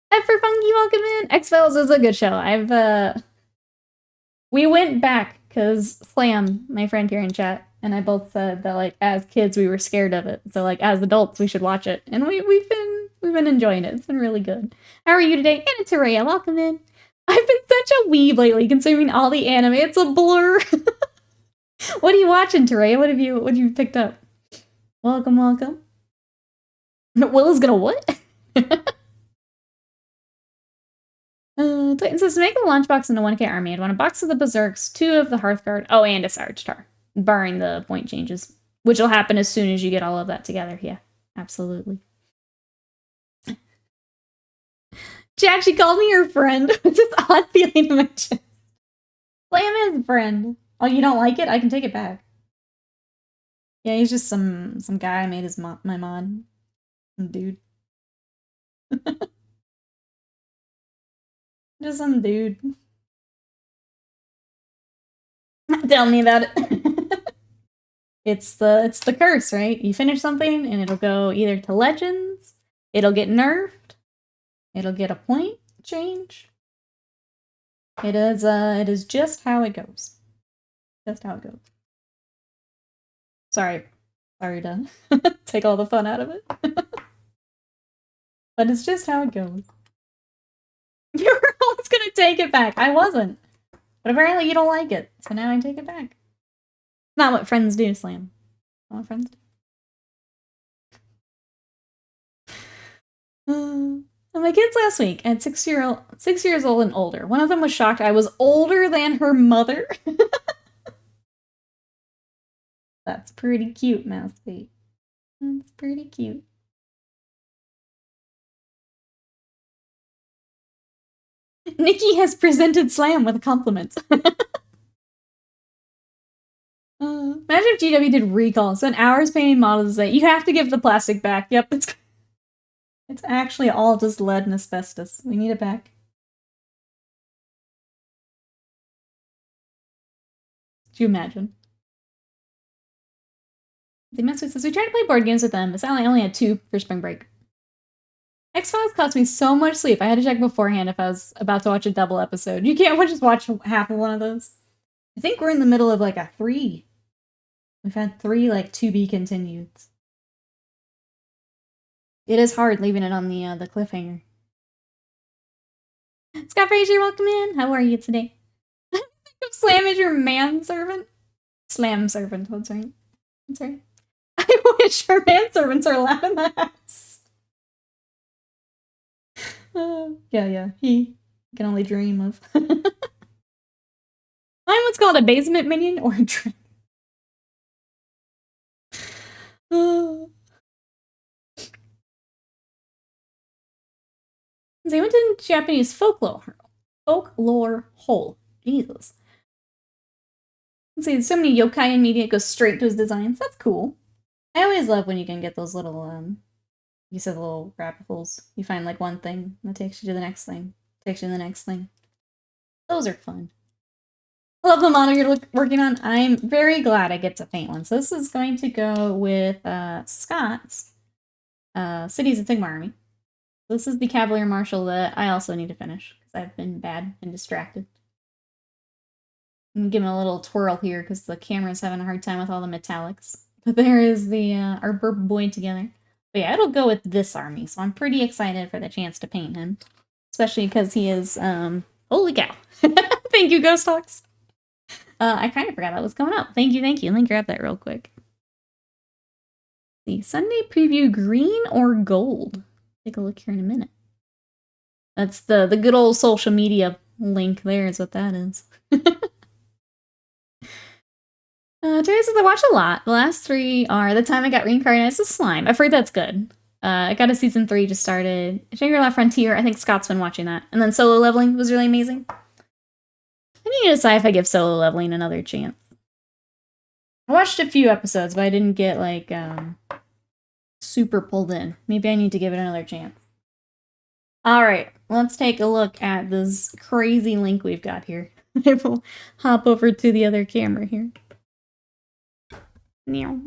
For Funky, welcome in. X-Files is a good show. We went back because Slam, my friend here in chat, and I both said that like as kids we were scared of it. So like as adults we should watch it. And we've been enjoying it. It's been really good. How are you today? And it's Araya, welcome in. I've been such a weeb lately, consuming all the anime. It's a blur. What are you watching, Terea? What have you picked up? Welcome. Will is gonna what? Titan says, make a lunchbox into 1K army. I'd want a box of the Berserks, 2 of the Hearthguard, and a Sarge Tar, barring the point changes, which will happen as soon as you get all of that together. Yeah, absolutely. She actually called me her friend. It's just odd feeling in my chest. Slam is friend. Oh, you don't like it? I can take it back. Yeah, he's just some guy I made his my mod. Some dude. Just some dude. Tell me about it. It's the curse, right? You finish something and it'll go either to Legends, it'll get nerfed, it'll get a point change. It is just how it goes. Just how it goes. Sorry to take all the fun out of it. But it's just how it goes. You were always gonna take it back. I wasn't. But apparently you don't like it, so now I take it back. Not what friends do, Slam. Not what friends do. My kids last week at 6 years old and older. One of them was shocked I was older than her mother. That's pretty cute, Mouse Feet. That's pretty cute. Nikki has presented Slam with compliments. Imagine if GW did recall. Spent hours painting models that you have to give the plastic back. Yep, it's actually all just lead and asbestos. We need it back. Could you imagine? The Messi says, we tried to play board games with them, but Sally only had 2 for spring break. X-Files cost me so much sleep. I had to check beforehand if I was about to watch a double episode. You can't just watch half of one of those. I think we're in the middle of like a 3. We've had 3 like to be continued. It is hard leaving it on the cliffhanger. Scott Frazier, welcome in. How are you today? Slam is your manservant? Slam servant, that's right. That's right. I wish our manservants are allowed in the house. Yeah. He can only dream of. Mine was called a basement minion or a trick. They went to Japanese folklore hole. Jesus. Let's see, so many yokai in media, it goes straight to his designs. That's cool. I always love when you can get those little, you said the little rabbit holes. You find like one thing that takes you to the next thing, takes you to the next thing. Those are fun. I love the model you're working on. I'm very glad I get to paint one. So this is going to go with Scott's Cities of Sigmar Army. This is the Cavalier Marshal that I also need to finish because I've been bad and distracted. I'm giving a little twirl here because the camera's having a hard time with all the metallics. But there is the our burp boy together. But yeah, it'll go with this army, so I'm pretty excited for the chance to paint him. Especially because he is, holy cow. Thank you, Ghost Hawks. I kind of forgot that was coming up. Thank you, thank you. Let me grab that real quick. The Sunday preview, green or gold? Take a look here in a minute. That's the good old social media link there is what that is. Terry says I watch a lot. The last 3 are The Time I Got Reincarnated as Slime. I've heard that's good. I got a season 3 just started. Shangri-La Frontier, I think Scott's been watching that. And then Solo Leveling was really amazing. I need to decide if I give Solo Leveling another chance. I watched a few episodes, but I didn't get, like, super pulled in. Maybe I need to give it another chance. Alright, let's take a look at this crazy link we've got here. I will hop over to the other camera here. Now,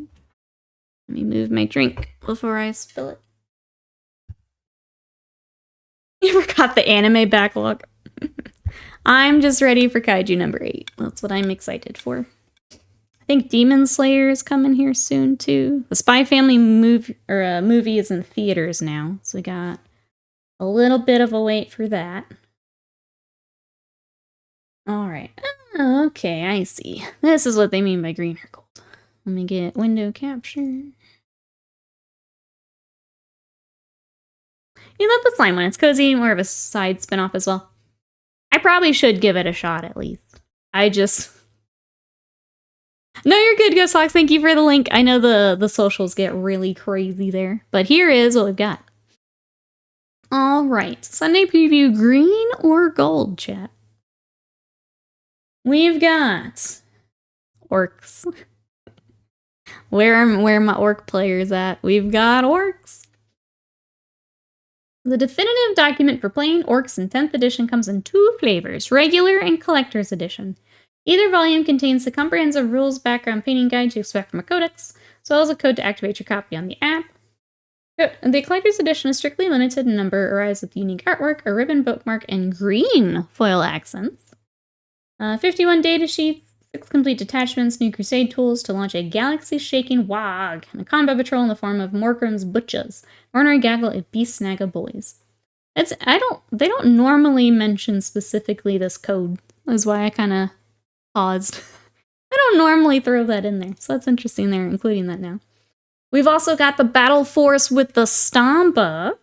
let me move my drink before I spill it. You forgot the anime backlog. I'm just ready for Kaiju number 8. That's what I'm excited for. I think Demon Slayer is coming here soon too. The Spy Family movie is in theaters now, so we got a little bit of a wait for that. All right. Oh, okay, I see. This is what they mean by green or gold. Let me get window capture. You love the slime one. It's cozy, more of a side spin-off as well. I probably should give it a shot at least. I just... No, you're good, Ghost Hawks. Thank you for the link. I know the socials get really crazy there. But here is what we've got. Alright. Sunday preview, green or gold, chat? We've got... orcs. Where are my orc players at? We've got orcs. The definitive document for playing orcs in 10th edition comes in 2 flavors, regular and collector's edition. Either volume contains the comprehensive rules background painting guide you expect from a codex, as well as a code to activate your copy on the app. The collector's edition is strictly limited in number, arrives with unique artwork, a ribbon bookmark, and green foil accents. 51 data sheets, 6 complete detachments, new crusade tools to launch a galaxy-shaking wog, and a combat patrol in the form of Morgrim's Butchas, ornery gaggle of beast snagga boys. They don't normally mention specifically this code, is why I kind of paused. I don't normally throw that in there, so that's interesting they're including that now. We've also got the Battle Force with the Stompa.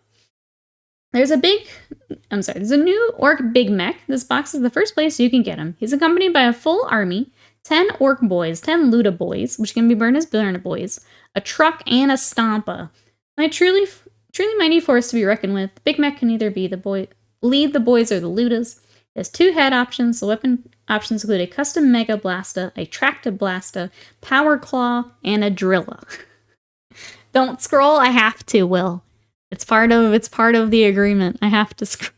There's a new orc Big Mech. This box is the first place you can get him. He's accompanied by a full army, 10 orc boys, 10 Luda boys, which can be burned as Burner boys, a truck, and a Stompa. My truly mighty force to be reckoned with. Big Mech can either be lead the boys or the Ludas. It has 2 head options. The weapon options include a custom Mega Blasta, a Tracta Blasta, Power Claw, and a Drilla. Don't scroll, I have to, Will. It's part of the agreement. I have to scroll.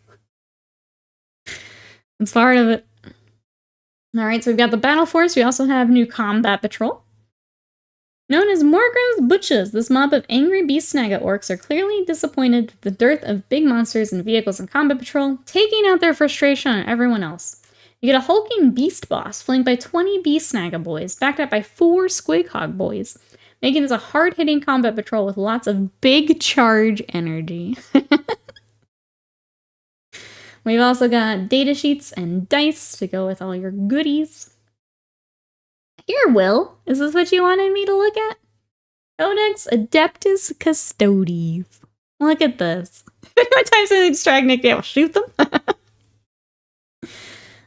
It's part of it. Alright, so we've got the Battle Force. We also have new Combat Patrol. Known as Morgrim's Butchas, this mob of angry beast snagga orcs are clearly disappointed with the dearth of big monsters and vehicles in Combat Patrol, taking out their frustration on everyone else. You get a hulking beast boss, flanked by 20 beast snagga boys, backed up by 4 squighog boys, making this a hard-hitting Combat Patrol with lots of big charge energy. We've also got data sheets and dice to go with all your goodies. Here, Will, is this what you wanted me to look at? Codex Adeptus Custodes. Look at this. Anyone types something distract Nick, yeah, we'll shoot them.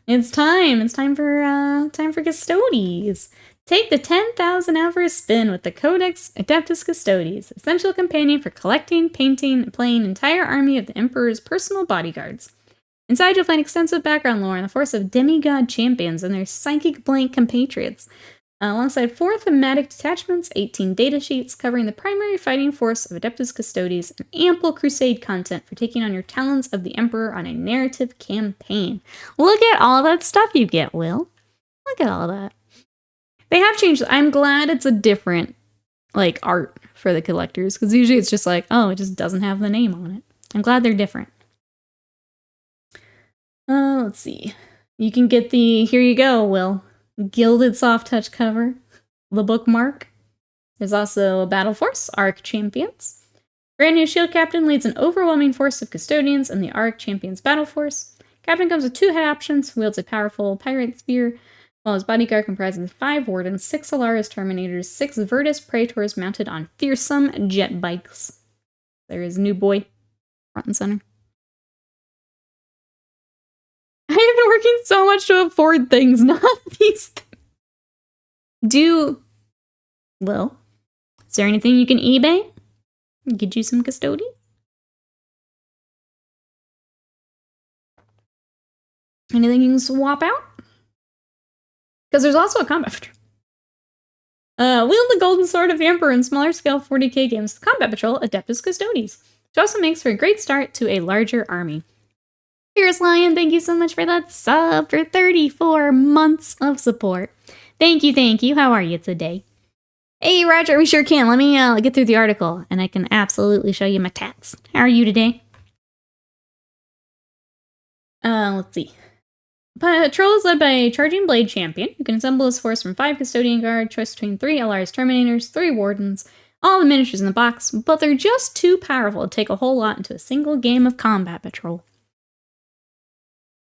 It's time. It's time for Custodes. Take the 10,000 out for a spin with the Codex Adeptus Custodes, essential companion for collecting, painting, and playing an entire army of the Emperor's personal bodyguards. Inside, you'll find extensive background lore on the force of demigod champions and their psychic blank compatriots. Alongside 4 thematic detachments, 18 data sheets covering the primary fighting force of Adeptus Custodes, and ample crusade content for taking on your talons of the Emperor on a narrative campaign. Look at all that stuff you get, Will. Look at all that. They have changed. I'm glad it's a different, like, art for the collectors, because usually it's just like, oh, it just doesn't have the name on it. I'm glad they're different. Let's see. You can get the, here you go, Will. Gilded soft touch cover, the bookmark. There's also a battle force, Arc Champions. Brand new shield captain leads an overwhelming force of custodians in the Arc Champions battle force. Captain comes with 2 head options, wields a powerful pirate spear, while his bodyguard comprises 5 wardens, 6 Alaris Terminators, 6 Virtus Praetors mounted on fearsome jet bikes. There is new boy, front and center. I have been working so much to afford things, not these things. Well, is there anything you can eBay? Get you some custodians? Anything you can swap out? Because there's also a combat patrol. Wield the golden sword of the Emperor in smaller scale 40k games. The combat patrol, Adeptus Custodes, which also makes for a great start to a larger army. Fierce Lion, thank you so much for that sub for 34 months of support. Thank you. How are you today? Hey, Roger, we sure can. Let me get through the article, and I can absolutely show you my tats. How are you today? Let's see. Patrol is led by a Charging Blade Champion, who can assemble his force from 5 Custodian Guard, choice between 3 Alaris Terminators, 3 Wardens, all the miniatures in the box, but they're just too powerful to take a whole lot into a single game of combat patrol.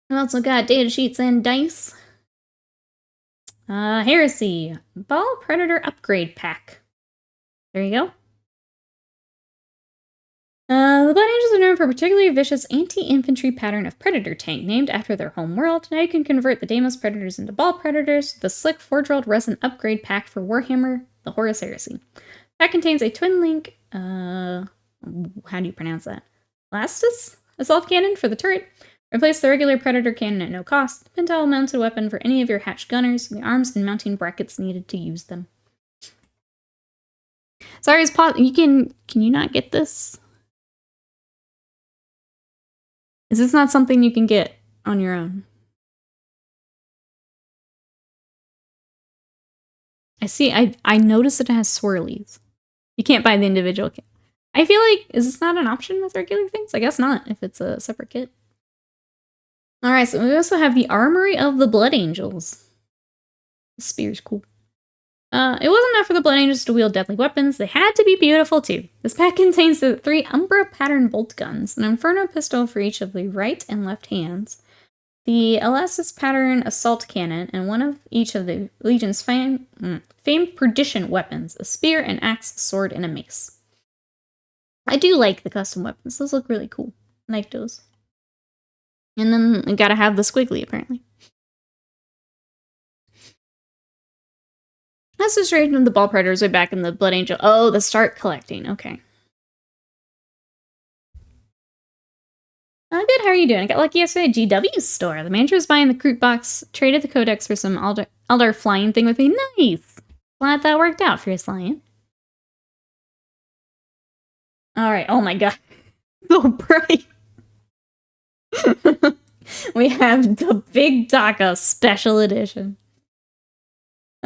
We also got data sheets and dice. Heresy. Ball Predator Upgrade Pack. There you go. The Blood Angels are known for a particularly vicious anti-infantry pattern of Predator tank named after their home world. Now you can convert the Deimos Predators into Ball Predators, the slick Forge-Rolled Resin Upgrade Pack for Warhammer, the Horus Heresy. That contains a twin-link, how do you pronounce that? Lastus? Assault cannon for the turret. Replace the regular Predator cannon at no cost. Pintail mounted weapon for any of your hatched gunners, the arms and mounting brackets needed to use them. Sorry, can you not get this? Is this not something you can get on your own? I noticed it has swirlies. You can't buy the individual kit. I feel like, is this not an option with regular things? I guess not, if it's a separate kit. Alright, so we also have the Armory of the Blood Angels. The spear's cool. It wasn't enough for the Blood Angels to wield deadly weapons. They had to be beautiful, too. This pack contains the 3 Umbra pattern bolt guns, an Inferno pistol for each of the right and left hands, the Elastus pattern assault cannon, and one of each of the Legion's famed perdition weapons, a spear, an axe, sword, and a mace. I do like the custom weapons. Those look really cool. I like those. And then we gotta have the squiggly, apparently. That's just right when the Ball Predators are back in the Blood Angel. Oh, the start collecting. Okay. Good, how are you doing? I got lucky yesterday at GW's store. The manager was buying the Kroot box, traded the Codex for some Eldar flying thing with me. Nice! Glad that worked out, Fierce Lion. Alright, oh my god. So bright. We have the Big Daka Special Edition.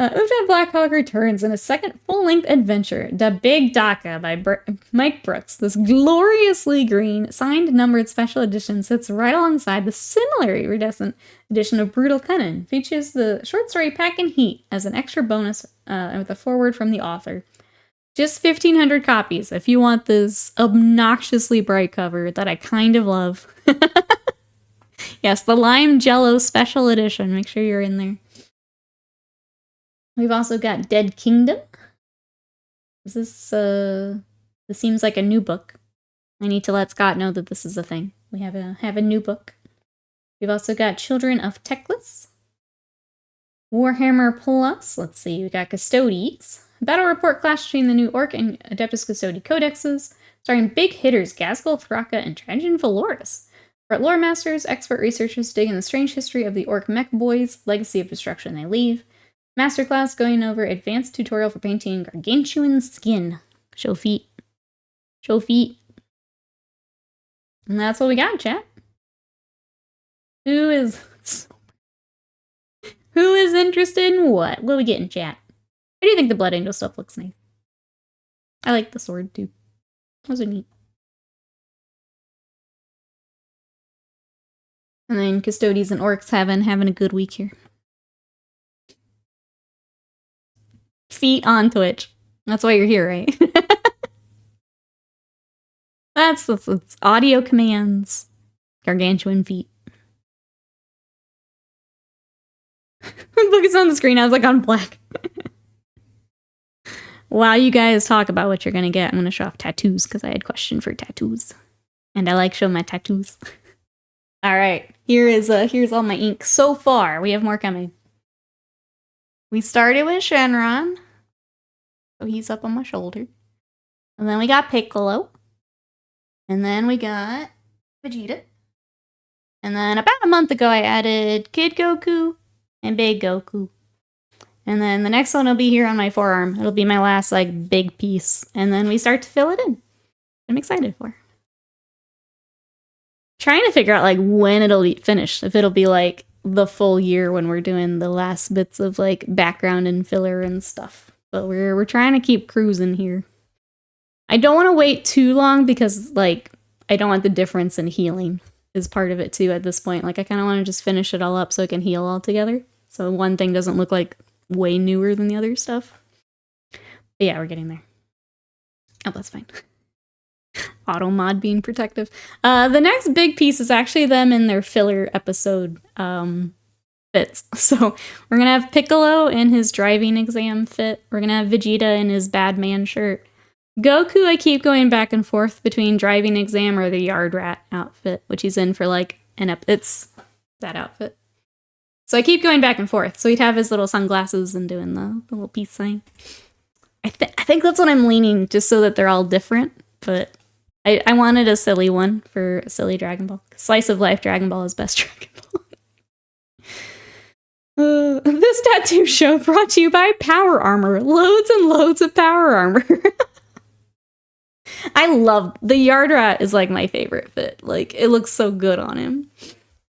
Uvda Blackhawk returns in a second full-length adventure, The Big Daka by Mike Brooks. This gloriously green, signed, numbered special edition sits right alongside the similarly iridescent edition of Brutal Cunning. Features the short story Pack and Heat as an extra bonus with a foreword from the author. Just 1,500 copies if you want this obnoxiously bright cover that I kind of love. Yes, the Lime Jello Special Edition. Make sure you're in there. We've also got Dead Kingdom. This seems like a new book. I need to let Scott know that this is a thing. We have a new book. We've also got Children of Teclis. Warhammer Plus. Let's see, we got Custodes. Battle report clash between the new Orc and Adeptus Custodi codexes, starring big hitters Ghazghkull, Thraka, and Trajan Valoris. For lore masters, expert researchers dig in the strange history of the Orc mech boys, legacy of destruction they leave. Masterclass going over advanced tutorial for painting gargantuan skin. Show feet. Show feet. And that's what we got, chat. Who is interested in what? What are we getting, chat? I do think the Blood Angel stuff looks nice. I like the sword, too. Those are neat. And then Custodies and Orcs having a good week here. Feet on Twitch. That's why you're here, right? That's audio commands. Gargantuan feet. Look, it's on the screen. I was like on black. While you guys talk about what you're gonna get, I'm gonna show off tattoos because I had question for tattoos. And I like showing my tattoos. Alright, here's all my ink so far. We have more coming. We started with Shenron. So he's up on my shoulder. And then we got Piccolo. And then we got Vegeta. And then about a month ago I added Kid Goku and Big Goku. And then the next one will be here on my forearm. It'll be my last, like, big piece. And then we start to fill it in. I'm excited for. Trying to figure out, like, when it'll be finished. If it'll be, like, the full year when we're doing the last bits of, like, background and filler and stuff. But we're trying to keep cruising here. I don't want to wait too long because, like, I don't want the difference in healing is part of it, too, at this point. Like, I kind of want to just finish it all up so it can heal all together. So one thing doesn't look like way newer than the other stuff. But yeah, we're getting there. Oh, that's fine. Auto mod being protective. The next big piece is actually them in their filler episode fits. So we're gonna have Piccolo in his driving exam fit. We're gonna have Vegeta in his bad man shirt. Goku, I keep going back and forth between driving exam or the yard rat outfit, which he's in for like it's that outfit. So I keep going back and forth. So he'd have his little sunglasses and doing the little peace sign. I think that's what I'm leaning, just so that they're all different. But I wanted a silly one for a silly Dragon Ball. Slice of life Dragon Ball is best Dragon Ball. This tattoo show brought to you by Power Armor. Loads and loads of Power Armor. I love the yard rat is like my favorite fit. Like it looks so good on him.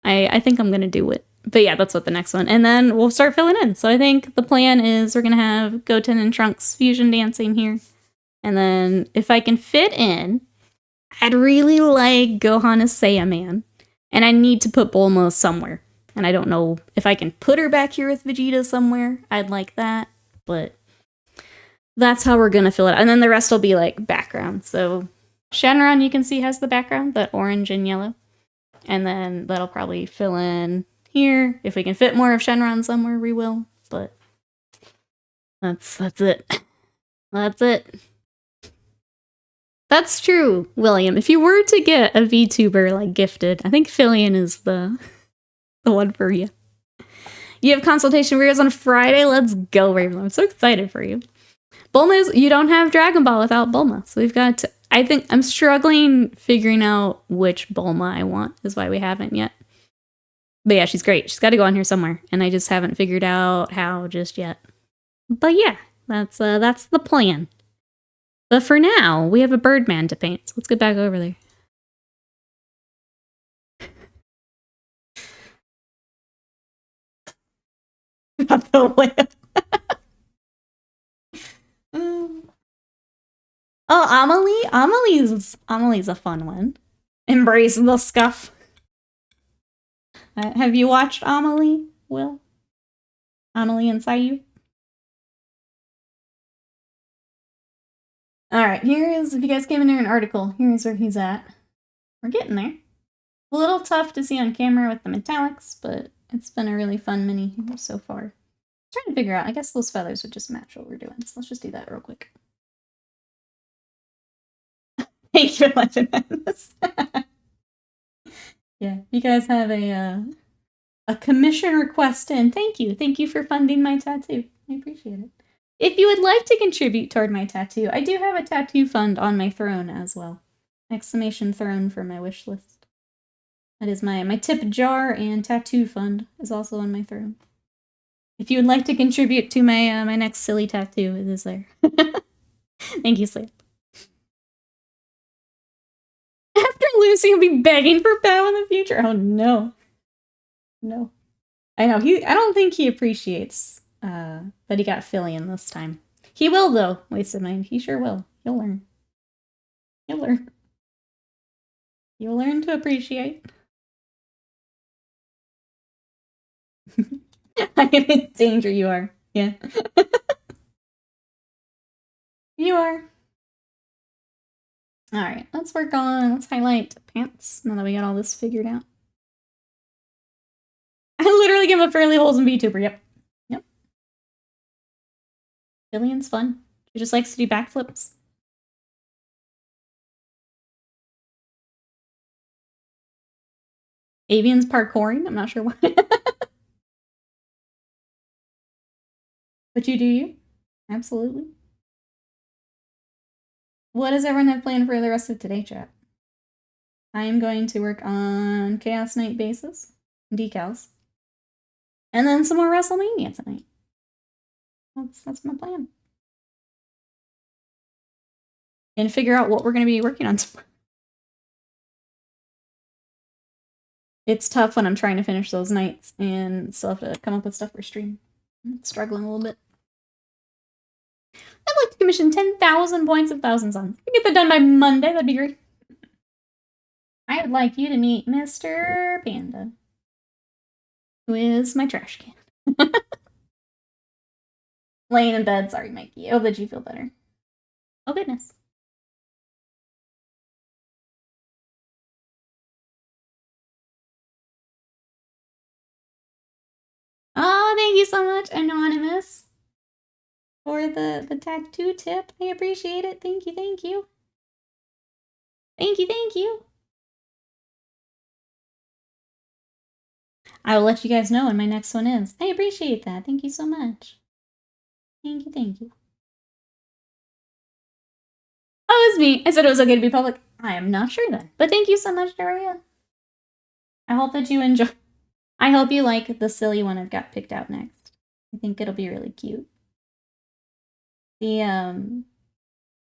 I think I'm gonna do it. But yeah, that's what the next one. And then we'll start filling in. So I think the plan is we're going to have Goten and Trunks fusion dancing here. And then if I can fit in, I'd really like Gohan as Saiyaman. And I need to put Bulma somewhere. And I don't know if I can put her back here with Vegeta somewhere. I'd like that. But that's how we're going to fill it. And then the rest will be like background. So Shenron, you can see, has the background, that orange and yellow. And then that'll probably fill in here. If we can fit more of Shenron somewhere, we will. But that's it. That's it. That's true, William. If you were to get a VTuber like gifted, I think Fillion is the one for you. You have consultation videos on Friday. Let's go, Raven. I'm so excited for you. Bulma you don't have Dragon Ball without Bulma. So we've got to, I think I'm struggling figuring out which Bulma I want is why we haven't yet. But yeah, she's great. She's got to go on here somewhere. And I just haven't figured out how just yet. But yeah, that's the plan. But for now, we have a Birdman to paint. So let's get back over there. Oh, Amelie's a fun one. Embrace the scuff. Have you watched Amelie, Will? Amelie and Sayu? Alright, if you guys came in here an article, here's where he's at. We're getting there. A little tough to see on camera with the metallics, but it's been a really fun mini so far. I'm trying to figure out, I guess those feathers would just match what we're doing, so let's just do that real quick. Thank you for letting us. Yeah, you guys have a commission request in. Thank you for funding my tattoo. I appreciate it. If you would like to contribute toward my tattoo, I do have a tattoo fund on my throne as well. Exclamation throne for my wish list. That is my tip jar, and tattoo fund is also on my throne. If you would like to contribute to my my next silly tattoo, it is there. Thank you, Slip. After Lucy will be begging for Pow in the future. Oh no. No. I know, I don't think he appreciates that he got Fillion this time. He will though, Wasted Mind. He sure will. He'll learn. He'll learn. You'll learn to appreciate. I am in danger, you are. Yeah. You are. Alright, let's highlight pants now that we got all this figured out. I literally give a fairly wholesome VTuber, yep. Yep. Fillion's fun. She just likes to do backflips. Avian's parkouring, I'm not sure why. But you do you. Absolutely. What does everyone have planned for the rest of today, chat? I am going to work on Chaos Knight bases, decals, and then some more WrestleMania tonight. That's my plan. And figure out what we're going to be working on tomorrow. It's tough when I'm trying to finish those nights and still have to come up with stuff for stream. I'm struggling a little bit. I'd like to commission 10,000 points of Thousand Suns. If we get that done by Monday, that'd be great. I would like you to meet Mr. Panda, who is my trash can. Laying in bed. Sorry, Mikey. I hope that you feel better. Oh, goodness. Oh, thank you so much, Anonymous, for the tattoo tip. I appreciate it. Thank you, thank you. Thank you, thank you. I will let you guys know when my next one is. I appreciate that. Thank you so much. Thank you, thank you. Oh, it's me. I said it was okay to be public. I am not sure then. But thank you so much, Daria. I hope that you enjoy. I hope you like the silly one I've got picked out next. I think it'll be really cute. The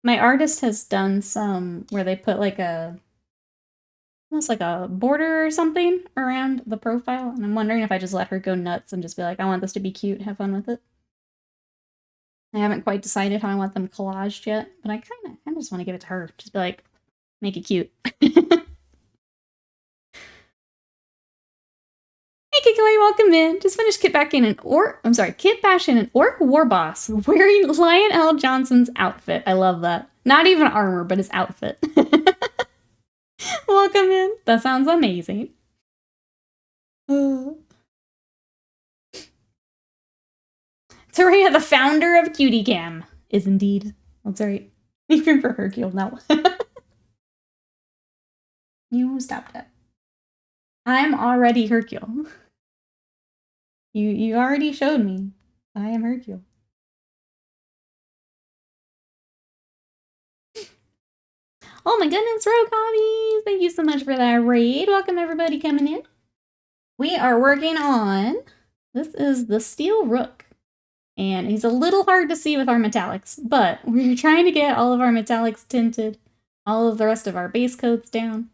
my artist has done some where they put like almost like a border or something around the profile, and I'm wondering if I just let her go nuts and just be like, I want this to be cute, have fun with it. I haven't quite decided how I want them collaged yet, but I kind of just want to give it to her. Just be like, make it cute. Hey, Kikoi, welcome in. Just finished Kit Bash in an Orc War Boss wearing Lion L. Johnson's outfit. I love that. Not even armor, but his outfit. Welcome in. That sounds amazing. Taria, the founder of Cutie Cam, is indeed. That's right. Even for Hercule, no. You stopped it. I'm already Hercule. You already showed me. I am Hercule. Oh my goodness, Rogue Hobbies! Thank you so much for that raid. Welcome everybody coming in. We are working on, this is the Steel Rook. And he's a little hard to see with our metallics, but we're trying to get all of our metallics tinted, all of the rest of our base coats down.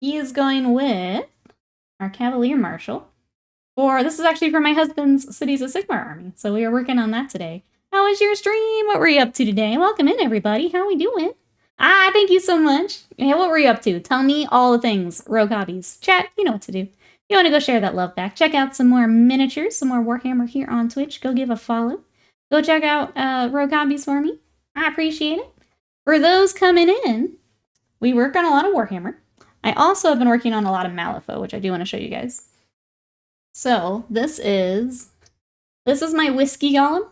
He is going with our Cavalier Marshal. This is actually for my husband's Cities of Sigmar army, so we are working on that today. How was your stream? What were you up to today? Welcome in, everybody. How are we doing? Thank you so much. Hey, what were you up to? Tell me all the things. Rogue Hobbies. Chat, you know what to do. You want to go share that love back. Check out some more miniatures, some more Warhammer here on Twitch. Go give a follow. Go check out Rogue Hobbies for me. I appreciate it. For those coming in, we work on a lot of Warhammer. I also have been working on a lot of Malifaux, which I do want to show you guys. So this is my whiskey golem,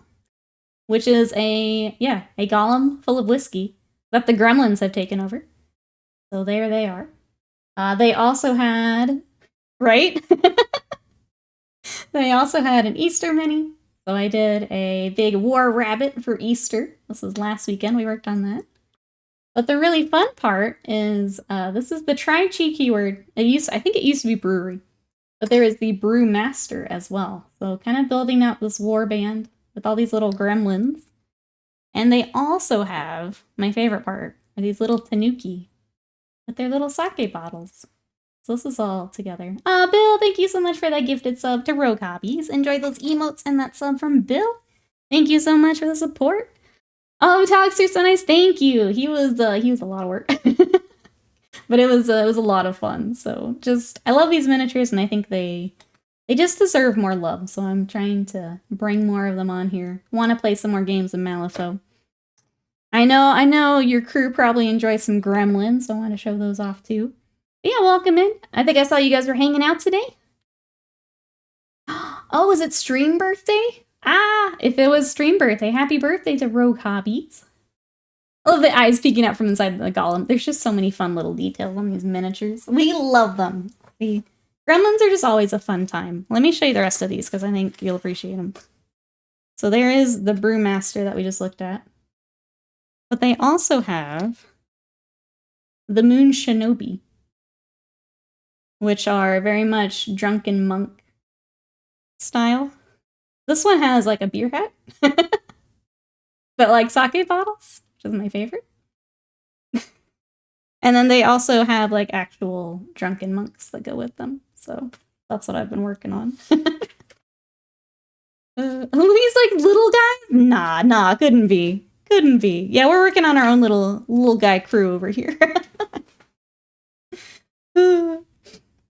which is a golem full of whiskey that the gremlins have taken over. So there they are. They also had, right? They also had an Easter mini. So I did a big war rabbit for Easter. This was last weekend. We worked on that. But the really fun part is this is the try cheeky word. I think it used to be brewery. But there is the Brewmaster as well. So kind of building out this war band with all these little gremlins. And they also have, my favorite part, are these little tanuki with their little sake bottles. So this is all together. Bill, thank you so much for that gifted sub to Rogue Hobbies. Enjoy those emotes and that sub from Bill. Thank you so much for the support. Oh, Talks, you're so nice. Thank you. He was a lot of work. But it was a lot of fun. So I love these miniatures, and I think they just deserve more love. So I'm trying to bring more of them on here. Want to play some more games of Malifaux. I know your crew probably enjoys some gremlins, so I want to show those off too. But yeah, welcome in. I think I saw you guys were hanging out today. Oh, is it stream birthday? Ah, if it was stream birthday, happy birthday to Rogue Hobbies. I love the eyes peeking out from inside the golem. There's just so many fun little details on these miniatures. We love them. The gremlins are just always a fun time. Let me show you the rest of these because I think you'll appreciate them. So there is the Brewmaster that we just looked at. But they also have the Moon Shinobi, which are very much drunken monk style. This one has like a beer hat, but like sake bottles, which is my favorite. And then they also have like actual drunken monks that go with them. So that's what I've been working on. These like little guys? Nah, couldn't be. Couldn't be. Yeah, we're working on our own little guy crew over here.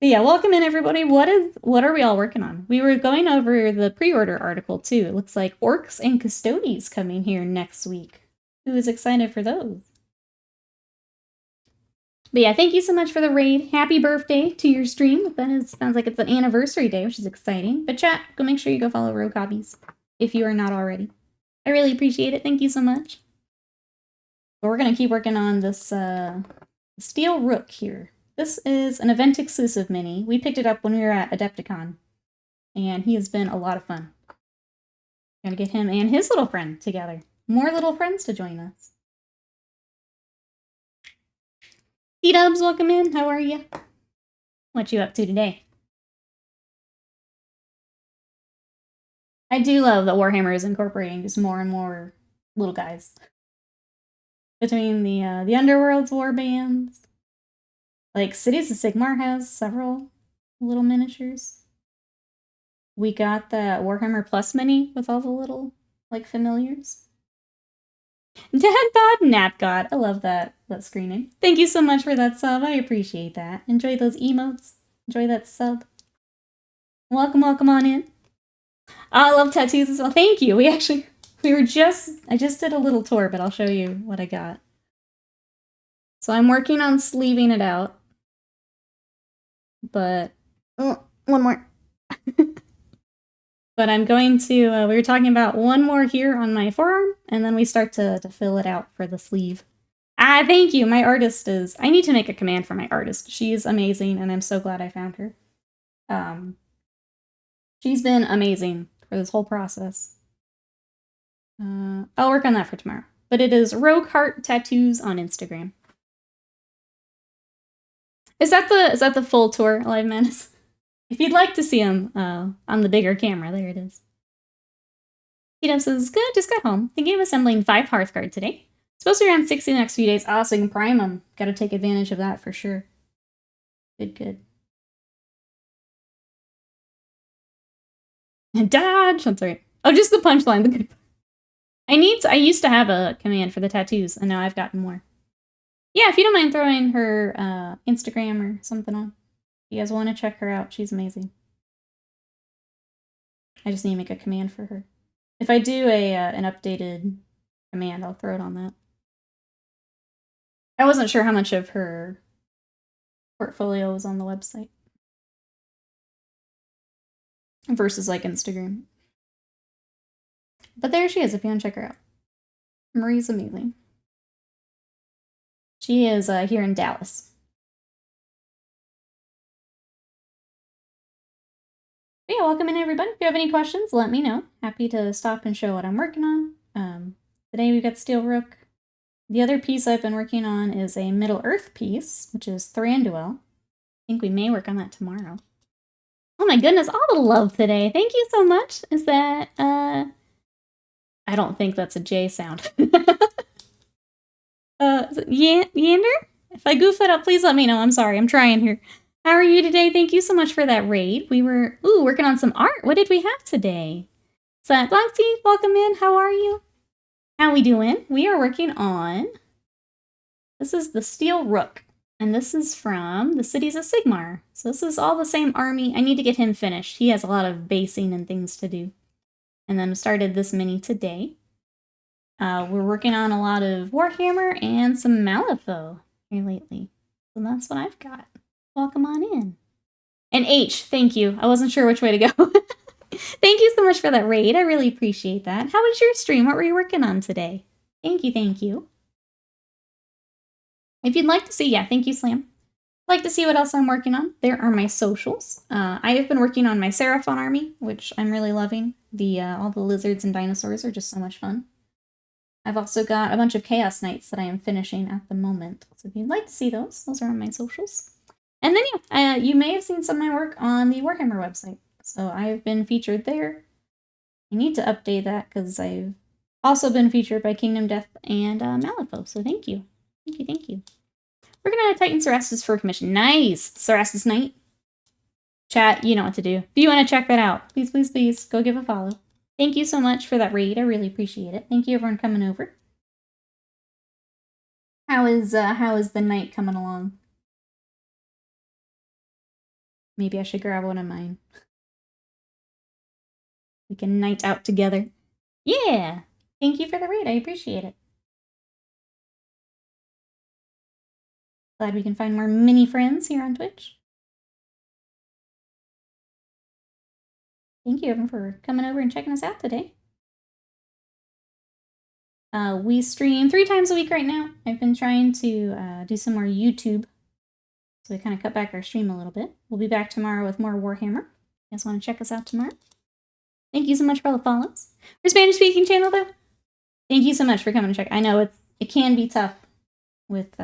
But yeah, welcome in everybody. What are we all working on? We were going over the pre-order article too. It looks like Orcs and Custodies coming here next week. Who is excited for those? But yeah, thank you so much for the raid. Happy birthday to your stream. Sounds like it's an anniversary day, which is exciting. But chat, go make sure you go follow Rogue Hobbies if you are not already. I really appreciate it. Thank you so much. But we're going to keep working on this Steel Rook here. This is an event-exclusive mini. We picked it up when we were at Adepticon, and he has been a lot of fun. Gonna get him and his little friend together. More little friends to join us. T-Dubs, welcome in. How are you? What you up to today? I do love that Warhammer is incorporating just more and more little guys. Between the Underworld's war bands. Like, Cities of Sigmar has several little miniatures. We got the Warhammer Plus mini with all the little, like, familiars. Dadbot Napgod. I love that screening. Thank you so much for that sub. I appreciate that. Enjoy those emotes. Enjoy that sub. Welcome on in. I love tattoos as well. Thank you. I just did a little tour, but I'll show you what I got. So I'm working on sleeving it out. But, one more. But I'm going to, we were talking about one more here on my forearm, and then we start to fill it out for the sleeve. Thank you. My artist I need to make a command for my artist. She's amazing, and I'm so glad I found her. She's been amazing for this whole process. I'll work on that for tomorrow. But it is Rogue Heart Tattoos on Instagram. Is that the full tour, Live Menace? If you'd like to see him on the bigger camera, there it is. T-Dub says, good, just got home. Thinking of assembling 5 Hearthguard today. Supposed to be around 60 the next few days. So you can prime them. Gotta take advantage of that for sure. Good. Dodge! That's right. Oh, just the punchline. I used to have a command for the tattoos, and now I've gotten more. Yeah, if you don't mind throwing her Instagram or something on. If you guys want to check her out, she's amazing. I just need to make a command for her. If I do an updated command, I'll throw it on that. I wasn't sure how much of her portfolio was on the website. Versus like Instagram. But there she is if you want to check her out. Marie's amazing. She is here in Dallas. But yeah, welcome in everybody. If you have any questions, let me know. Happy to stop and show what I'm working on. Today we've got Steel Rook. The other piece I've been working on is a Middle Earth piece, which is Thranduil. I think we may work on that tomorrow. Oh my goodness, all the love today. Thank you so much. Is that, I don't think that's a J sound. Is it Yander? If I goof it up, please let me know. I'm sorry, I'm trying here. How are you today? Thank you so much for that raid. We were, working on some art. What did we have today? So, Black Tea, welcome in. How are you? How we doing? We are working on, this is the Steel Rook. And this is from the Cities of Sigmar. So this is all the same army. I need to get him finished. He has a lot of basing and things to do. And then started this mini today. We're working on a lot of Warhammer and some Malifaux here lately. So that's what I've got. Welcome on in. And H, thank you. I wasn't sure which way to go. Thank you so much for that raid. I really appreciate that. How was your stream? What were you working on today? Thank you, thank you. If you'd like to see, yeah, thank you, Slam. Like to see what else I'm working on, there are my socials. I have been working on my Seraphon army, which I'm really loving. All the lizards and dinosaurs are just so much fun. I've also got a bunch of Chaos Knights that I am finishing at the moment. So if you'd like to see those are on my socials. And then, yeah, you may have seen some of my work on the Warhammer website. So I've been featured there. I need to update that because I've also been featured by Kingdom Death and Malifaux. So thank you. Thank you, thank you. We're going to Titan Cerastus for a commission. Nice! Cerastus Knight. Chat, you know what to do. If you want to check that out, please, please, please, go give a follow. Thank you so much for that raid. I really appreciate it. Thank you, everyone, coming over. How is the night coming along? Maybe I should grab one of mine. We can night out together. Yeah! Thank you for the raid. I appreciate it. Glad we can find more mini friends here on Twitch. Thank you, everyone, for coming over and checking us out today. We stream 3 times a week right now. I've been trying to do some more YouTube. So we kind of cut back our stream a little bit. We'll be back tomorrow with more Warhammer. You guys want to check us out tomorrow? Thank you so much for all the follows. Our Spanish-speaking channel, though, thank you so much for coming to check. I know it can be tough with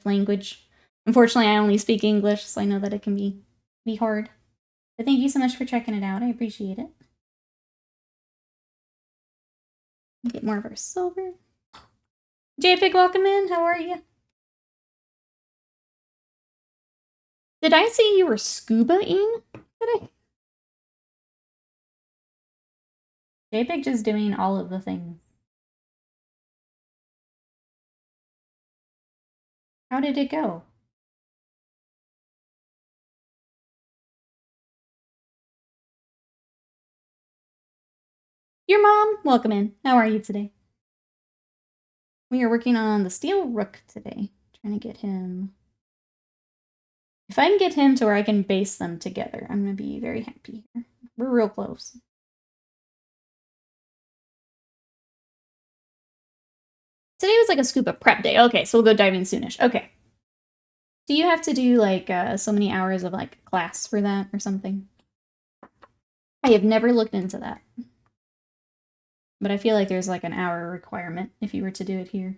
language. Unfortunately, I only speak English, so I know that it can be hard. But thank you so much for checking it out. I appreciate it. Get more of our silver. JPEG, welcome in. How are you? Did I see you were scuba-ing today? JPEG just doing all of the things. How did it go? Your mom, welcome in. How are you today? We are working on the Steel Rook today. Trying to get him... If I can get him to where I can base them together, I'm going to be very happy here. We're real close. Today was like a scuba prep day. Okay, so we'll go diving soonish. Okay. Do you have to do like so many hours of like class for that or something? I have never looked into that. But I feel like there's like an hour requirement if you were to do it here.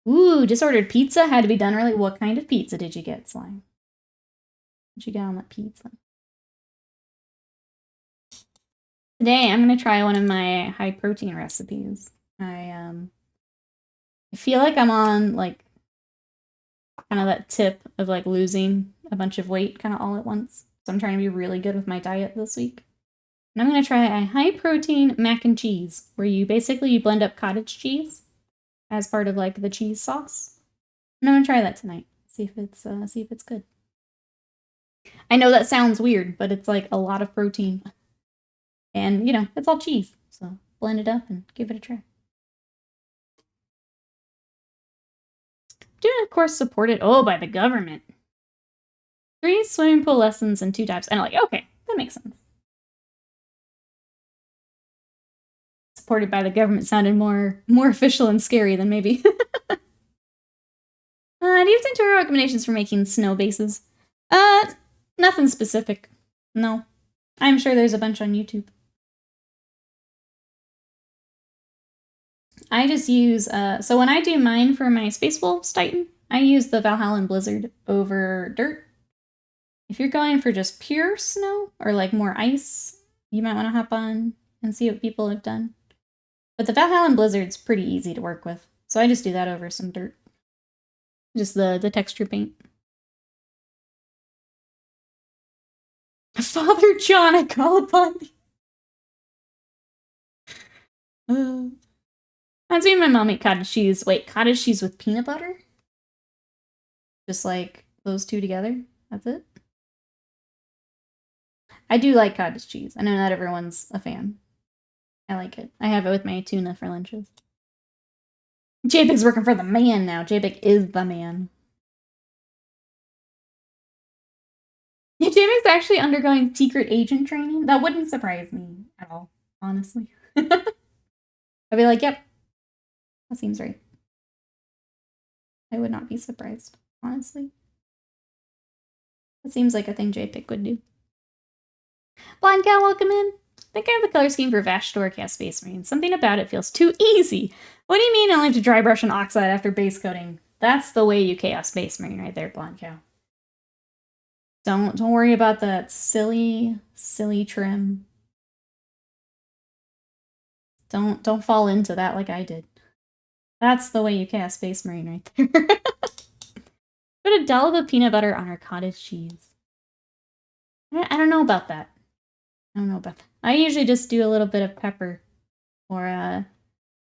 Ooh, disordered pizza had to be done early. What kind of pizza did you get, Slime? What you got on that pizza? Today, I'm going to try one of my high-protein recipes. I feel like I'm on, like, kind of that tip of, like, losing a bunch of weight kind of all at once. So I'm trying to be really good with my diet this week. And I'm going to try a high-protein mac and cheese, where you blend up cottage cheese as part of, like, the cheese sauce. And I'm going to try that tonight. See if it's good. I know that sounds weird, but it's, like, a lot of protein. And, you know, it's all cheese. So blend it up and give it a try. Doing, of course, supported, by the government. 3 swimming pool lessons and 2 dives. And I'm like, okay, that makes sense. Supported by the government sounded more official and scary than maybe. Do you have tutorial recommendations for making snow bases? Nothing specific. No. I'm sure there's a bunch on YouTube. I just use, so when I do mine for my Space Wolves Titan, I use the Valhalla Blizzard over Dirt. If you're going for just pure snow or like more ice, you might want to hop on and see what people have done. But the Valhalla Blizzard's pretty easy to work with, so I just do that over some dirt. Just the texture paint. Father John, I call upon thee. Reminds me of my mom ate cottage cheese. Wait, cottage cheese with peanut butter? Just like those two together? That's it? I do like cottage cheese. I know not everyone's a fan. I like it. I have it with my tuna for lunches. JPEG's working for the man now. JPEG is the man. Yeah, JPEG's actually undergoing secret agent training. That wouldn't surprise me at all, honestly. I'd be like, yep, that seems right. I would not be surprised, honestly. That seems like a thing JPEG would do. Blind Cow, welcome in. I think I have the color scheme for Vashtor Cast Space Marine. Something about it feels too easy. What do you mean I only have to dry brush and oxide after base coating? That's the way you Chaos Space Marine right there, Blind Cow. Don't worry about that silly trim. Don't fall into that like I did. That's the way you Chaos Space Marine right there. Put a dollop of peanut butter on our cottage cheese. I don't know about that. I usually just do a little bit of pepper or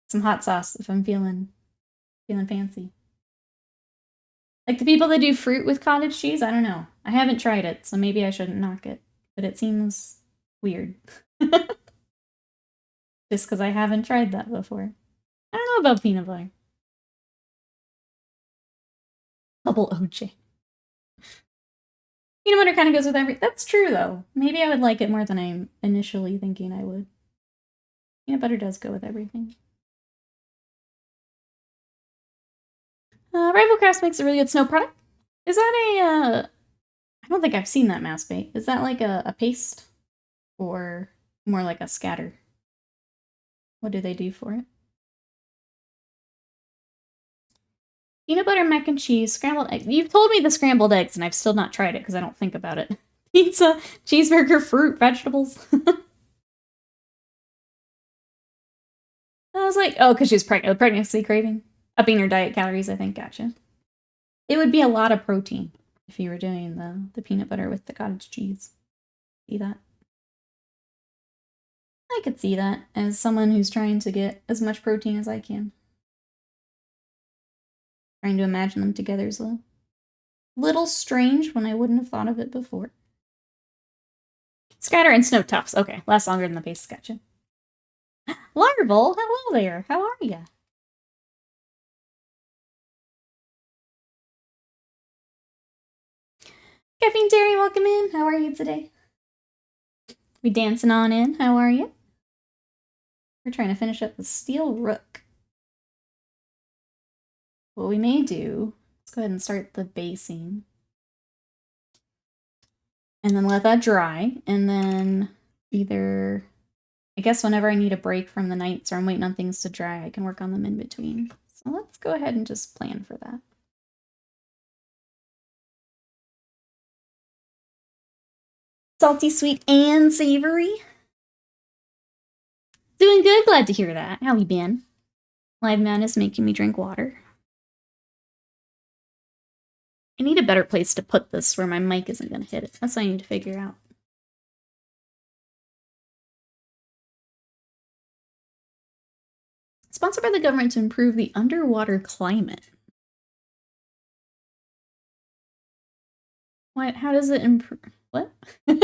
some hot sauce if I'm feeling fancy. Like the people that do fruit with cottage cheese, I don't know. I haven't tried it, so maybe I shouldn't knock it. But it seems weird. Just because I haven't tried that before. I don't know about peanut butter. Double OJ. Peanut butter kind of goes with everything. That's true, though. Maybe I would like it more than I'm initially thinking I would. Peanut butter does go with everything. Rivalcraft makes a really good snow product. Is that I don't think I've seen that mass bait. Is that like a paste? Or more like a scatter? What do they do for it? Peanut butter, mac and cheese, scrambled eggs. You've told me the scrambled eggs, and I've still not tried it because I don't think about it. Pizza, cheeseburger, fruit, vegetables. I was like, oh, because she's pregnant. Pregnancy craving. Upping her diet calories, I think. Gotcha. It would be a lot of protein if you were doing the peanut butter with the cottage cheese. See that? I could see that as someone who's trying to get as much protein as I can. Trying to imagine them together is a little strange when I wouldn't have thought of it before. Scatter and snow tufts. Okay, lasts longer than the base. Gotcha. Larval, hello there. How are ya? Caffeine Terry, welcome in. How are you today? We dancing on in. How are you? We're trying to finish up the Steel Rook. What we may do, let's go ahead and start the basing. And then let that dry. And then either, I guess whenever I need a break from the nights or I'm waiting on things to dry, I can work on them in between. So let's go ahead and just plan for that. Salty, sweet, and savory. Doing good, glad to hear that. How you been? Live Madness making me drink water. I need a better place to put this where my mic isn't going to hit it. That's what I need to figure out. Sponsored by the government to improve the underwater climate. What? How does it improve? What? I'm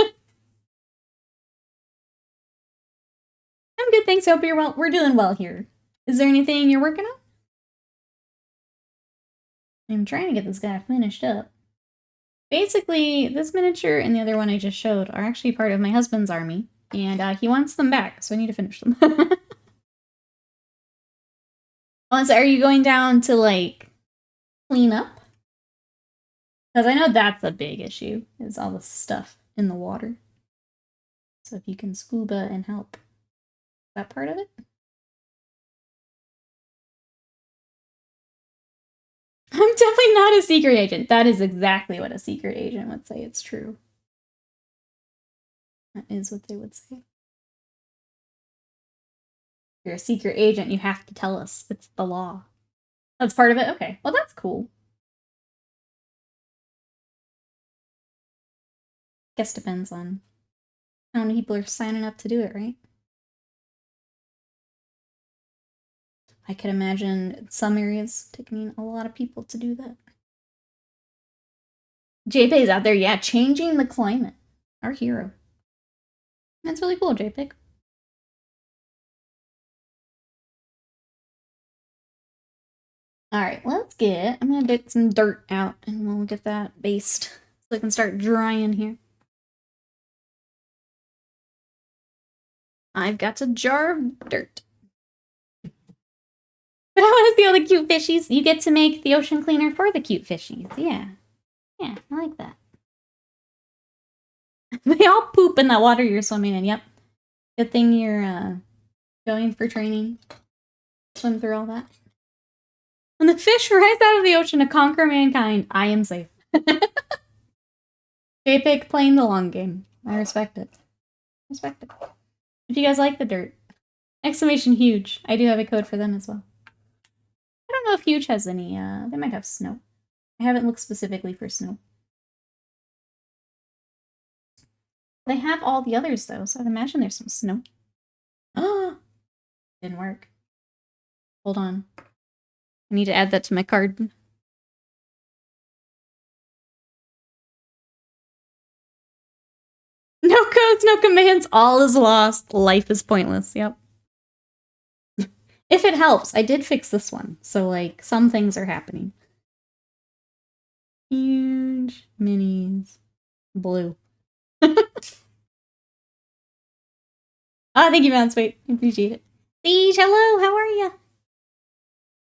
good, thanks. I hope you're well. We're doing well here. Is there anything you're working on? I'm trying to get this guy finished up. Basically, this miniature and the other one I just showed are actually part of my husband's army, and he wants them back, so I need to finish them. Oh, so are you going down to, like, clean up? Because I know that's a big issue, is all the stuff in the water. So if you can scuba and help. Is that part of it? I'm definitely not a secret agent. That is exactly what a secret agent would say. It's true. That is what they would say. If you're a secret agent, you have to tell us. It's the law. That's part of it? Okay. Well, that's cool. Guess depends on how many people are signing up to do it, right? I could imagine some areas taking a lot of people to do that. JPEG's out there, yeah, changing the climate. Our hero. That's really cool, JPEG. Alright, let's get... I'm gonna get some dirt out, and we'll get that based so I can start drying here. I've got a jar of dirt. But I want to see all the cute fishies. You get to make the ocean cleaner for the cute fishies. Yeah. Yeah, I like that. They all poop in that water you're swimming in. Yep. Good thing you're going for training. Swim through all that. When the fish rise out of the ocean to conquer mankind, I am safe. JPEG playing the long game. I respect it. Respect it. If you guys like the dirt. Exclamation huge. I do have a code for them as well. I don't know if huge has any, they might have snow. I haven't looked specifically for snow. They have all the others though, so I'd imagine there's some snow. Oh, didn't work. Hold on. I need to add that to my card. No codes, no commands, all is lost. Life is pointless, yep. If it helps, I did fix this one, so like some things are happening. Huge minis. Blue. Ah, thank you, Mounsweet. Appreciate it. Siege, hello, how are you?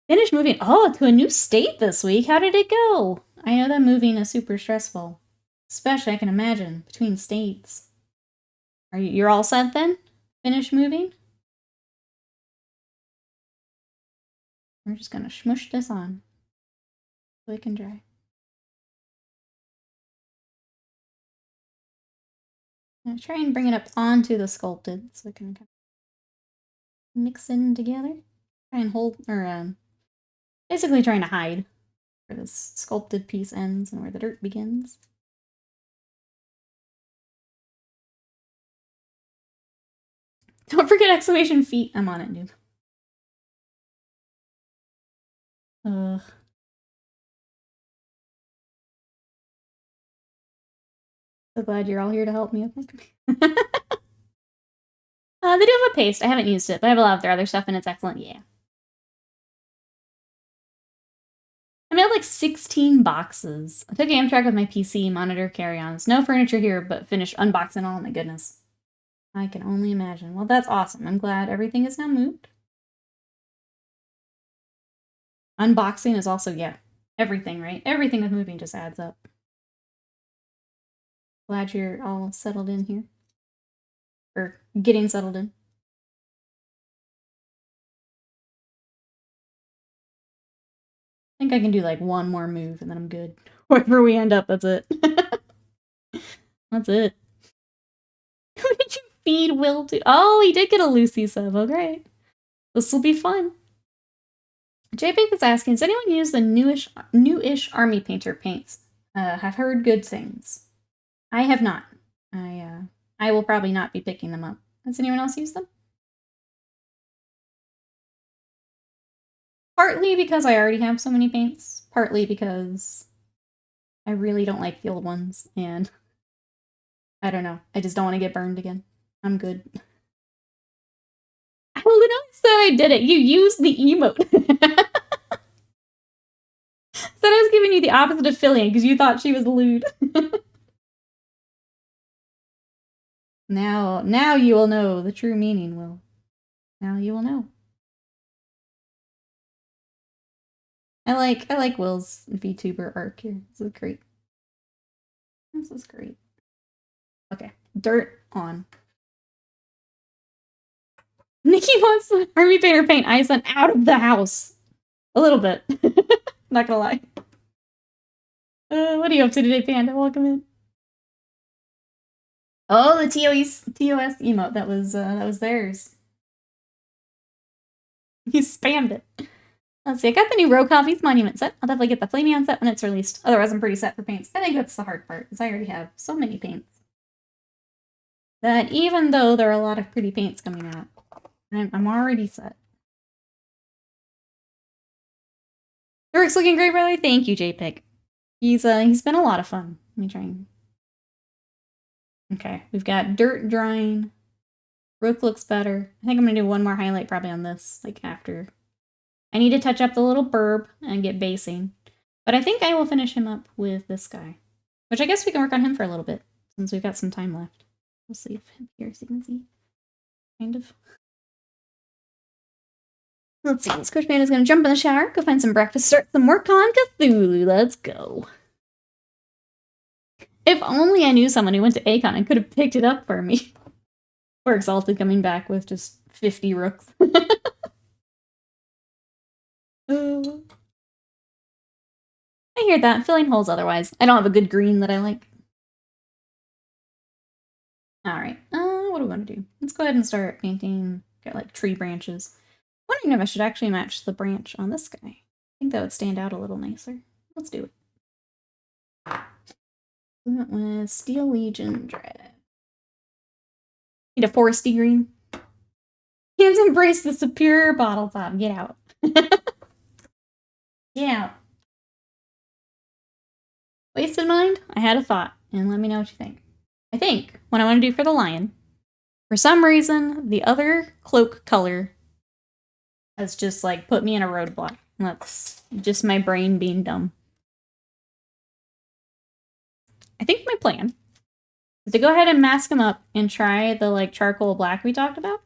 Finished moving. Oh, to a new state this week. How did it go? I know that moving is super stressful. Especially, I can imagine, between states. You're all set then? Finished moving? We're just gonna smush this on so it can dry. I'm gonna try and bring it up onto the sculpted so it can kind of mix in together. Try and hold, or basically trying to hide where this sculpted piece ends and where the dirt begins. Don't forget exclamation feet. I'm on it, dude. Ugh. So glad you're all here to help me. They do have a paste. I haven't used it, but I have a lot of their other stuff, and it's excellent. Yeah. I made like 16 boxes. I took Amtrak with my PC, monitor, carry-ons. No furniture here, but finished unboxing all. My goodness. I can only imagine. Well, that's awesome. I'm glad everything is now moved. Unboxing is also, yeah, everything, right? Everything with moving just adds up. Glad you're all settled in here. Or getting settled in. I think I can do like one more move and then I'm good. Wherever we end up, that's it. That's it. Who did you feed Will to? Oh, he did get a Lucy sub. Oh, great. This will be fun. JPEG is asking, does anyone use the newish Army Painter paints? Have heard good things. I have not. I will probably not be picking them up. Has anyone else used them? Partly because I already have so many paints. Partly because I really don't like the old ones. And I don't know. I just don't want to get burned again. I'm good. I literally said I did it. You used the emote. Said I was giving you the opposite of Fillion because you thought she was lewd. Now you will know the true meaning, Will. Now you will know. I like Will's VTuber arc here. This is great. This is great. Okay, dirt on. Nikki wants the Army Painter paint Aizen out of the house. A little bit. Not gonna lie. What are you up to today, Panda? Welcome in. Oh, the TOS emote that was theirs. You spammed it. Let's see, I got the new Rogue Copies Monument set. I'll definitely get the Flameon set when it's released. Otherwise, I'm pretty set for paints. I think that's the hard part, because I already have so many paints. That even though there are a lot of pretty paints coming out, I'm already set. Dork's looking great, brother. Thank you, JPEG. He's been a lot of fun. Let me try and... Okay, we've got dirt drying. Rook looks better. I think I'm gonna do one more highlight probably on this, like after. I need to touch up the little burb and get basing. But I think I will finish him up with this guy. Which I guess we can work on him for a little bit, since we've got some time left. We'll see if him here so you can see. Kind of. Let's see, this Coach Man is gonna jump in the shower, go find some breakfast, start some work on Cthulhu. Let's go. If only I knew someone who went to Akon and could have picked it up for me. Or Exalted coming back with just 50 rooks. I hear that. Filling holes otherwise. I don't have a good green that I like. Alright. What do we want to do? Let's go ahead and start painting. Got like tree branches. I'm wondering if I should actually match the branch on this guy. I think that would stand out a little nicer. Let's do it. We went with Steel Legion Dread. Need a foresty green. Can't embrace the superior bottle top. Get out. Get out. Wasted Mind? I had a thought, and let me know what you think. I think what I want to do for the lion, for some reason, the other cloak color has just like put me in a roadblock. That's just my brain being dumb. I think my plan is to go ahead and mask him up and try the like charcoal black we talked about,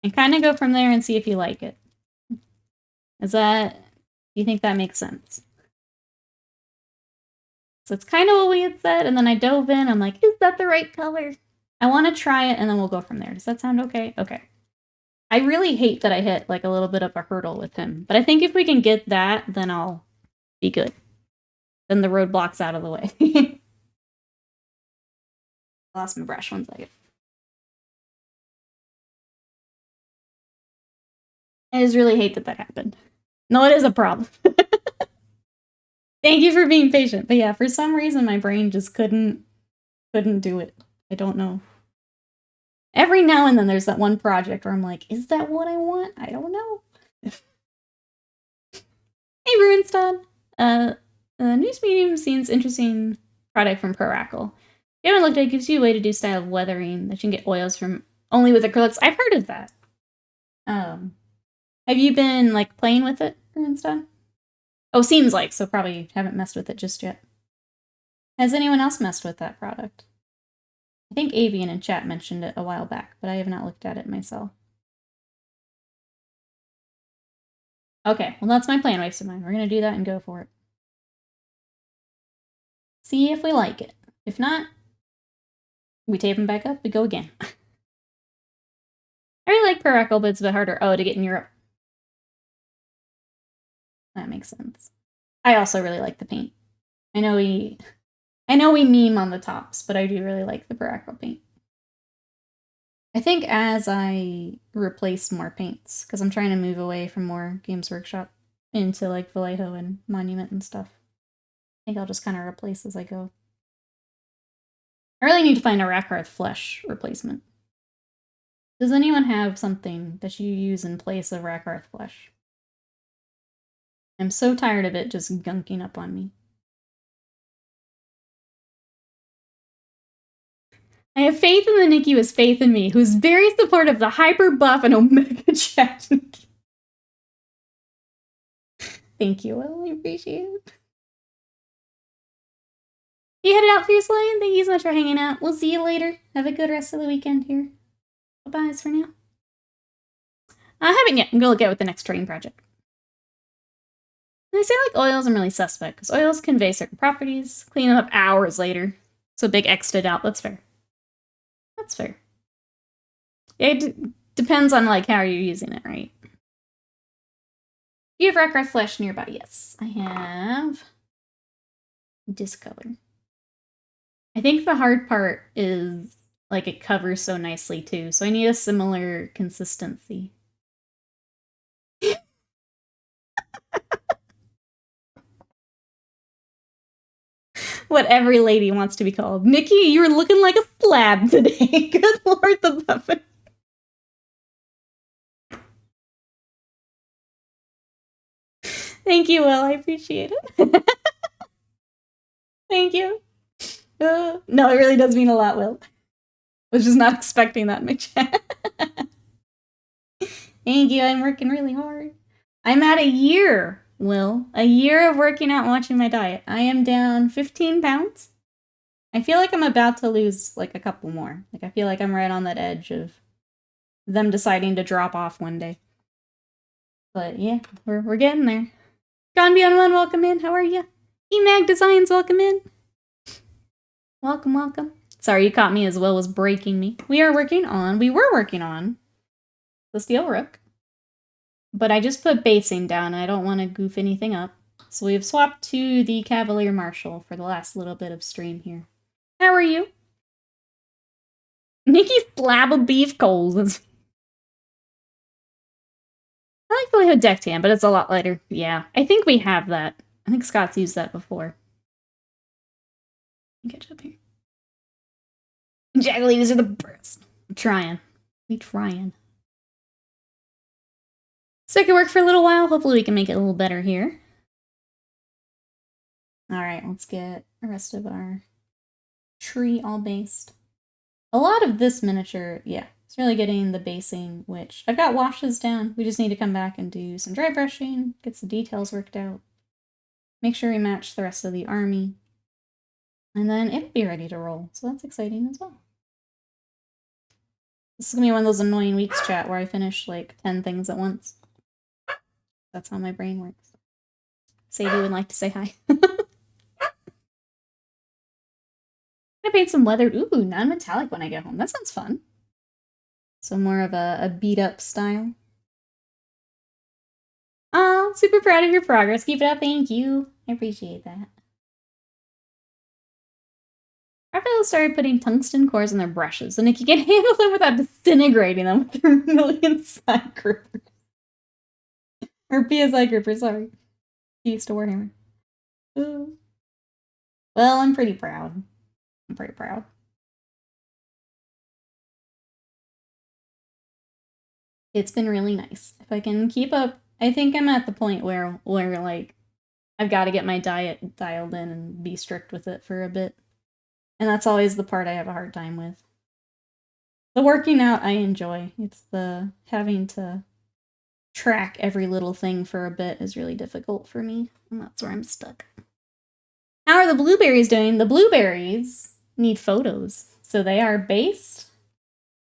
and kind of go from there and see if you like it. Do you think that makes sense? So it's kind of what we had said, and then I dove in. I'm like, is that the right color? I want to try it, and then we'll go from there. Does that sound okay? Okay. I really hate that I hit like a little bit of a hurdle with him, but I think if we can get that, then I'll be good. Then the roadblock's out of the way. I lost my brush, 1 second. I just really hate that happened. No, it is a problem. Thank you for being patient. But yeah, for some reason my brain just couldn't do it. I don't know. Every now and then there's that one project where I'm like, is that what I want? I don't know. Hey, Ruinstad. News medium seems interesting product from Prorackle. If you haven't looked at it, gives you a way to do style weathering that you can get oils from only with acrylics. I've heard of that. Have you been like playing with it, Ruinstad? Oh, seems like, so probably haven't messed with it just yet. Has anyone else messed with that product? I think Avian in chat mentioned it a while back, but I have not looked at it myself. Okay, well that's my plan, Wasted Mind. We're gonna do that and go for it. See if we like it. If not, we tape them back up, we go again. I really like Prorackle, but it's a bit harder. Oh, to get in Europe. That makes sense. I also really like the paint. I know we meme on the tops, but I do really like the Prorackle paint. I think as I replace more paints, because I'm trying to move away from more Games Workshop into like Vallejo and Monument and stuff. I think I'll just kind of replace as I go. I really need to find a Rackhearth Flesh replacement. Does anyone have something that you use in place of Rackhearth Flesh? I'm so tired of it just gunking up on me. I have faith in the Nikki who has faith in me, who's very supportive of the hyper buff and Omega Chat. Thank you, Will. I appreciate it. You headed out for your slaying? Thank you so much for hanging out. We'll see you later. Have a good rest of the weekend here. Bye-byes for now. I haven't yet. I'm gonna get with the next trading project. And they say like oils, I'm really suspect, because oils convey certain properties, clean them up hours later. So big X stood out. That's fair. That's fair. It depends on like how you're using it, right? You have Rackhearth Flesh nearby. Yes, I have Discolor. I think the hard part is like it covers so nicely too. So I need a similar consistency. What every lady wants to be called. Nikki, you're looking like a slab today. Good lord, the buffet. Thank you, Will. I appreciate it. Thank you. No, it really does mean a lot, Will. Was just not expecting that in my chat. Thank you. I'm working really hard. I'm at a year, Will. A year of working out and watching my diet. I am down 15 pounds. I feel like I'm about to lose like a couple more. Like I feel like I'm right on that edge of them deciding to drop off one day. But yeah, we're getting there. Gone Beyond One, welcome in. How are you? EMAG Designs, welcome in. Welcome, welcome. Sorry, you caught me as Will was breaking me. We were working on the Steel Rook. But I just put basing down and I don't want to goof anything up. So we've swapped to the Cavalier Marshal for the last little bit of stream here. How are you? Nikki's slab of beef coals. I like the way deck tan, but it's a lot lighter. Yeah, I think we have that. I think Scott's used that before. Catch up here. Jaggalinas are the best. I'm trying. We trying. So it can work for a little while. Hopefully we can make it a little better here. Alright, let's get the rest of our tree all based. A lot of this miniature, yeah, it's really getting the basing, which I've got washes down. We just need to come back and do some dry brushing, get some details worked out, make sure we match the rest of the army, and then it'll be ready to roll. So that's exciting as well. This is gonna be one of those annoying weeks, chat, where I finish like 10 things at once. That's how my brain works. Sadie would like to say hi. I paint some weathered, ooh, non-metallic when I get home. That sounds fun. So more of a beat-up style. Oh, super proud of your progress. Keep it up, thank you. I appreciate that. Raphael started putting tungsten cores in their brushes, and if you can handle them without disintegrating them with their million side grippers. Or PSI grippers, sorry. He used to Warhammer. Ooh. Well, I'm pretty proud. I'm pretty proud. It's been really nice. If I can keep up, I think I'm at the point where like, I've got to get my diet dialed in and be strict with it for a bit. And that's always the part I have a hard time with. The working out I enjoy. It's the having to track every little thing for a bit is really difficult for me. And that's where I'm stuck. How are the blueberries doing? The blueberries need photos. So they are based.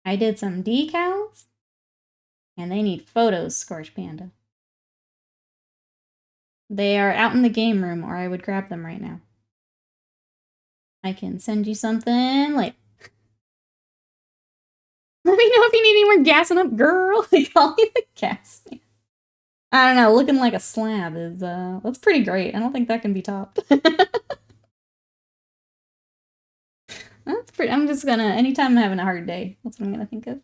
I did some decals. And they need photos, Scorch Panda. They are out in the game room, or I would grab them right now. I can send you something, like... Let me know if you need any more gassing up, girl. Like, I'll need the gas. I don't know, looking like a slab is, that's pretty great. I don't think that can be topped. That's pretty, I'm just gonna, anytime I'm having a hard day, that's what I'm gonna think of.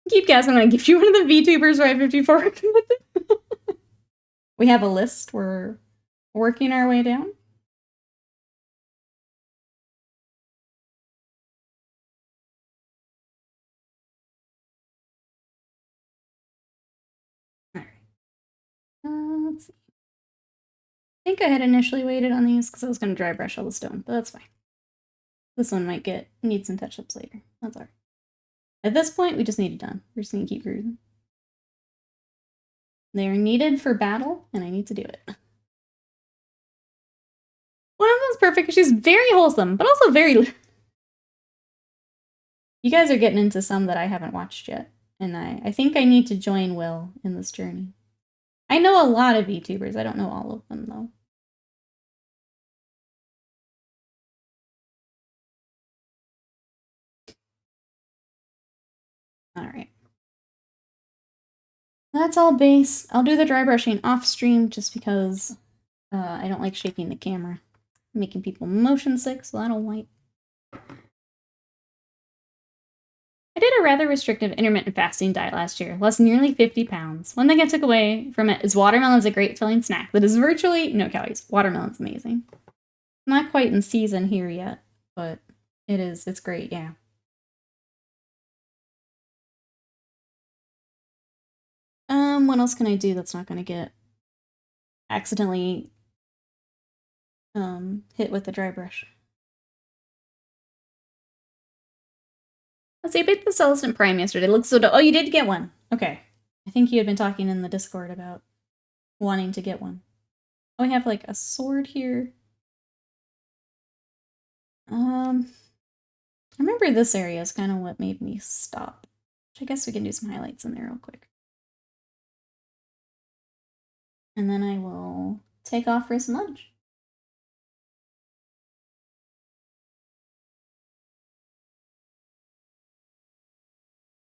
Keep guessing, I'm gonna give you one of the VTubers right 54. We have a list, we're working our way down. Alright. Let's see. I think I had initially waited on these because I was going to dry brush all the stone, but that's fine. This one might need some touch-ups later. That's alright. At this point, we just need it done. We're just going to keep cruising. They are needed for battle, and I need to do it. One of them's perfect. She's very wholesome, but also very... You guys are getting into some that I haven't watched yet, and I think I need to join Will in this journey. I know a lot of VTubers. I don't know all of them, though. Alright. That's all base. I'll do the dry brushing off stream just because I don't like shaking the camera. Making people motion sick, so I don't like. I did a rather restrictive intermittent fasting diet last year, lost nearly 50 pounds. One thing I took away from it is watermelon is a great filling snack that is virtually no calories. Watermelon's amazing. Not quite in season here yet, but it is. It's great, yeah. What else can I do that's not gonna get accidentally hit with the dry brush? Let's see, I picked the Celestin Prime yesterday. It looks so dope. Oh, you did get one. Okay. I think you had been talking in the Discord about wanting to get one. Oh, we have like a sword here. I remember this area is kind of what made me stop. Which I guess we can do some highlights in there real quick. And then I will take off for some lunch.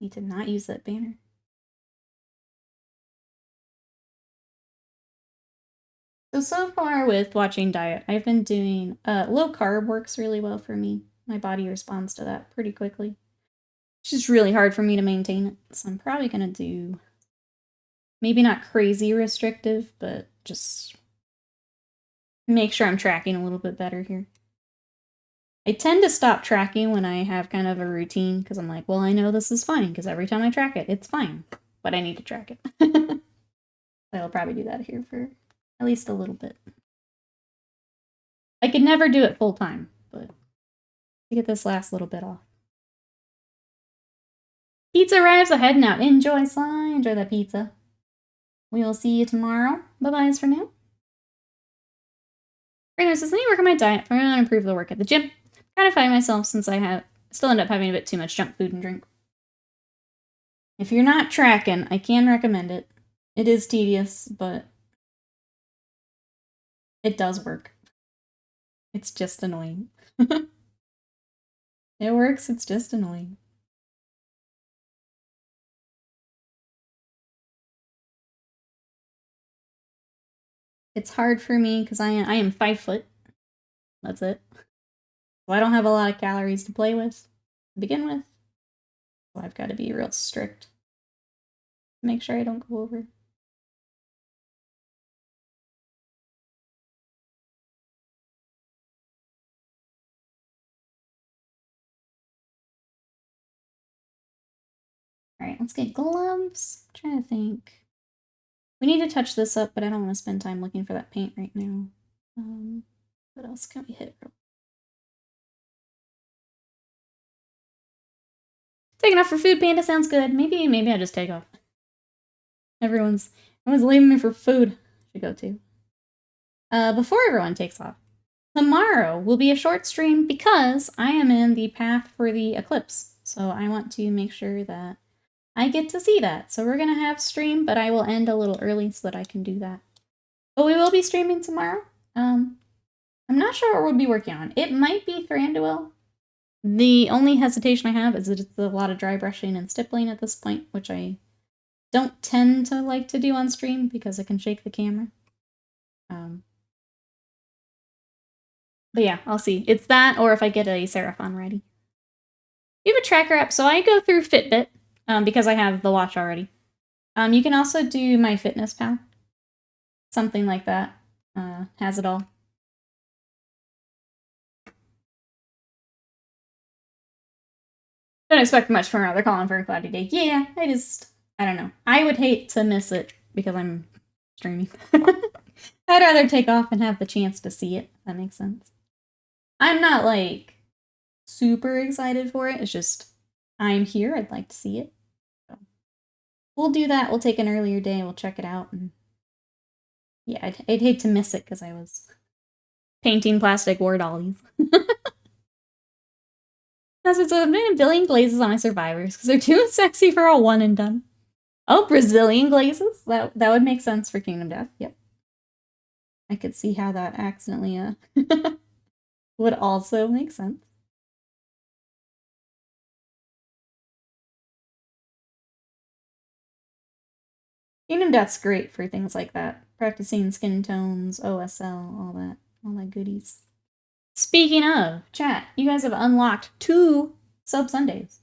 Need to not use that banner. So far with watching diet, I've been doing low carb works really well for me. My body responds to that pretty quickly. It's just really hard for me to maintain it. So I'm probably gonna do maybe not crazy restrictive, but just make sure I'm tracking a little bit better here. I tend to stop tracking when I have kind of a routine because I'm like, well, I know this is fine because every time I track it, it's fine, but I need to track it. I'll probably do that here for at least a little bit. I could never do it full time, but to get this last little bit off. Pizza arrives, I'm heading out. Enjoy, Sly. Enjoy that pizza. We will see you tomorrow. Bye-byes for now. Reno says, let me work on my diet. I'm going to improve the work at the gym. Kind of find myself since I still end up having a bit too much junk food and drink. If you're not tracking, I can recommend it. It is tedious, but it does work. It's just annoying. It works, it's just annoying. It's hard for me because I am 5 foot. That's it. So I don't have a lot of calories to play with to begin with. So I've got to be real strict. Make sure I don't go over. Alright, let's get gloves. I'm trying to think. We need to touch this up, but I don't want to spend time looking for that paint right now. What else can we hit? Taking off for food, Panda sounds good. Maybe I'll just take off. Everyone's leaving me for food. Should go too. Before everyone takes off, tomorrow will be a short stream because I am in the path for the eclipse. So I want to make sure that I get to see that. So we're gonna have stream, but I will end a little early so that I can do that. But we will be streaming tomorrow. I'm not sure what we'll be working on. It might be Thranduil. The only hesitation I have is that it's a lot of dry brushing and stippling at this point, which I don't tend to like to do on stream because it can shake the camera. But yeah, I'll see. It's that, or if I get a Seraphon ready. You have a tracker app, so I go through Fitbit because I have the watch already. You can also do MyFitnessPal. Something like that. Has it all. Don't expect much from her. They're calling for a cloudy day. Yeah, I don't know. I would hate to miss it because I'm streaming. I'd rather take off and have the chance to see it, if that makes sense. I'm not, like, super excited for it. It's just, I'm here. I'd like to see it. So we'll do that. We'll take an earlier day. We'll check it out. And yeah, I'd hate to miss it because I was painting plastic war dollies. That's what's up. I'm doing a billion glazes on my survivors because they're too sexy for a one and done. Oh, Brazilian glazes? That would make sense for Kingdom Death. Yep. I could see how that accidentally would also make sense. Kingdom Death's great for things like that. Practicing skin tones, OSL, all that goodies. Speaking of, chat, you guys have unlocked 2 Sub Sundays.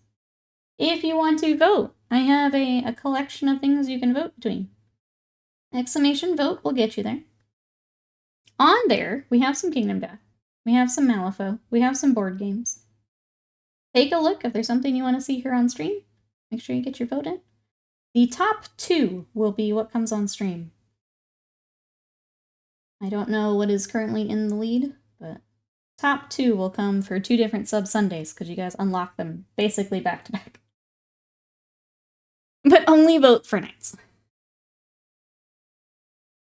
If you want to vote, I have a collection of things you can vote between. Exclamation vote will get you there. On there, we have some Kingdom Death. We have some Malifaux. We have some board games. Take a look if there's something you want to see here on stream. Make sure you get your vote in. The top 2 will be what comes on stream. I don't know what is currently in the lead, but top 2 will come for 2 different Sub Sundays because you guys unlock them basically back to back. But only vote for Knights.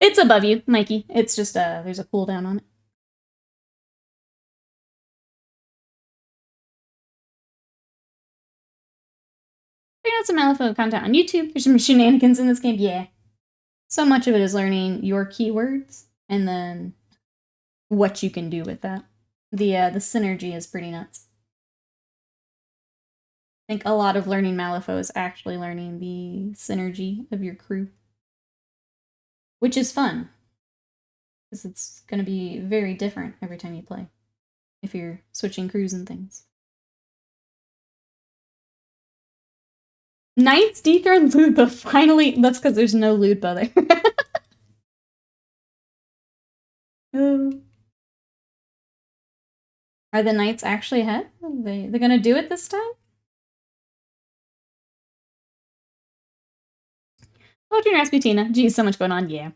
It's above you, Mikey. It's just there's a cooldown on it. Check out some Malifaux content on YouTube. There's some shenanigans in this game. Yeah. So much of it is learning your keywords and then what you can do with that. The synergy is pretty nuts. I think a lot of learning Malifaux is actually learning the synergy of your crew. Which is fun. Because it's going to be very different every time you play. If you're switching crews and things. Knights dethroned Ludba, finally. That's because there's no Ludba there. Are the Knights actually ahead? They're gonna do it this time? Oh, Junior Rasputina. Geez, so much going on, yeah.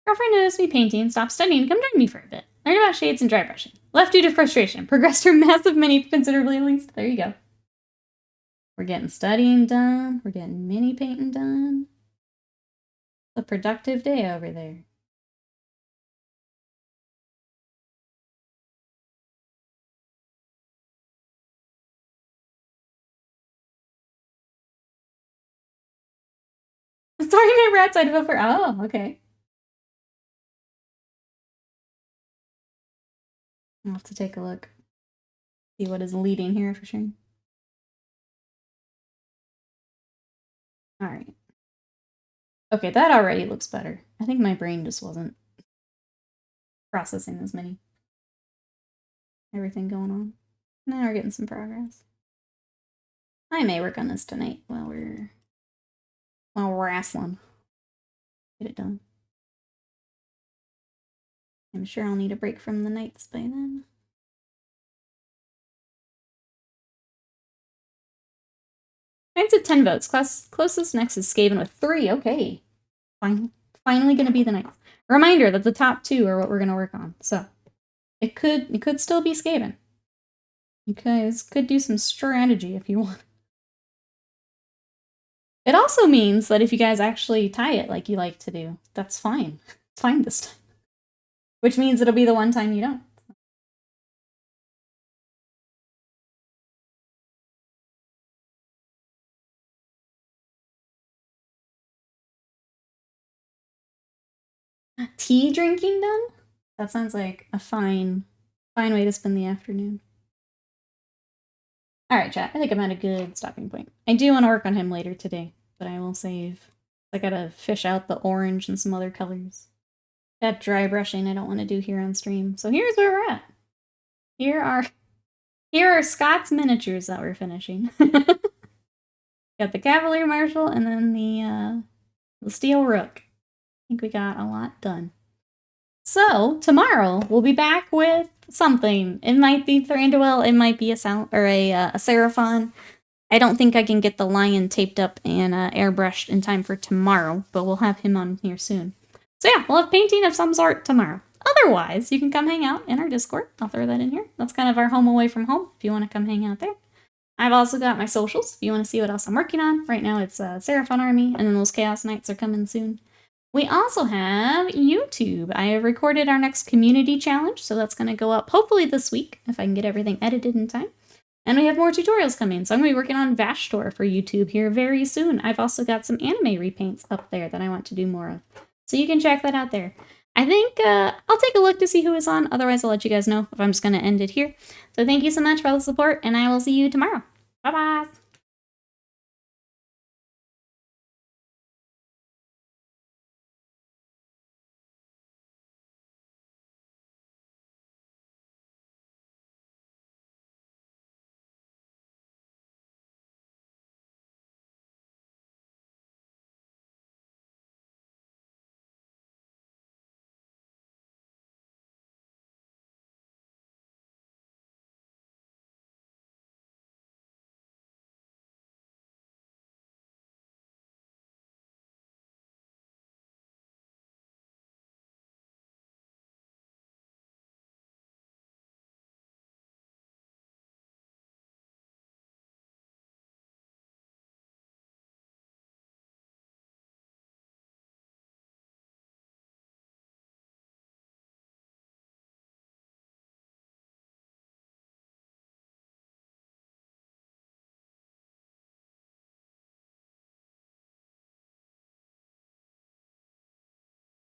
Girlfriend noticed me painting, stopped studying, come join me for a bit. Learn about shades and dry brushing. Left due to frustration. Progressed her massive mini considerably at least. There you go. We're getting studying done. We're getting mini painting done. A productive day over there. Sorry, my rats, I'd vote for. Oh, okay. I'll have to take a look. See what is leading here for sure. Alright. Okay, that already looks better. I think my brain just wasn't processing as many. Everything going on. Now we're getting some progress. I may work on this tonight while we're wrestling. Get it done. I'm sure I'll need a break from the Knights by then. Knights at 10 votes. Closest next is Skaven with 3. Okay. Finally gonna be the Knights. Reminder that the top 2 are what we're gonna work on. So it could still be Skaven. You guys could do some strategy if you want. It also means that if you guys actually tie it like you like to do, that's fine. It's fine this time. Which means it'll be the one time you don't. Tea drinking done? That sounds like a fine way to spend the afternoon. Alright, chat. I think I'm at a good stopping point. I do want to work on him later today, but I will save. I gotta fish out the orange and some other colors. That dry brushing I don't want to do here on stream. So here's where we're at. Here are Scott's miniatures that we're finishing. Got the Cavalier Marshal and then the Steel Rook. I think we got a lot done. So tomorrow we'll be back with something. It might be Thranduil, it might be a Seraphon. I don't think I can get the lion taped up and airbrushed in time for tomorrow, but we'll have him on here soon. So yeah, we'll have painting of some sort tomorrow. Otherwise, you can come hang out in our Discord. I'll throw that in here. That's kind of our home away from home if you want to come hang out there. I've also got my socials if you want to see what else I'm working on. Right now it's Seraphon Army, and then those Chaos Knights are coming soon. We also have YouTube. I have recorded our next community challenge, so that's going to go up hopefully this week if I can get everything edited in time. And we have more tutorials coming, so I'm going to be working on Vashtor for YouTube here very soon. I've also got some anime repaints up there that I want to do more of, so you can check that out there. I think I'll take a look to see who is on, otherwise I'll let you guys know if I'm just going to end it here. So thank you so much for all the support, and I will see you tomorrow. Bye-bye!